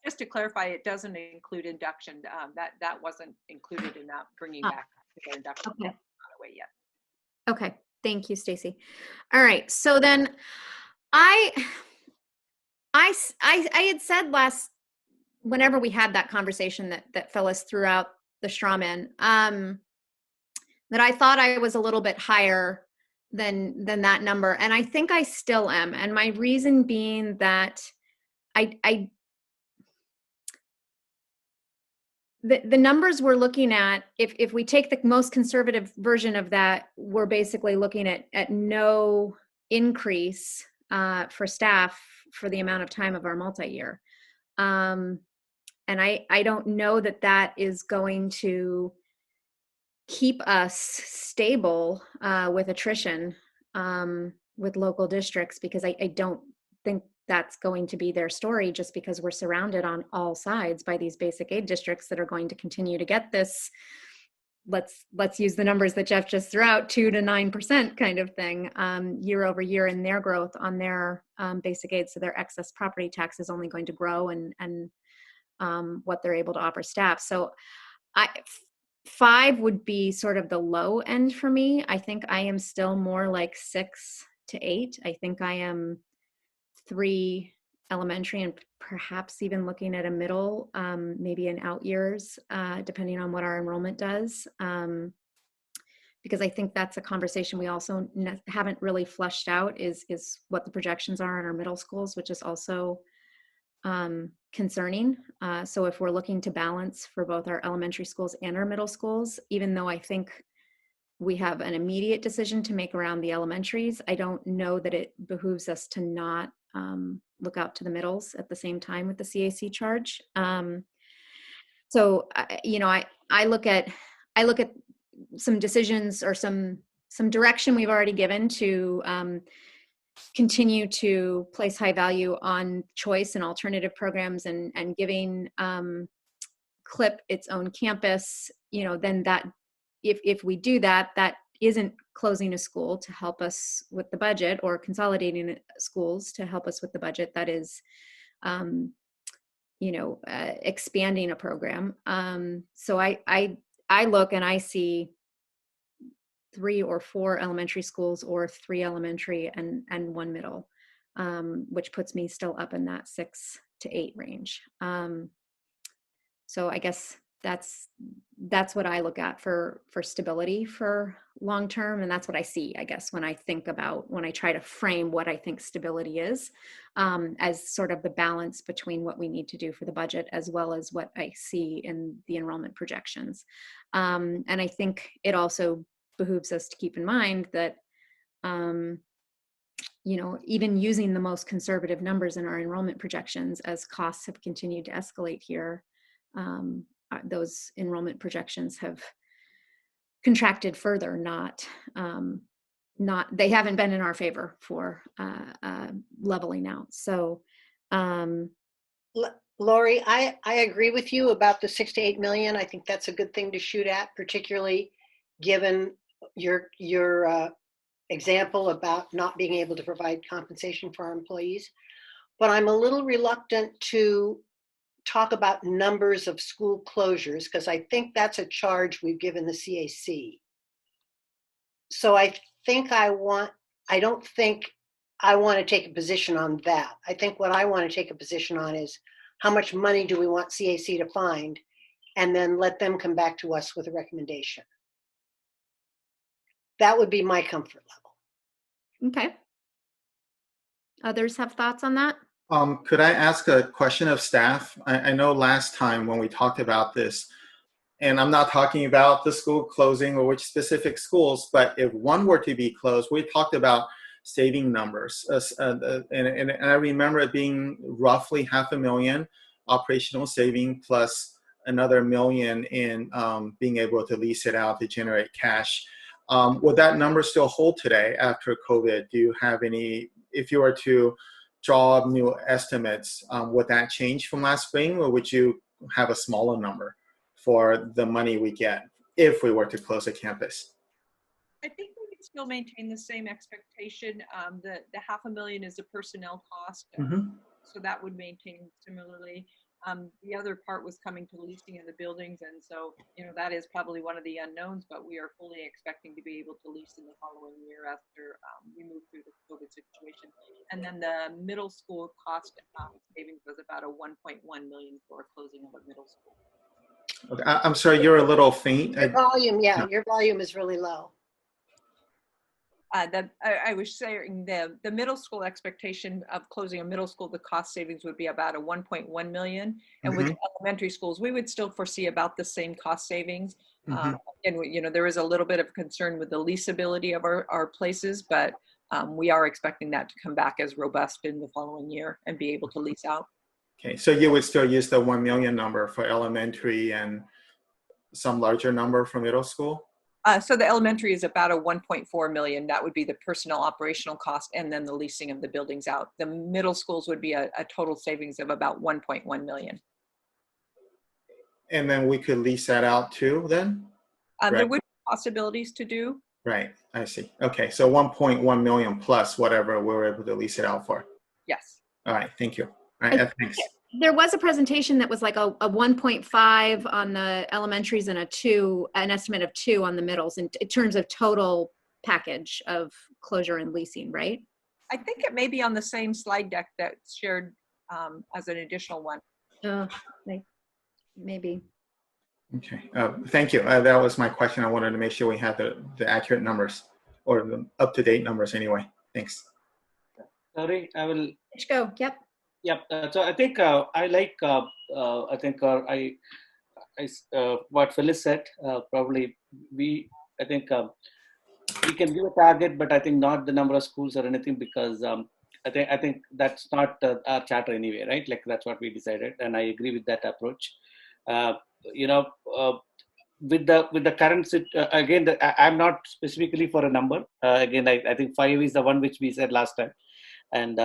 Just to clarify, it doesn't include induction. That wasn't included in that bringing back the induction. Okay. Not away yet. Okay. Thank you, Stacy. All right. So then I had said whenever we had that conversation that Phyllis threw out the straw man, that I thought I was a little bit higher than that number. And I think I still am. And my reason being that the numbers we're looking at, if we take the most conservative version of that, we're basically looking at no increase for staff for the amount of time of our multi-year. And I don't know that is going to keep us stable with attrition with local districts, because I don't think that's going to be their story, just because we're surrounded on all sides by these basic aid districts that are going to continue to get this, let's use the numbers that Jeff just threw out, 2 to 9% kind of thing year over year in their growth on their basic aid. So their excess property tax is only going to grow, and what they're able to offer staff. So 5 would be sort of the low end for me. I think I am still more like 6 to 8. I think I am 3 elementary and perhaps even looking at a middle, maybe in out years, depending on what our enrollment does. Because I think that's a conversation we also haven't really fleshed out, is what the projections are in our middle schools, which is also concerning. So if we're looking to balance for both our elementary schools and our middle schools, even though I think we have an immediate decision to make around the elementaries, I don't know that it behooves us to not look out to the middles at the same time with the CAC charge. So you know, I look at some decisions or some direction we've already given to continue to place high value on choice and alternative programs, and giving CLIP its own campus. You know, then that if we do that, that isn't closing a school to help us with the budget, or consolidating schools to help us with the budget. That is, you expanding a program. So I look and I see 3 or 4 elementary schools, or 3 elementary and 1 middle, which puts me still up in that 6 to 8 range. So I guess that's what I look at for stability for long term, and that's what I see, I guess, when I try to frame what I think stability is, as sort of the balance between what we need to do for the budget as well as what I see in the enrollment projections. And I think it also behooves us to keep in mind that even using the most conservative numbers in our enrollment projections, as costs have continued to escalate here, those enrollment projections have contracted further, they haven't been in our favor for leveling out. So Lori, I agree with you about the 6 to 8 million. I think that's a good thing to shoot at, particularly given your example about not being able to provide compensation for our employees. But I'm a little reluctant to talk about numbers of school closures, because I think that's a charge we've given the CAC. So I don't think I want to take a position on that. I think what I want to take a position on is how much money do we want CAC to find, and then let them come back to us with a recommendation. That would be my comfort level. Okay. Others have thoughts on that? Could I ask a question of staff? I know last time when we talked about this, and I'm not talking about the school closing or which specific schools, but if one were to be closed, we talked about saving numbers. And I remember it being roughly $500,000 operational saving plus another $1 million in being able to lease it out to generate cash. Would that number still hold today after COVID? Do you have any, if you were to draw up new estimates, would that change from last spring, or would you have a smaller number for the money we get if we were to close a campus? I think we would still maintain the same expectation. The $500,000 is a personnel cost, so that would maintain similarly. The other part was coming to leasing of the buildings, and so that is probably one of the unknowns, but we are fully expecting to be able to lease in the following year after we move through the COVID situation. And then the middle school cost savings was about a $1.1 million for closing of a middle school. Okay. I'm sorry, you're a little faint. Your volume, your volume is really low. I was saying the middle school expectation of closing a middle school, the cost savings would be about a 1.1 million. And with elementary schools, we would still foresee about the same cost savings. And there is a little bit of concern with the leasability of our places, but we are expecting that to come back as robust in the following year and be able to lease out. Okay, so you would still use the 1 million number for elementary and some larger number for middle school? So the elementary is about a 1.4 million. That would be the personnel operational cost and then the leasing of the buildings out. The middle schools would be a total savings of about 1.1 million. And then we could lease that out too then? Right. There would be possibilities to do. Right, I see. Okay, so 1.1 million plus whatever we're able to lease it out for. Yes. All right, thank you. All right, thanks. There was a presentation that was like a 1.5 on the elementaries and an estimate of 2 on the middles in terms of total package of closure and leasing, right? I think it may be on the same slide deck that's shared as an additional one. Maybe. Okay, thank you. That was my question. I wanted to make sure we had the accurate numbers, or the up-to-date numbers anyway. Thanks. Sorry, I will. Let's go. Yep. Yep. So I think I like. I think what Phyllis said. Probably I think we can give a target, but I think not the number of schools or anything, because I think that's not our charter anyway, right? Like that's what we decided, and I agree with that approach. With the current again, I'm not specifically for a number. Again, I think 5 is the one which we said last time, and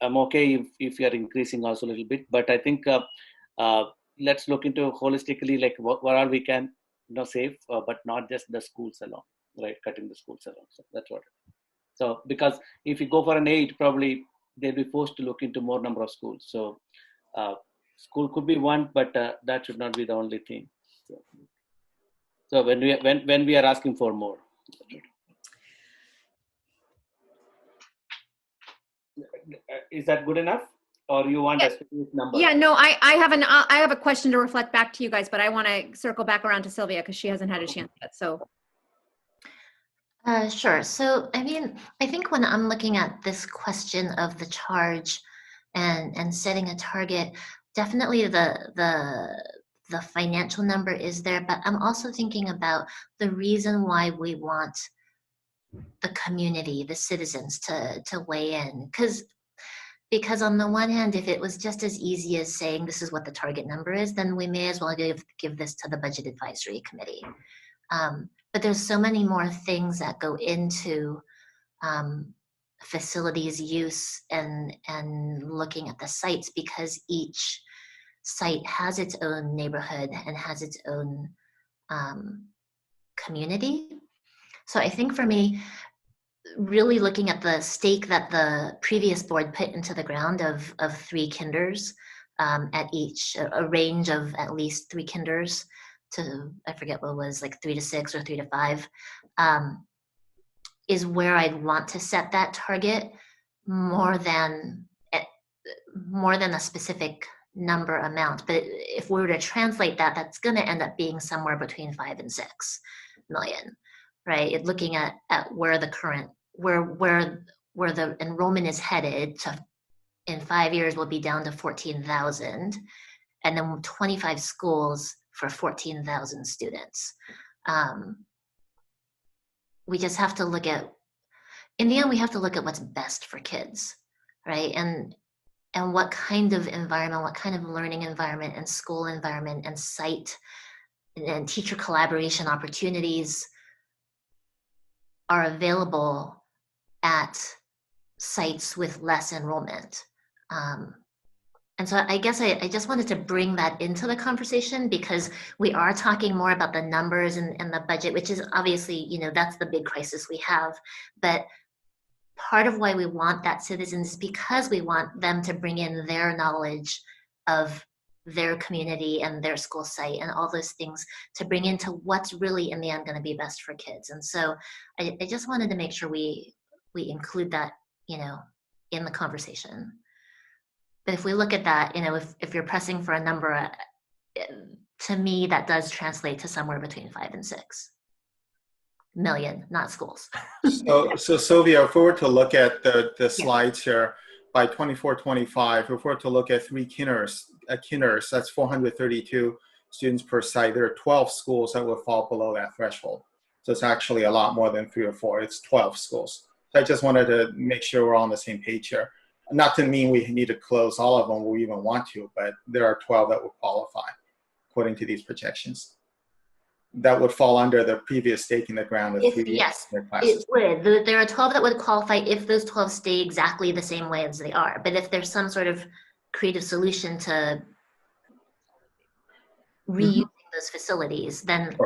I'm okay if you are increasing also a little bit. But I think let's look into holistically, like what all we can save, but not just the schools alone, right? Cutting the schools alone. So that's what. So because if you go for an 8, probably they'll be forced to look into more number of schools. So School could be one, but that should not be the only thing. So when we are asking for more. Is that good enough? Or you want a specific number? Yeah, no, I have a question to reflect back to you guys, but I want to circle back around to Sylvia because she hasn't had a chance yet. So. Sure. So, I mean, I think when I'm looking at this question of the charge and setting a target, definitely the financial number is there, but I'm also thinking about the reason why we want the community, the citizens to weigh in. Because on the one hand, if it was just as easy as saying this is what the target number is, then we may as well give this to the Budget Advisory Committee. But there's so many more things that go into facilities use and looking at the sites, because each site has its own neighborhood and has its own community. So I think for me, really looking at the stake that the previous board put into the ground of 3 kinders at each, a range of at least 3 kinders to, I forget what it was, like 3 to 6 or 3 to 5, is where I'd want to set that target more than a specific number amount. But if we were to translate that, that's going to end up being somewhere between 5 and 6 million, right? Looking at where the current, where the enrollment is headed to, in 5 years, will be down to 14,000, and then 25 schools for 14,000 students. We just have to look at, in the end, we have to look at what's best for kids, right? And what kind of environment, what kind of learning environment and school environment and site and teacher collaboration opportunities are available at sites with less enrollment. And so I guess I just wanted to bring that into the conversation, because we are talking more about the numbers and the budget, which is obviously, you know, that's the big crisis we have. But part of why we want that citizens is because we want them to bring in their knowledge of their community and their school site and all those things to bring into what's really in the end going to be best for kids. And so I just wanted to make sure we include that, you know, in the conversation. But if we look at that, you know, if you're pressing for a number, to me, that does translate to somewhere between 5 and 6 million, not schools. So Sylvia, if we were to look at the slides here, by 24-25, if we were to look at 3 kinders, that's 432 students per site. There are 12 schools that will fall below that threshold. So it's actually a lot more than 3 or 4. It's 12 schools. So I just wanted to make sure we're all on the same page here. Not to mean we need to close all of them, we even want to, but there are 12 that will qualify according to these projections. That would fall under the previous stake in the ground of 3 Yes, classes. it would. There are 12 that would qualify if those 12 stay exactly the same way as they are. But if there's some sort of creative solution to reusing those facilities, then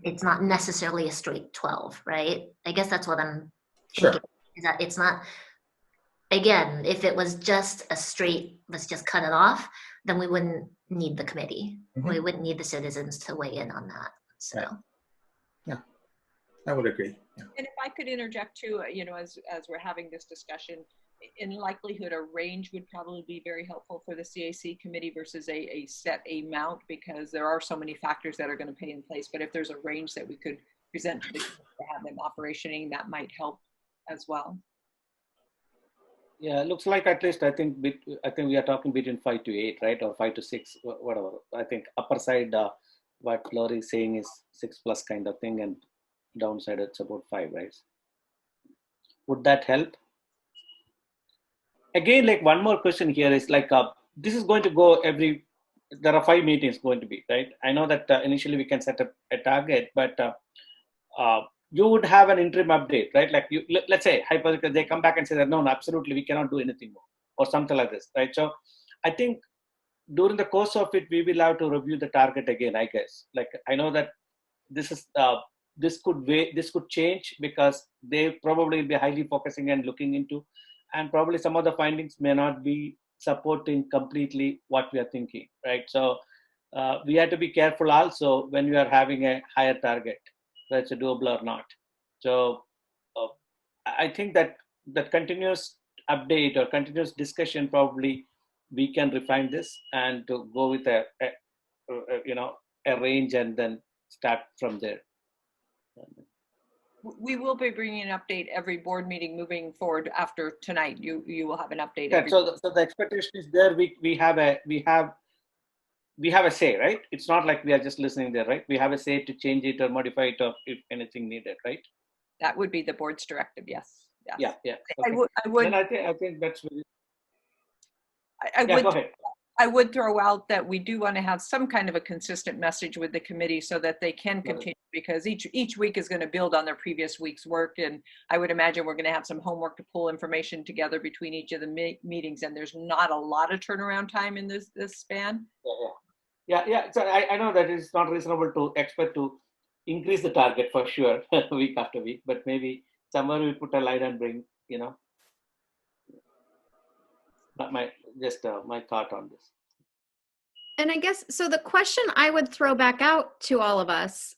it's not necessarily a straight 12, right? I guess that's what I'm thinking. Is that it's not, again, if it was just a straight, let's just cut it off, then we wouldn't need the committee. We wouldn't need the citizens to weigh in on that. So. Right. Yeah, I would agree. Yeah. And if I could interject too, you know, as we're having this discussion, in likelihood, a range would probably be very helpful for the CAC committee versus a set amount, because there are so many factors that are going to pay in place. But if there's a range that we could present to have them operationing, that might help as well. Yeah, it looks like at least I think we are talking between 5 to 8, right, or 5 to 6, whatever. I think upper side, what Laurie is saying is 6+ kind of thing, and downside it's about 5, right? Would that help? Again, like one more question here is like, this is going to go there are 5 meetings going to be, right? I know that initially we can set up a target, but you would have an interim update, right? Like let's say hypothetically they come back and say that no, absolutely we cannot do anything more, or something like this, right? So I think during the course of it, we will have to review the target again, I guess. Like I know that this could change, because they probably be highly focusing and looking into, and probably some of the findings may not be supporting completely what we are thinking, right? So we have to be careful also when we are having a higher target, whether it's a doable or not. So I think that continuous update or continuous discussion, probably we can refine this and to go with a range and then start from there. We will be bringing an update every board meeting moving forward after tonight. You will have an update. Yeah, so the expectation is there. We have a say, right? It's not like we are just listening there, right? We have a say to change it or modify it or if anything needed, right? That would be the board's directive. Yes. Yes. Yeah. Okay. I would. Then I think that's really. Go ahead. I would throw out that we do want to have some kind of a consistent message with the committee so that they can continue, because each week is going to build on their previous week's work. And I would imagine we're going to have some homework to pull information together between each of the meetings. And there's not a lot of turnaround time in this span. Yeah. So I know that it's not reasonable to expect to increase the target for sure week after week, but maybe somewhere we put a line and bring, my thought on this. And I guess, so the question I would throw back out to all of us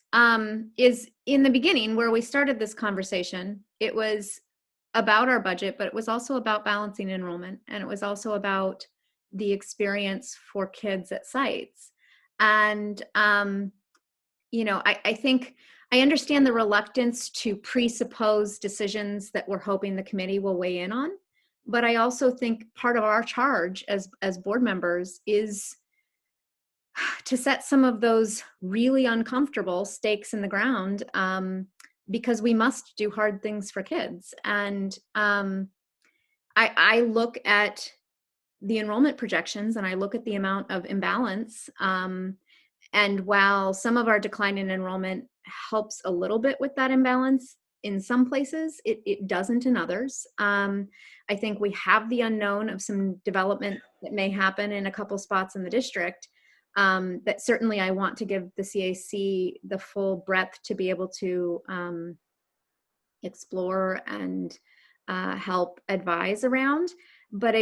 is, in the beginning where we started this conversation, it was about our budget, but it was also about balancing enrollment. And it was also about the experience for kids at sites. And, I think I understand the reluctance to presuppose decisions that we're hoping the committee will weigh in on. But I also think part of our charge as board members is to set some of those really uncomfortable stakes in the ground, because we must do hard things for kids. And I look at the enrollment projections and I look at the amount of imbalance. And while some of our decline in enrollment helps a little bit with that imbalance, in some places, it doesn't in others. I think we have the unknown of some development that may happen in a couple spots in the district. That certainly I want to give the CAC the full breadth to be able to explore and help advise around. But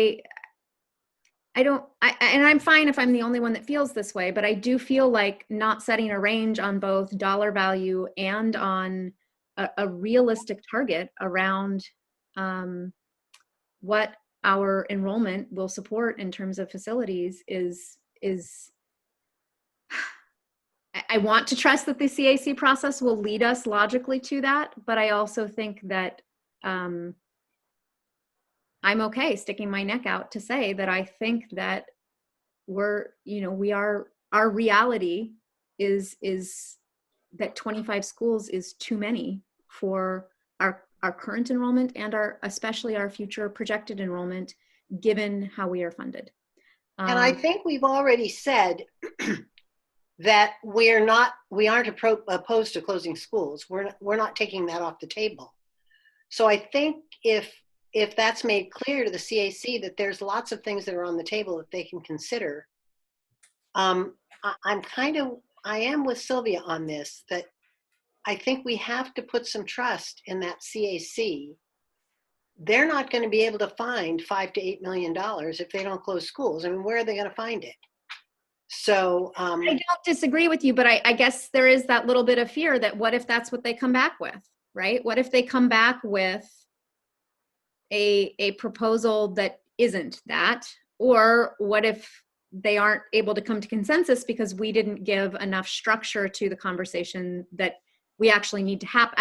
and I'm fine if I'm the only one that feels this way, but I do feel like not setting a range on both dollar value and on a realistic target around what our enrollment will support in terms of facilities is I want to trust that the CAC process will lead us logically to that, but I also think that I'm okay sticking my neck out to say that I think that our reality is that 25 schools is too many for our current enrollment and especially our future projected enrollment, given how we are funded. And I think we've already said that we aren't opposed to closing schools. We're not taking that off the table. So I think if that's made clear to the CAC that there's lots of things that are on the table that they can consider, I am with Sylvia on this, that I think we have to put some trust in that CAC. They're not going to be able to find $5 to $8 million if they don't close schools. I mean, where are they going to find it? So I don't disagree with you, but I guess there is that little bit of fear that what if that's what they come back with, right? What if they come back with a proposal that isn't that? Or what if they aren't able to come to consensus because we didn't give enough structure to the conversation that we actually need to have?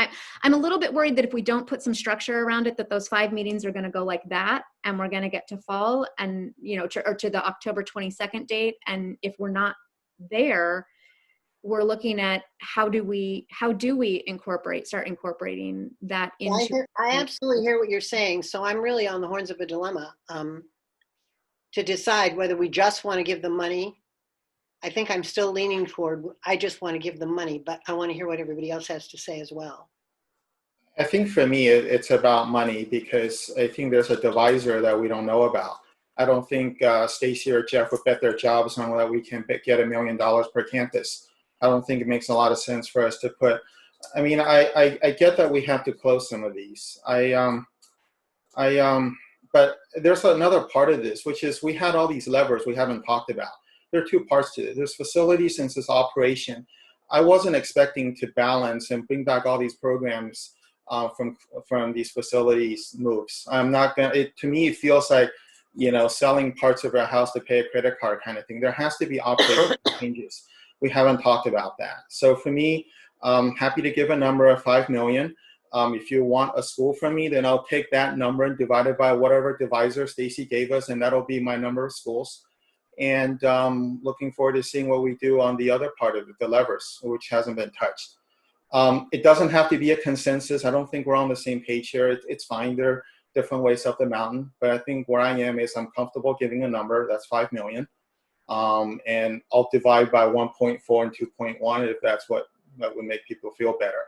I'm a little bit worried that if we don't put some structure around it, that those 5 meetings are going to go like that, and we're going to get to fall and, to the October 22nd date. And if we're not there, we're looking at how do we start incorporating that into. I absolutely hear what you're saying. So I'm really on the horns of a dilemma to decide whether we just want to give them money. I think I'm still leaning toward, I just want to give them money, but I want to hear what everybody else has to say as well. I think for me, it's about money, because I think there's a divisor that we don't know about. I don't think Stacy or Jeff would bet their jobs on whether we can get $1 million per campus. I don't think it makes a lot of sense for us to put. I mean, I get that we have to close some of these. but there's another part of this, which is we had all these levers we haven't talked about. There are two parts to it. There's facilities and there's operation. I wasn't expecting to balance and bring back all these programs from these facilities moves. I'm not gonna. To me, it feels like, selling parts of our house to pay a credit card kind of thing. There has to be operational changes. We haven't talked about that. So for me, I'm happy to give a number of 5 million. If you want a school from me, then I'll take that number and divide it by whatever divisor Stacy gave us, and that'll be my number of schools. And looking forward to seeing what we do on the other part of it, the levers, which hasn't been touched. It doesn't have to be a consensus. I don't think we're on the same page here. It's fine. There are different ways up the mountain. But I think where I am is I'm comfortable giving a number. That's 5 million. And I'll divide by 1.4 and 2.1 if that would make people feel better.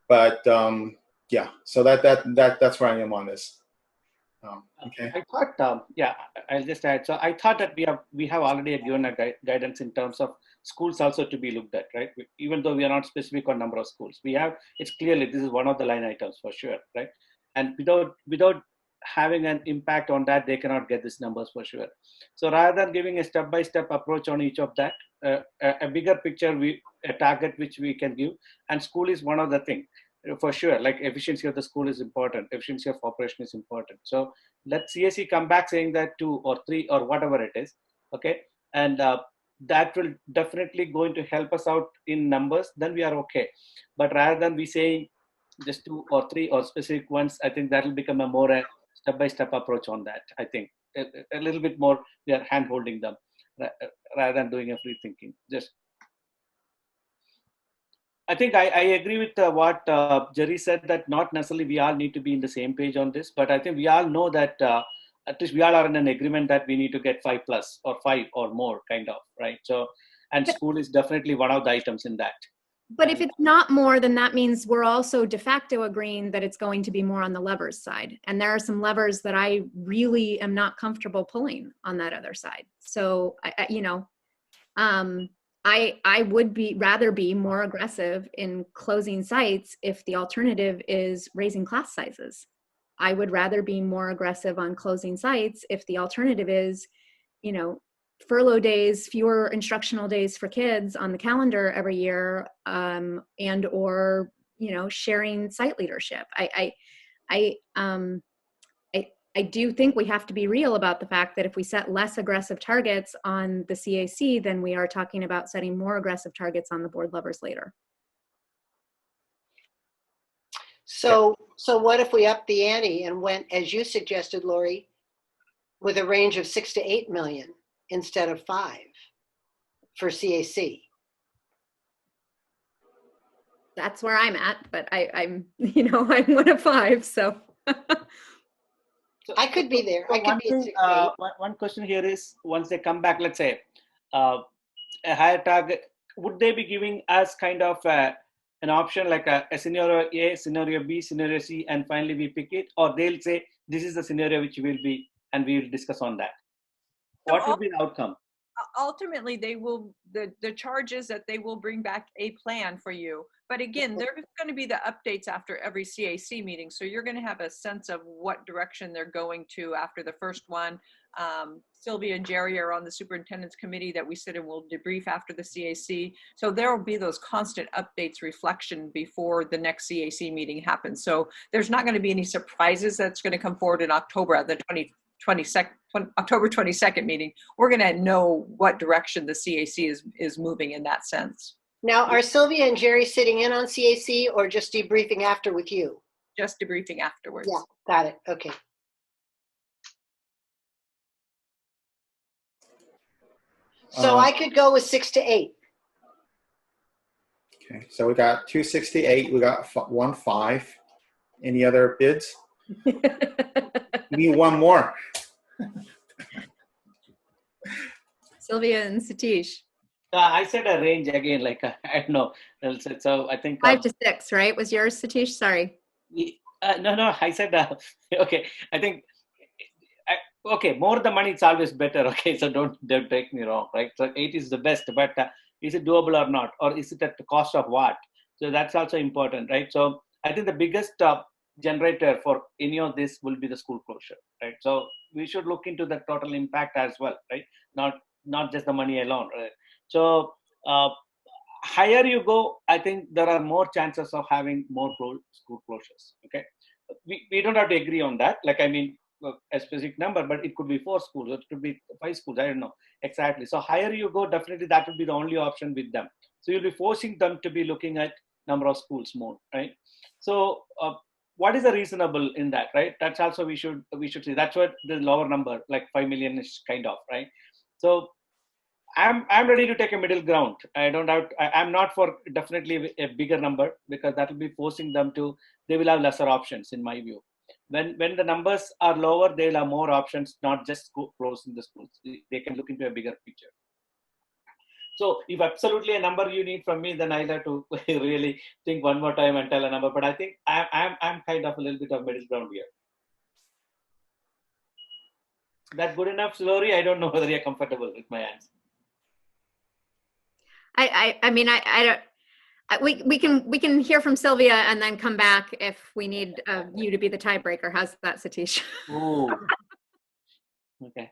But yeah, so that's where I am on this. Okay. I thought, yeah, I'll just add. So I thought that we have already given a guidance in terms of schools also to be looked at, right? Even though we are not specific on number of schools, it's clearly this is one of the line items for sure, right? And without having an impact on that, they cannot get these numbers for sure. So rather than giving a step-by-step approach on each of that, a bigger picture, a target which we can give, and school is one of the things. For sure, like efficiency of the school is important, efficiency of operation is important. So let CSE come back saying that 2 or 3 or whatever it is, okay? And that will definitely going to help us out in numbers, then we are okay. But rather than we saying just 2 or 3 or specific ones, I think that will become a step-by-step approach on that. I think a little bit more, we are hand-holding them rather than doing a free thinking. I think I agree with what Jerry said, that not necessarily we all need to be in the same page on this, but I think we all know that at least we all are in an agreement that we need to get 5+ or 5 or more kind of, right? So, and school is definitely one of the items in that. But if it's not more, then that means we're also de facto agreeing that it's going to be more on the levers side. And there are some levers that I really am not comfortable pulling on that other side. So, I would rather be more aggressive in closing sites if the alternative is raising class sizes. I would rather be more aggressive on closing sites if the alternative is, furlough days, fewer instructional days for kids on the calendar every year, and or sharing site leadership. I do think we have to be real about the fact that if we set less aggressive targets on the CAC, then we are talking about setting more aggressive targets on the board levers later. So what if we up the ante and went, as you suggested, Lori, with a range of 6 to 8 million instead of 5 for CAC? That's where I'm at, but I'm I'm one of 5, so. I could be there. So I could be at 6 to 8. One question here is, once they come back, let's say a higher target, would they be giving us kind of an option like a scenario A, scenario B, scenario C, and finally we pick it? Or they'll say, this is the scenario which will be, and we will discuss on that. What would be the outcome? Ultimately, they will, the charge is that they will bring back a plan for you. But again, there's going to be the updates after every CAC meeting. So you're going to have a sense of what direction they're going to after the first one. Sylvia and Jerry are on the superintendent's committee that we sit and will debrief after the CAC. So there will be those constant updates, reflection before the next CAC meeting happens. So there's not going to be any surprises that's going to come forward in October at the October 22nd meeting. We're going to know what direction the CAC is moving in that sense. Now, are Sylvia and Jerry sitting in on CAC or just debriefing after with you? Just debriefing afterwards. Yeah, got it. Okay. So I could go with 6 to 8. Okay, so we got 268. We got 1.5. Any other bids? We need one more. Sylvia and Satish. I said a range again, like I don't know. So I think 5 to 6, right? Was yours, Satish? Sorry. No. I said okay. I think okay. More the money, it's always better. Okay, so don't take me wrong, right? So 8 is the best, but is it doable or not, or is it at the cost of what? So that's also important, right? So I think the biggest generator for any of this will be the school closure, right? So we should look into the total impact as well, right? Not just the money alone, right? So higher you go, I think there are more chances of having more school closures. Okay, we don't have to agree on that. Like, I mean, a specific number, but it could be 4 schools, it could be 5 schools. I don't know exactly. So higher you go, definitely that would be the only option with them. So you'll be forcing them to be looking at number of schools more, right? So what is the reasonable in that, right? That's also we should see. That's what the lower number, like 5 million is kind of, right? So I'm ready to take a middle ground. I'm not for definitely a bigger number, because that will be forcing them to, they will have lesser options in my view. When the numbers are lower, they'll have more options, not just closing the schools. They can look into a bigger picture. So if absolutely a number you need from me, then I'll have to really think one more time and tell a number. But I think I'm kind of a little bit of middle ground here. That good enough, Lori? I don't know whether you're comfortable with my answer. I mean, I don't. We can hear from Sylvia and then come back if we need you to be the tiebreaker. How's that, Satish? Ooh. Okay.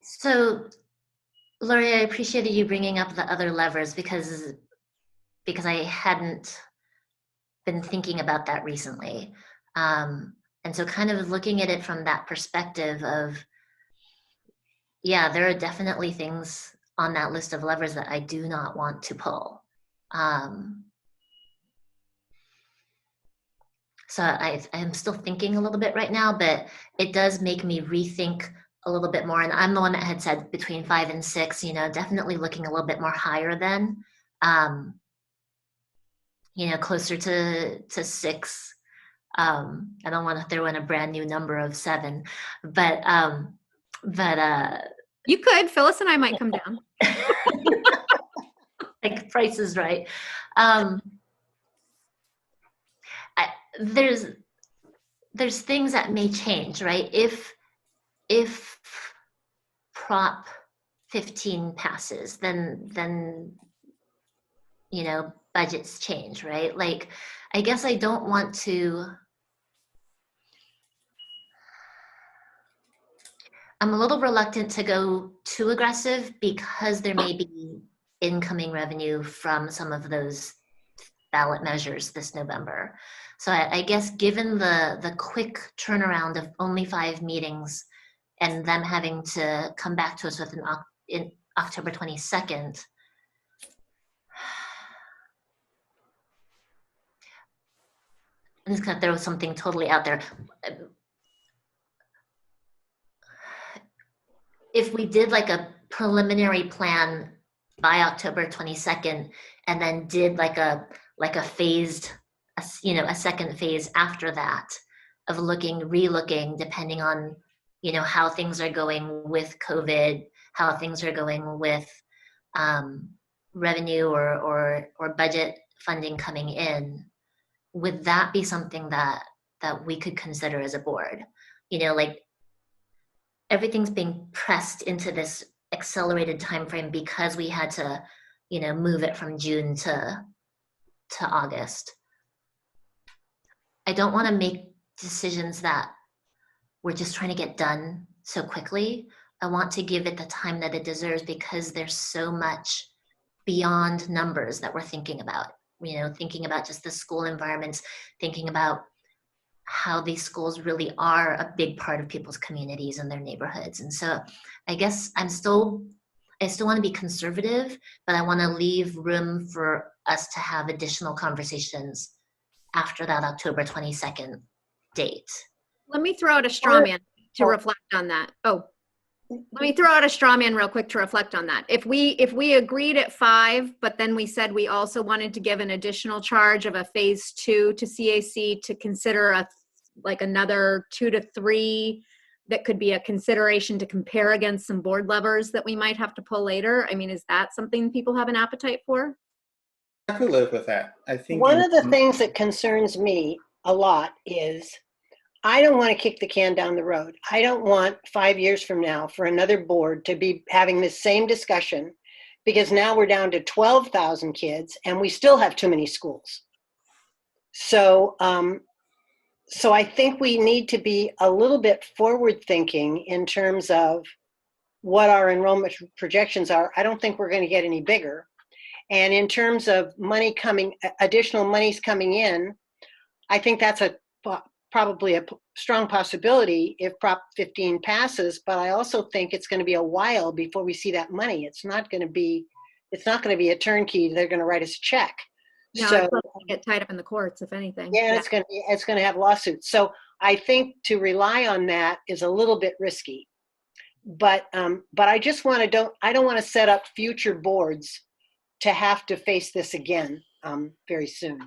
So, Lori, I appreciated you bringing up the other levers because I hadn't been thinking about that recently. And so kind of looking at it from that perspective of, yeah, there are definitely things on that list of levers that I do not want to pull. So I'm still thinking a little bit right now, but it does make me rethink a little bit more. And I'm the one that had said between 5 and 6, definitely looking a little bit more higher than, closer to 6. I don't want to throw in a brand new number of 7, but you could. Phyllis and I might come down. Like Price is Right. There's things that may change, right? If Prop 15 passes, then budgets change, right? Like, I guess I don't want to. I'm a little reluctant to go too aggressive because there may be incoming revenue from some of those ballot measures this November. So I guess given the quick turnaround of only 5 meetings and them having to come back to us with in October 22nd, I'm just gonna throw something totally out there. If we did like a preliminary plan by October 22nd and then did like a phased, a second phase after that of relooking, depending on, how things are going with COVID, how things are going with revenue or budget funding coming in, would that be something that we could consider as a board? Like, everything's being pressed into this accelerated time frame because we had to, move it from June to August. I don't want to make decisions that we're just trying to get done so quickly. I want to give it the time that it deserves because there's so much beyond numbers that we're thinking about. Thinking about just the school environments, thinking about how these schools really are a big part of people's communities and their neighborhoods. And so I guess I still want to be conservative, but I want to leave room for us to have additional conversations after that October 22nd date. Let me throw out a straw man to reflect on that. Let me throw out a straw man real quick to reflect on that. If we agreed at 5, but then we said we also wanted to give an additional charge of a phase 2 to CAC to consider another 2 to 3, that could be a consideration to compare against some board levers that we might have to pull later. I mean, is that something people have an appetite for? I could live with that. I think one of the things that concerns me a lot is I don't want to kick the can down the road. I don't want 5 years from now for another board to be having this same discussion, because now we're down to 12,000 kids and we still have too many schools. So, so I think we need to be a little bit forward thinking in terms of what our enrollment projections are. I don't think we're going to get any bigger. And in terms of money coming, additional monies coming in, I think that's probably a strong possibility if Prop 15 passes. But I also think it's going to be a while before we see that money. It's not going to be a turnkey. They're going to write us a check. No, So it's going to get tied up in the courts, if anything. yeah, it's going to have lawsuits. So I think to rely on that is a little bit risky. But I just want to I don't want to set up future boards to have to face this again very soon.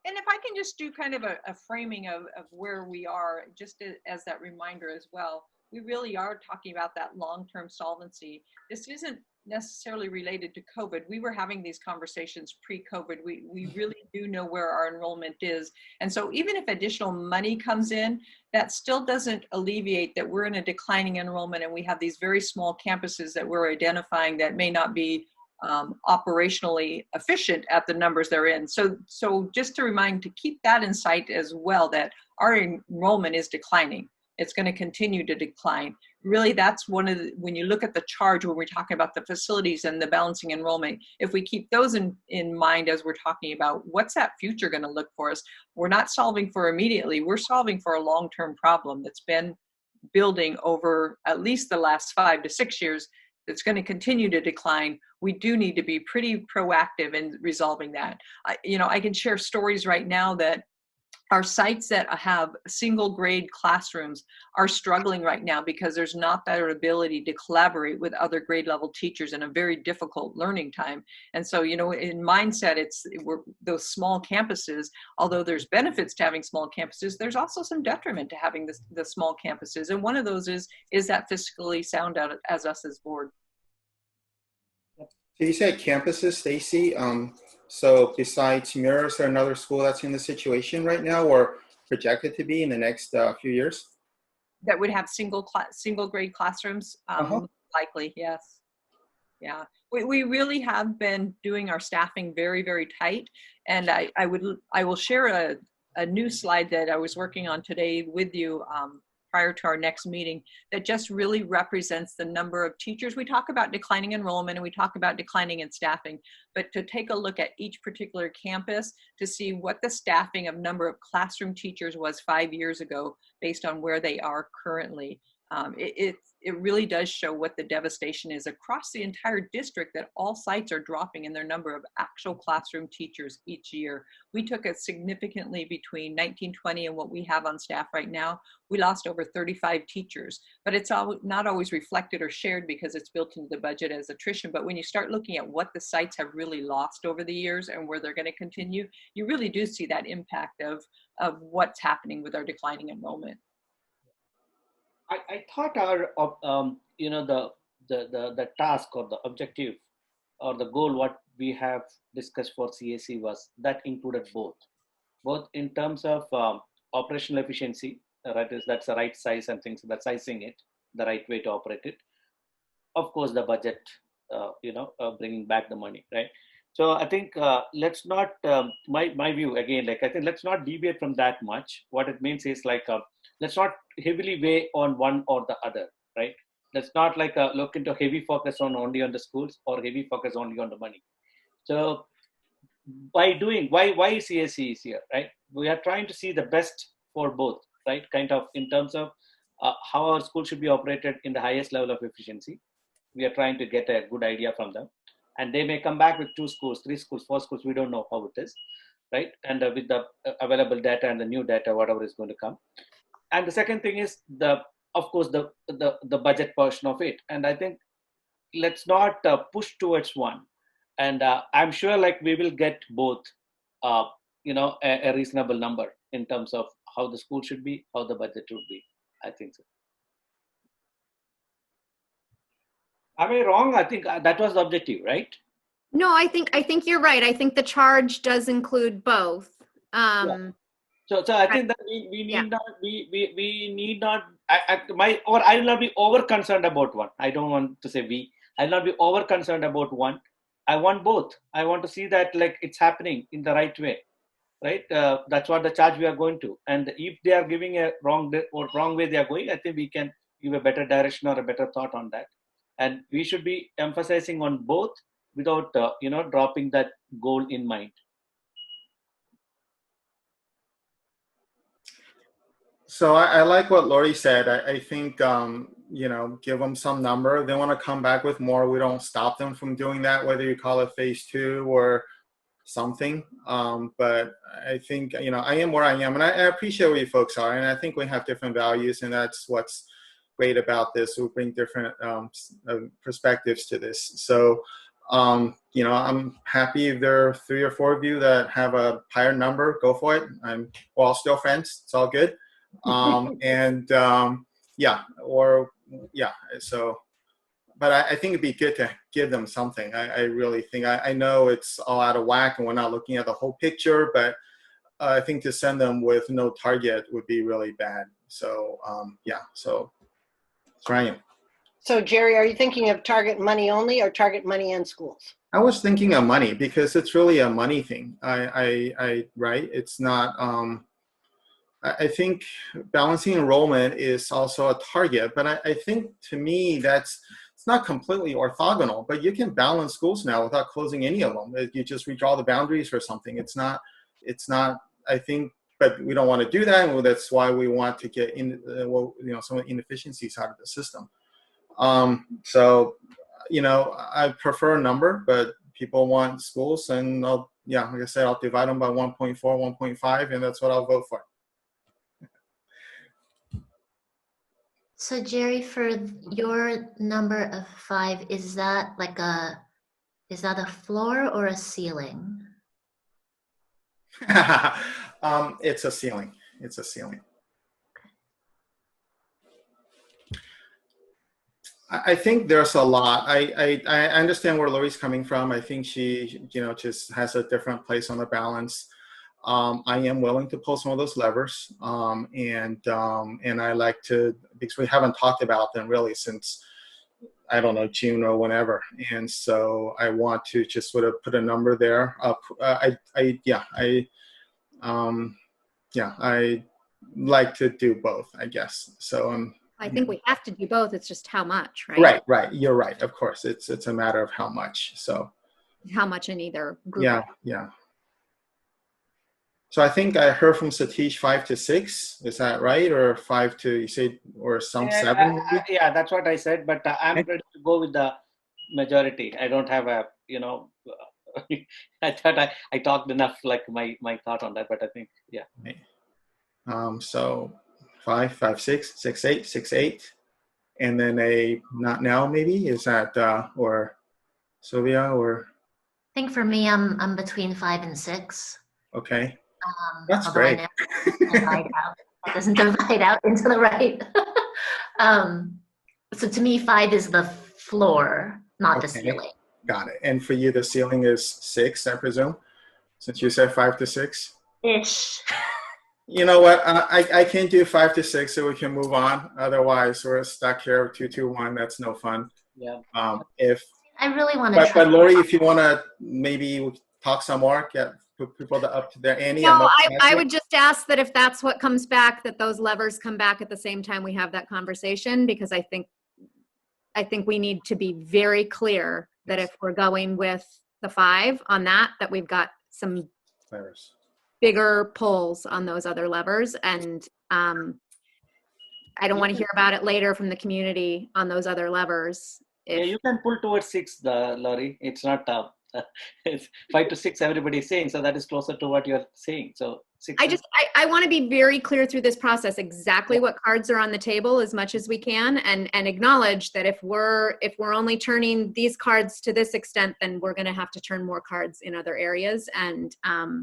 And if I can just do kind of a framing of where we are, just as that reminder as well, we really are talking about that long-term solvency. This isn't necessarily related to COVID. We were having these conversations pre-COVID. We really do know where our enrollment is. And so even if additional money comes in, that still doesn't alleviate that we're in a declining enrollment and we have these very small campuses that we're identifying that may not be operationally efficient at the numbers they're in. So just to remind, to keep that in sight as well, that our enrollment is declining. It's going to continue to decline. Really, that's one of the, when you look at the charge, when we're talking about the facilities and the balancing enrollment, if we keep those in mind as we're talking about what's that future going to look for us, we're not solving for immediately, we're solving for a long-term problem that's been building over at least the last 5 to 6 years. It's going to continue to decline. We do need to be pretty proactive in resolving that. I can share stories right now that our sites that have single grade classrooms are struggling right now because there's not that ability to collaborate with other grade level teachers in a very difficult learning time. And so, in mindset, we're those small campuses, although there's benefits to having small campuses, there's also some detriment to having the small campuses. And one of those is that fiscally sound out as us as board. So you said campuses, Stacy. So besides Muir, is there another school that's in the situation right now or projected to be in the next few years? That would have single grade classrooms? Likely, yes. Yeah, we really have been doing our staffing very, very tight. And I will share a new slide that I was working on today with you prior to our next meeting that just really represents the number of teachers. We talk about declining enrollment and we talk about declining in staffing, but to take a look at each particular campus to see what the staffing of number of classroom teachers was 5 years ago based on where they are currently. It really does show what the devastation is across the entire district, that all sites are dropping in their number of actual classroom teachers each year. We took it significantly between 1920 and what we have on staff right now. We lost over 35 teachers, but it's not always reflected or shared because it's built into the budget as attrition. But when you start looking at what the sites have really lost over the years and where they're going to continue, you really do see that impact of what's happening with our declining enrollment. I thought our the task or the objective or the goal what we have discussed for CAC was that included both in terms of operational efficiency, right? That's the right size and things, that sizing it the right way to operate it. Of course, the budget, bringing back the money, right? So I think let's not my view again, like I think let's not deviate from that much. What it means is like let's not heavily weigh on one or the other, right? Let's not like look into heavy focus on only on the schools or heavy focus only on the money. So by doing why CAC is here, right? We are trying to see the best for both, right? Kind of in terms of how our school should be operated in the highest level of efficiency. We are trying to get a good idea from them, and they may come back with 2 schools, 3 schools, 4 schools. We don't know how it is, right? And with the available data and the new data, whatever is going to come. And the second thing is of course the budget portion of it. And I think let's not push towards one. And I'm sure like we will get both, a reasonable number in terms of how the school should be, how the budget should be. I think so. Am I wrong? I think that was the objective, right? No, I think you're right. I think the charge does include both. Yeah. So I think that we need not I will not be over concerned about one. I don't want to say we. I will not be over concerned about one. I want both. I want to see that like it's happening in the right way. right? That's what the charge we are going to. And if they are giving a wrong way they are going, I think we can give a better direction or a better thought on that. And we should be emphasizing on both without dropping that goal in mind. So I like what Lori said. I think, give them some number. They want to come back with more. We don't stop them from doing that, whether you call it phase 2 or something. But I think, I am where I am, and I appreciate where you folks are. And I think we have different values, and that's what's great about this. We bring different perspectives to this. So, I'm happy if there are 3 or 4 of you that have a higher number. Go for it. We're all still friends. It's all good. So, but I think it'd be good to give them something. I really think, I know it's all out of whack and we're not looking at the whole picture, but I think to send them with no target would be really bad. So, so that's where I am. So Jerry, are you thinking of target money only or target money and schools? I was thinking of money because it's really a money thing. Right? It's not, I think balancing enrollment is also a target, but I think to me it's not completely orthogonal, but you can balance schools now without closing any of them. You just redraw the boundaries or something. It's not, I think, but we don't want to do that. And that's why we want to get in, some of the inefficiencies out of the system. So, I prefer a number, but people want schools, and like I said, I'll divide them by 1.4, 1.5, and that's what I'll vote for. So Jerry, for your number of 5, is that a floor or a ceiling? It's a ceiling. It's a ceiling. I think there's a lot. I understand where Lori's coming from. I think she, just has a different place on the balance. I am willing to pull some of those levers, and I like to, because we haven't talked about them really since, I don't know, June or whenever, and so I want to just sort of put a number there. I like to do both, I guess. So I think we have to do both. It's just how much, right? Right. You're right. Of course, it's a matter of how much. So how much in either group. Yeah. So I think I heard from Satish 5 to 6. Is that right? Or 5 to, you say, or some 7? Yeah, that's what I said. But I'm ready to go with the majority. I don't have a, I thought I talked enough, like my thought on that. But I think, yeah. So 5, 5, 6, 6, 8, 6, 8, and then a not now maybe, is that or Sylvia, or? I think for me, I'm between 5 and 6. Okay. That's great. It doesn't divide out into the right. So to me, 5 is the floor, not the ceiling. Got it. And for you, the ceiling is 6, I presume, since you said 5 to 6? Ish. You know what? I can do 5 to 6, so we can move on. Otherwise, we're stuck here 2, 2, 1. That's no fun. Yeah. If I really want to. But Lori, if you want to maybe talk some more, put people up to their ante. No, I would just ask that if that's what comes back, that those levers come back at the same time we have that conversation, because I think we need to be very clear that if we're going with the 5 on that we've got some levers, bigger pulls on those other levers, and I don't want to hear about it later from the community on those other levers. Yeah, you can pull towards 6, Laurie. It's not it's 5 to 6. Everybody is saying, so that is closer to what you're saying. So 6. I want to be very clear through this process exactly what cards are on the table as much as we can, and acknowledge that if we're only turning these cards to this extent, then we're going to have to turn more cards in other areas. And I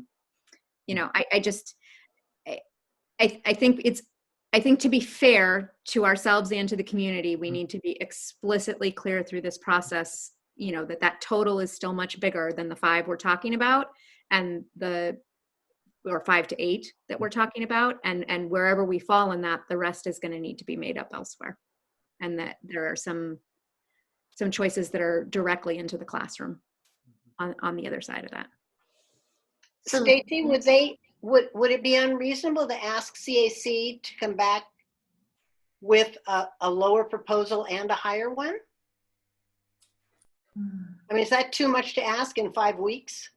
think to be fair to ourselves and to the community, we need to be explicitly clear through this process, that total is still much bigger than the 5 we're talking about, and or 5 to 8 that we're talking about, and wherever we fall in that, the rest is going to need to be made up elsewhere, and that there are some choices that are directly into the classroom on the other side of that. So Stacy, would it be unreasonable to ask CAC to come back with a lower proposal and a higher one? I mean, is that too much to ask in 5 weeks?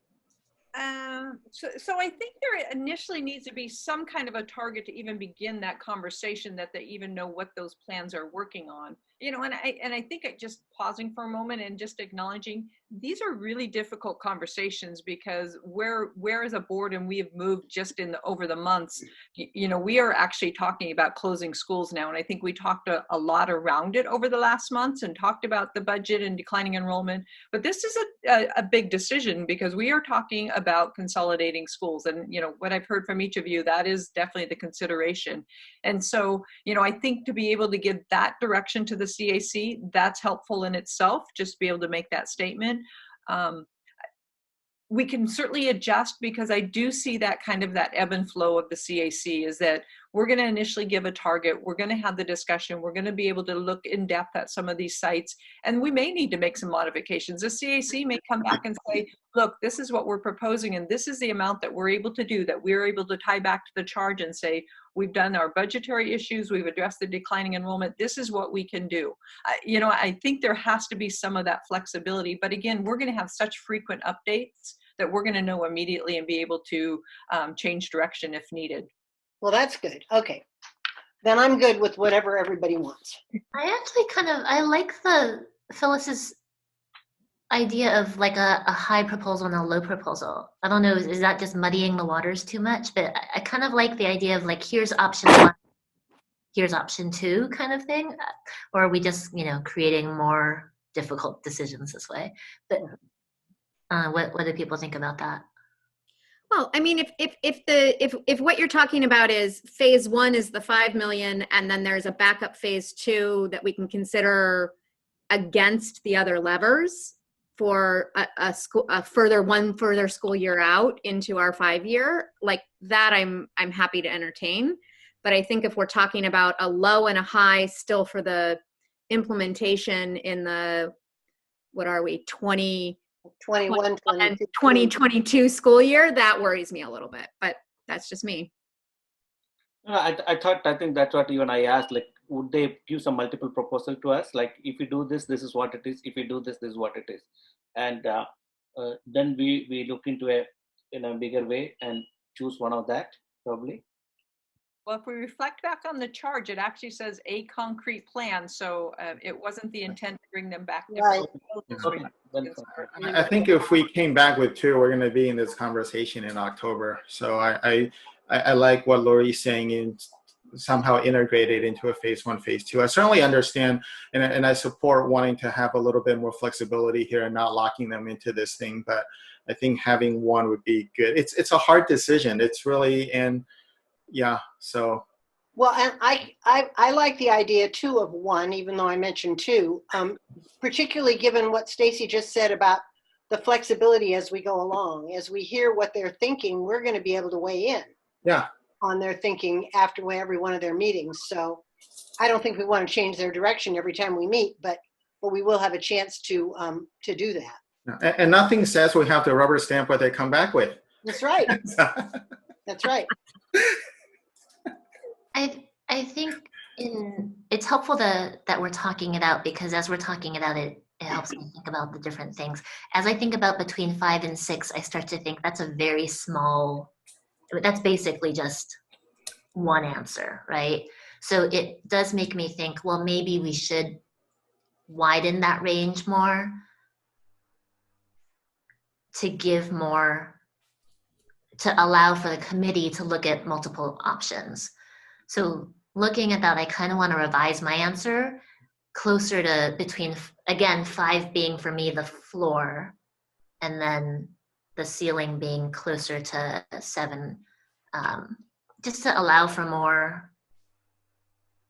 So I think there initially needs to be some kind of a target to even begin that conversation, that they even know what those plans are working on. You know, and I think just pausing for a moment and just acknowledging these are really difficult conversations, because where as a board, and we have moved just over the months, you know, we are actually talking about closing schools now. And I think we talked a lot around it over the last months and talked about the budget and declining enrollment. But this is a big decision, because we are talking about consolidating schools. And, you know, what I've heard from each of you, that is definitely the consideration. And so, you know, I think to be able to give that direction to the CAC, that's helpful in itself, just to be able to make that statement. We can certainly adjust, because I do see that kind of that ebb and flow of the CAC, is that we're going to initially give a target. We're going to have the discussion. We're going to be able to look in depth at some of these sites, and we may need to make some modifications. The CAC may come back and say, look, this is what we're proposing, and this is the amount that we're able to do, that we're able to tie back to the charge and say, we've done our budgetary issues, we've addressed the declining enrollment, this is what we can do. You know, I think there has to be some of that flexibility, but again, we're going to have such frequent updates that we're going to know immediately and be able to change direction if needed. Well, that's good. Okay. Then I'm good with whatever everybody wants. I actually I like Phyllis's idea of like a high proposal and a low proposal. I don't know, is that just muddying the waters too much? But I kind of like the idea of like, here's option 1, here's option 2 kind of thing. Or are we just, you know, creating more difficult decisions this way? But what do people think about that? Well, I mean, if what you're talking about is phase 1 is the 5 million, and then there's a backup phase 2 that we can consider against the other levers for a further school year out into our 5-year, like that, I'm happy to entertain. But I think if we're talking about a low and a high still for the implementation in the, what are we, 2022 school year, that worries me a little bit, but that's just me. I think that's what even I asked, like, would they give some multiple proposal to us? Like, if you do this, this is what it is. If you do this, this is what it is. And then we look into it in a bigger way and choose one of that, probably. Well, if we reflect back on the charge, it actually says a concrete plan. So it wasn't the intent to bring them back. Right. I think if we came back with 2, we're going to be in this conversation in October. So I like what Lori's saying, in somehow integrated into a phase 1, phase 2. I certainly understand, and I support wanting to have a little bit more flexibility here and not locking them into this thing. But I think having 1 would be good. It's a hard decision. It's really, and yeah, so. Well, and I like the idea too of 1, even though I mentioned 2, particularly given what Stacy just said about the flexibility as we go along. As we hear what they're thinking, we're going to be able to weigh in on their thinking after every one of their meetings. So I don't think we want to change their direction every time we meet, but we will have a chance to do that. And nothing says we have to rubber stamp what they come back with. That's right. That's right. I think it's helpful that we're talking it out, because as we're talking it out, it helps me think about the different things. As I think about between 5 and 6, I start to think that's a very small, that's basically just one answer, right? So it does make me think, well, maybe we should widen that range more to give more, to allow for the committee to look at multiple options. So looking at that, I kind of want to revise my answer closer to between, again, 5 being for me the floor, and then the ceiling being closer to 7, just to allow for more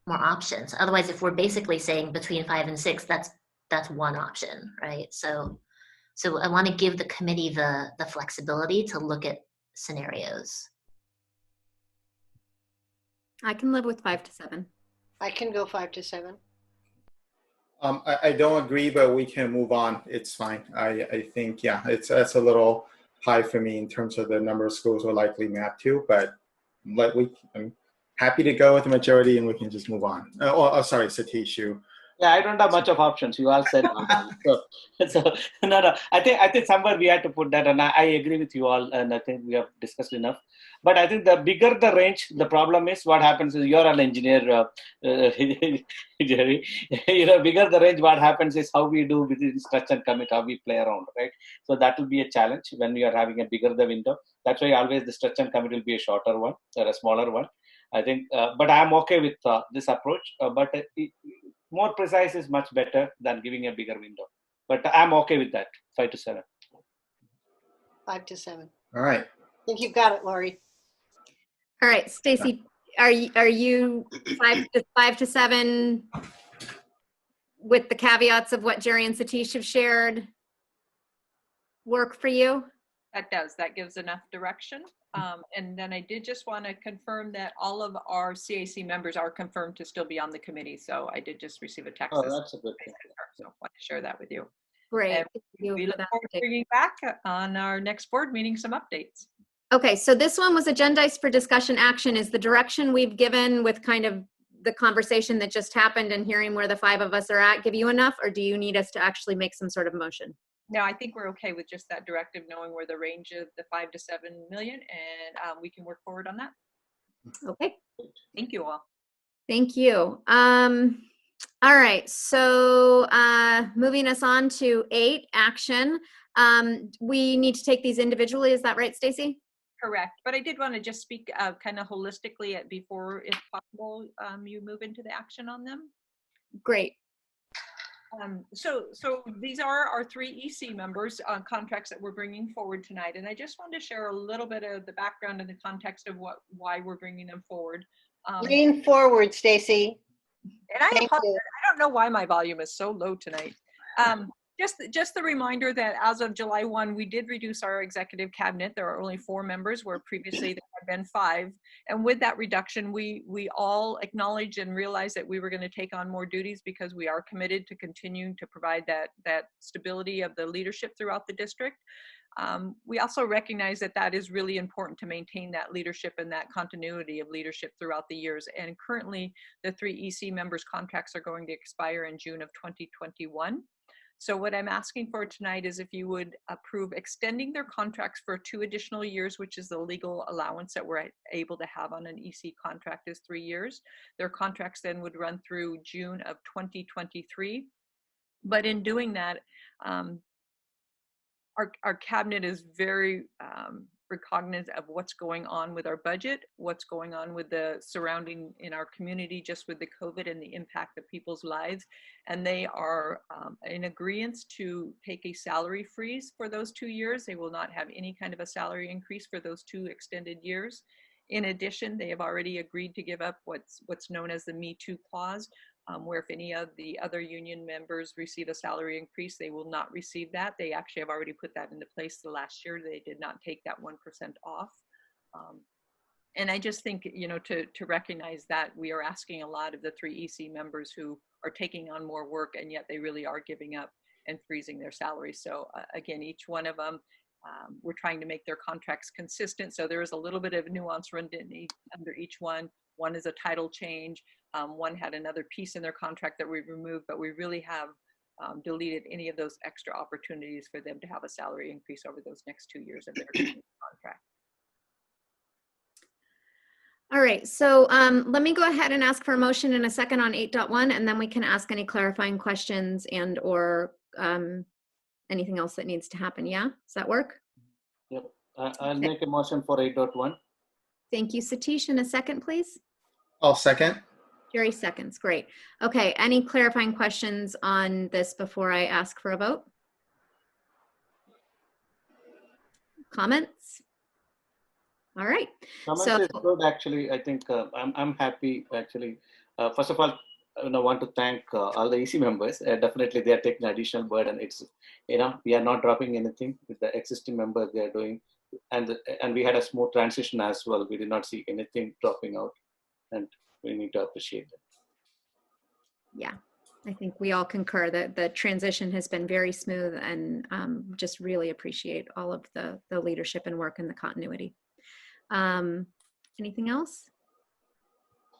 options. Otherwise, if we're basically saying between 5 and 6, that's one option, right? So I want to give the committee the flexibility to look at scenarios. I can live with 5 to 7. I can go 5 to 7. I don't agree, but we can move on. It's fine. I think, yeah, that's a little pie for me in terms of the number of schools we're likely mapped to, but I'm happy to go with the majority and we can just move on. Sorry, Satish, you. Yeah, I don't have much of options. You all said so no. I think somewhere we had to put that, and I agree with you all, and I think we have discussed enough. But I think the bigger the range, the problem is what happens is you're an engineer, Jerry. Bigger the range, what happens is how we do within stretch and commit, how we play around, right? So that will be a challenge when we are having a bigger the window. That's why always the stretch and commit will be a shorter one or a smaller one. I think, but I'm okay with this approach. But more precise is much better than giving a bigger window. But I'm okay with that, 5 to 7. 5 to 7. All right. I think you've got it, Lori. All right, Stacy, are you 5 to 7 with the caveats of what Jerry and Satish have shared work for you? That does. That gives enough direction. And then I did just want to confirm that all of our CAC members are confirmed to still be on the committee. So I did just receive a text. Oh, that's a good thing. So I want to share that with you. Great. And we look forward to bringing back on our next board meeting some updates. Okay, so this one was agendized for discussion action. Is the direction we've given with kind of the conversation that just happened and hearing where the 5 of us are at give you enough, or do you need us to actually make some sort of motion? No, I think we're okay with just that directive, knowing where the range of the 5 to 7 million, and we can work forward on that. Okay. Thank you all. Thank you. All right, so moving us on to 8, action. We need to take these individually, is that right, Stacy? Correct, but I did want to just speak kind of holistically before, if possible, you move into the action on them. Great. So these are our 3 EC members contracts that we're bringing forward tonight, and I just wanted to share a little bit of the background and the context of why we're bringing them forward. Lean forward, Stacy. And I apologize. I don't know why my volume is so low tonight. Just the reminder that as of July 1, we did reduce our executive cabinet. There are only 4 members, where previously there had been 5. And with that reduction, we all acknowledged and realized that we were going to take on more duties because we are committed to continuing to provide that stability of the leadership throughout the district. We also recognize that that is really important to maintain that leadership and that continuity of leadership throughout the years. And currently, the 3 EC members' contracts are going to expire in June of 2021. So what I'm asking for tonight is if you would approve extending their contracts for 2 additional years, which is the legal allowance that we're able to have on an EC contract is 3 years. Their contracts then would run through June of 2023. But in doing that, our cabinet is very recognizant of what's going on with our budget, what's going on with the surrounding in our community, just with the COVID and the impact of people's lives. And they are in agreement to take a salary freeze for those 2 years. They will not have any kind of a salary increase for those 2 extended years. In addition, they have already agreed to give up what's known as the Me Too clause, where if any of the other union members receive a salary increase, they will not receive that. They actually have already put that into place the last year. They did not take that 1% off. And I just think, to recognize that we are asking a lot of the 3 EC members who are taking on more work, and yet they really are giving up and freezing their salaries. So again, each one of them, we're trying to make their contracts consistent. So there is a little bit of nuance under each one. One is a title change. One had another piece in their contract that we removed, but we really have deleted any of those extra opportunities for them to have a salary increase over those next 2 years of their contract. All right, so let me go ahead and ask for a motion in a second on 8.1, and then we can ask any clarifying questions and or anything else that needs to happen. Yeah, does that work? Yep, I'll make a motion for 8.1. Thank you, Satish. In a second, please. I'll second. Jerry seconds, great. Okay, any clarifying questions on this before I ask for a vote? Comments? All right. Comments is good, actually. I think I'm happy, actually. First of all, I want to thank all the EC members. Definitely, they are taking additional burden. It's, we are not dropping anything with the existing members. They are doing, and we had a smooth transition as well. We did not see anything dropping out, and we need to appreciate that. Yeah, I think we all concur that the transition has been very smooth, and just really appreciate all of the leadership and work and the continuity. Anything else?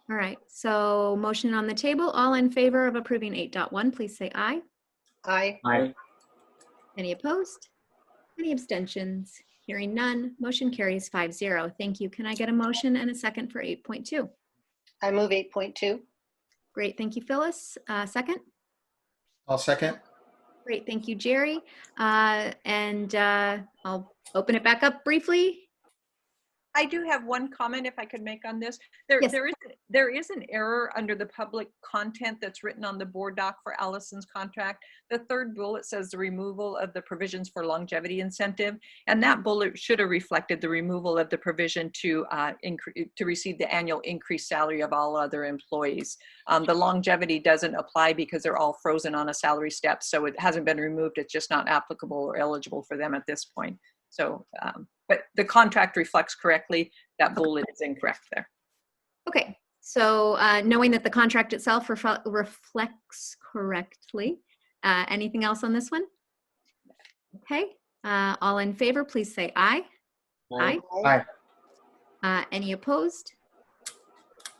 All right, so motion on the table. All in favor of approving 8.1, please say aye. Aye. Aye. Any opposed? Any abstentions? Hearing none, motion carries 5-0. Thank you. Can I get a motion and a second for 8.2? I move 8.2. Great, thank you, Phyllis. Second? I'll second. Great, thank you, Jerry. And I'll open it back up briefly. I do have one comment if I could make on this. Yes. There is an error under the public content that's written on the board doc for Allison's contract. The third bullet says the removal of the provisions for longevity incentive, and that bullet should have reflected the removal of the provision to receive the annual increased salary of all other employees. The longevity doesn't apply because they're all frozen on a salary step, so it hasn't been removed. It's just not applicable or eligible for them at this point. So, but the contract reflects correctly. That bullet is incorrect there. Okay, so knowing that the contract itself reflects correctly, anything else on this one? Okay, all in favor, please say aye. Aye. Aye. Any opposed?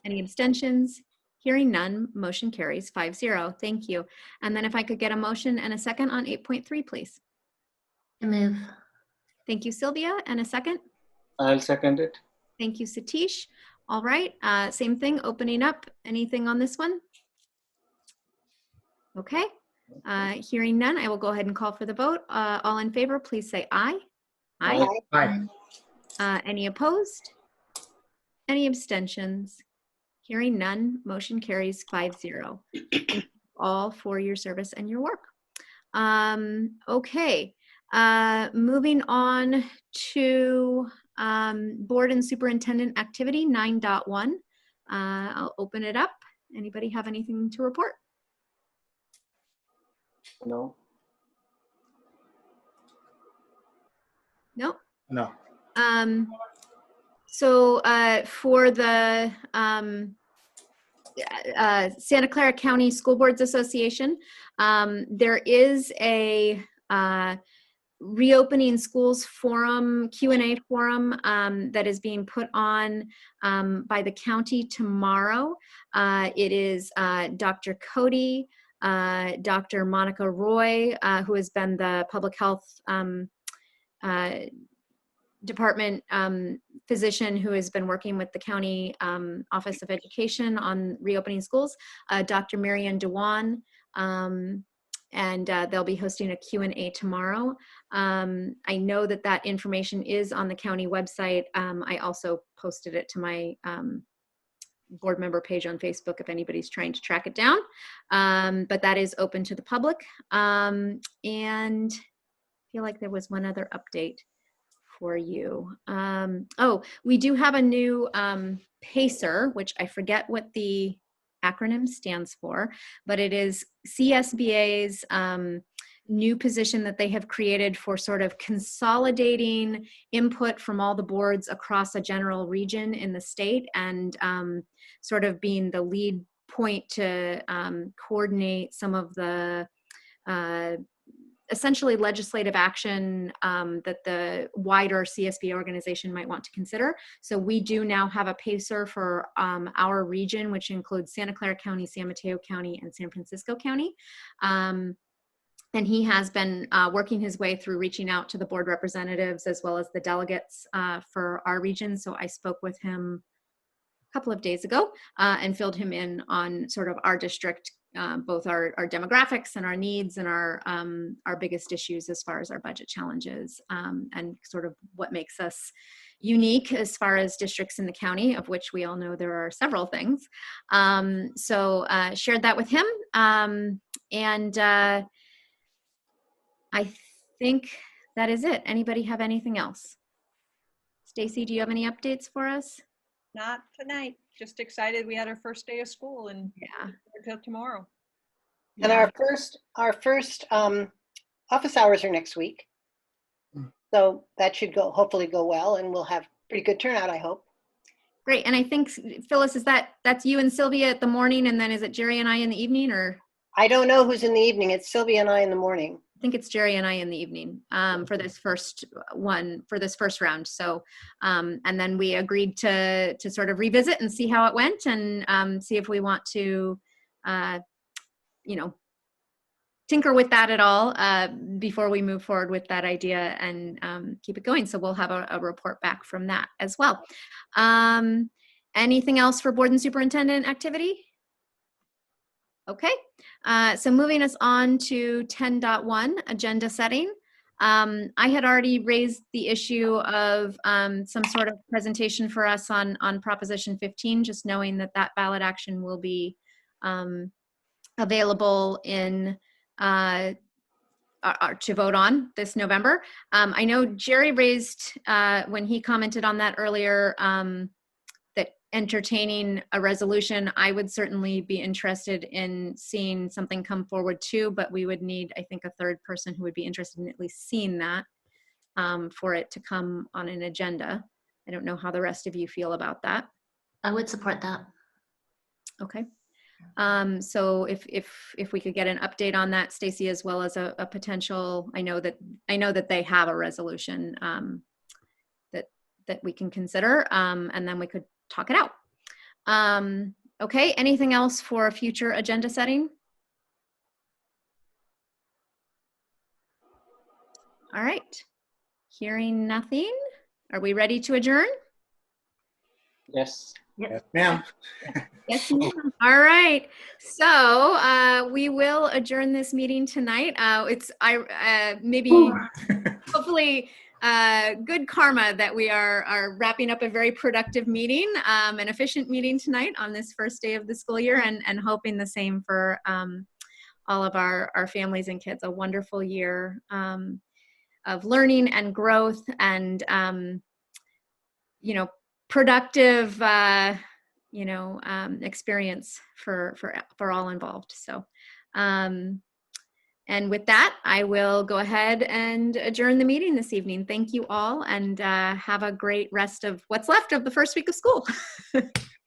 Any abstentions? Hearing none, motion carries 5-0. Thank you. And then if I could get a motion and a second on 8.3, please. I move. Thank you, Sylvia. And a second? I'll second it. Thank you, Satish. All right, same thing, opening up. Anything on this one? Okay, hearing none, I will go ahead and call for the vote. All in favor, please say aye. Aye. Aye. Any opposed? Any abstentions? Hearing none, motion carries 5-0. All for your service and your work. Okay. Moving on to board and superintendent activity 9.1. I'll open it up. Anybody have anything to report? No. No? No. So for the Santa Clara County School Boards Association, there is a reopening schools forum, Q&A forum that is being put on by the county tomorrow. It is Dr. Cody, Dr. Monica Roy, who has been the public health department physician who has been working with the county Office of Education on reopening schools, Dr. Marianne Dewan, and they'll be hosting a Q&A tomorrow. I know that that information is on the county website. I also posted it to my board member page on Facebook if anybody's trying to track it down. But that is open to the public. And I feel like there was one other update for you. Oh, we do have a new PACER, which I forget what the acronym stands for, but it is CSBA's new position that they have created for sort of consolidating input from all the boards across a general region in the state and sort of being the lead point to coordinate some of the essentially legislative action that the wider CSB organization might want to consider. So we do now have a PACER for our region, which includes Santa Clara County, San Mateo County, and San Francisco County. And he has been working his way through reaching out to the board representatives as well as the delegates for our region. So I spoke with him a couple of days ago and filled him in on sort of our district, both our demographics and our needs and our biggest issues as far as our budget challenges and sort of what makes us unique as far as districts in the county, of which we all know there are several things. So shared that with him. And I think that is it. Anybody have anything else? Stacy, do you have any updates for us? Not tonight. Just excited we had our first day of school and until tomorrow. And our first office hours are next week. So that should hopefully go well, and we'll have pretty good turnout, I hope. Great. And I think, Phyllis, that's you and Sylvia at the morning, and then is it Jerry and I in the evening, or? I don't know who's in the evening. It's Sylvia and I in the morning. I think it's Jerry and I in the evening for this first round. So, and then we agreed to sort of revisit and see how it went, and see if we want to, tinker with that at all before we move forward with that idea and keep it going. So we'll have a report back from that as well. Anything else for board and superintendent activity? Okay, so moving us on to 10.1, agenda setting. I had already raised the issue of some sort of presentation for us on Proposition 15, just knowing that ballot action will be available in to vote on this November. I know Jerry raised, when he commented on that earlier, that entertaining a resolution, I would certainly be interested in seeing something come forward too, but we would need, I think, a third person who would be interested in at least seeing that for it to come on an agenda. I don't know how the rest of you feel about that. I would support that. Okay. So if we could get an update on that, Stacy, as well as a potential, I know that they have a resolution that we can consider, and then we could talk it out. Okay, anything else for future agenda setting? All right, hearing nothing. Are we ready to adjourn? Yes. Yes, ma'am. Yes, ma'am. All right. So we will adjourn this meeting tonight. It's maybe hopefully good karma that we are wrapping up a very productive meeting, an efficient meeting tonight on this first day of the school year, and hoping the same for all of our families and kids. A wonderful year of learning and growth and productive experience for all involved. So and with that, I will go ahead and adjourn the meeting this evening. Thank you all, and have a great rest of what's left of the first week of school.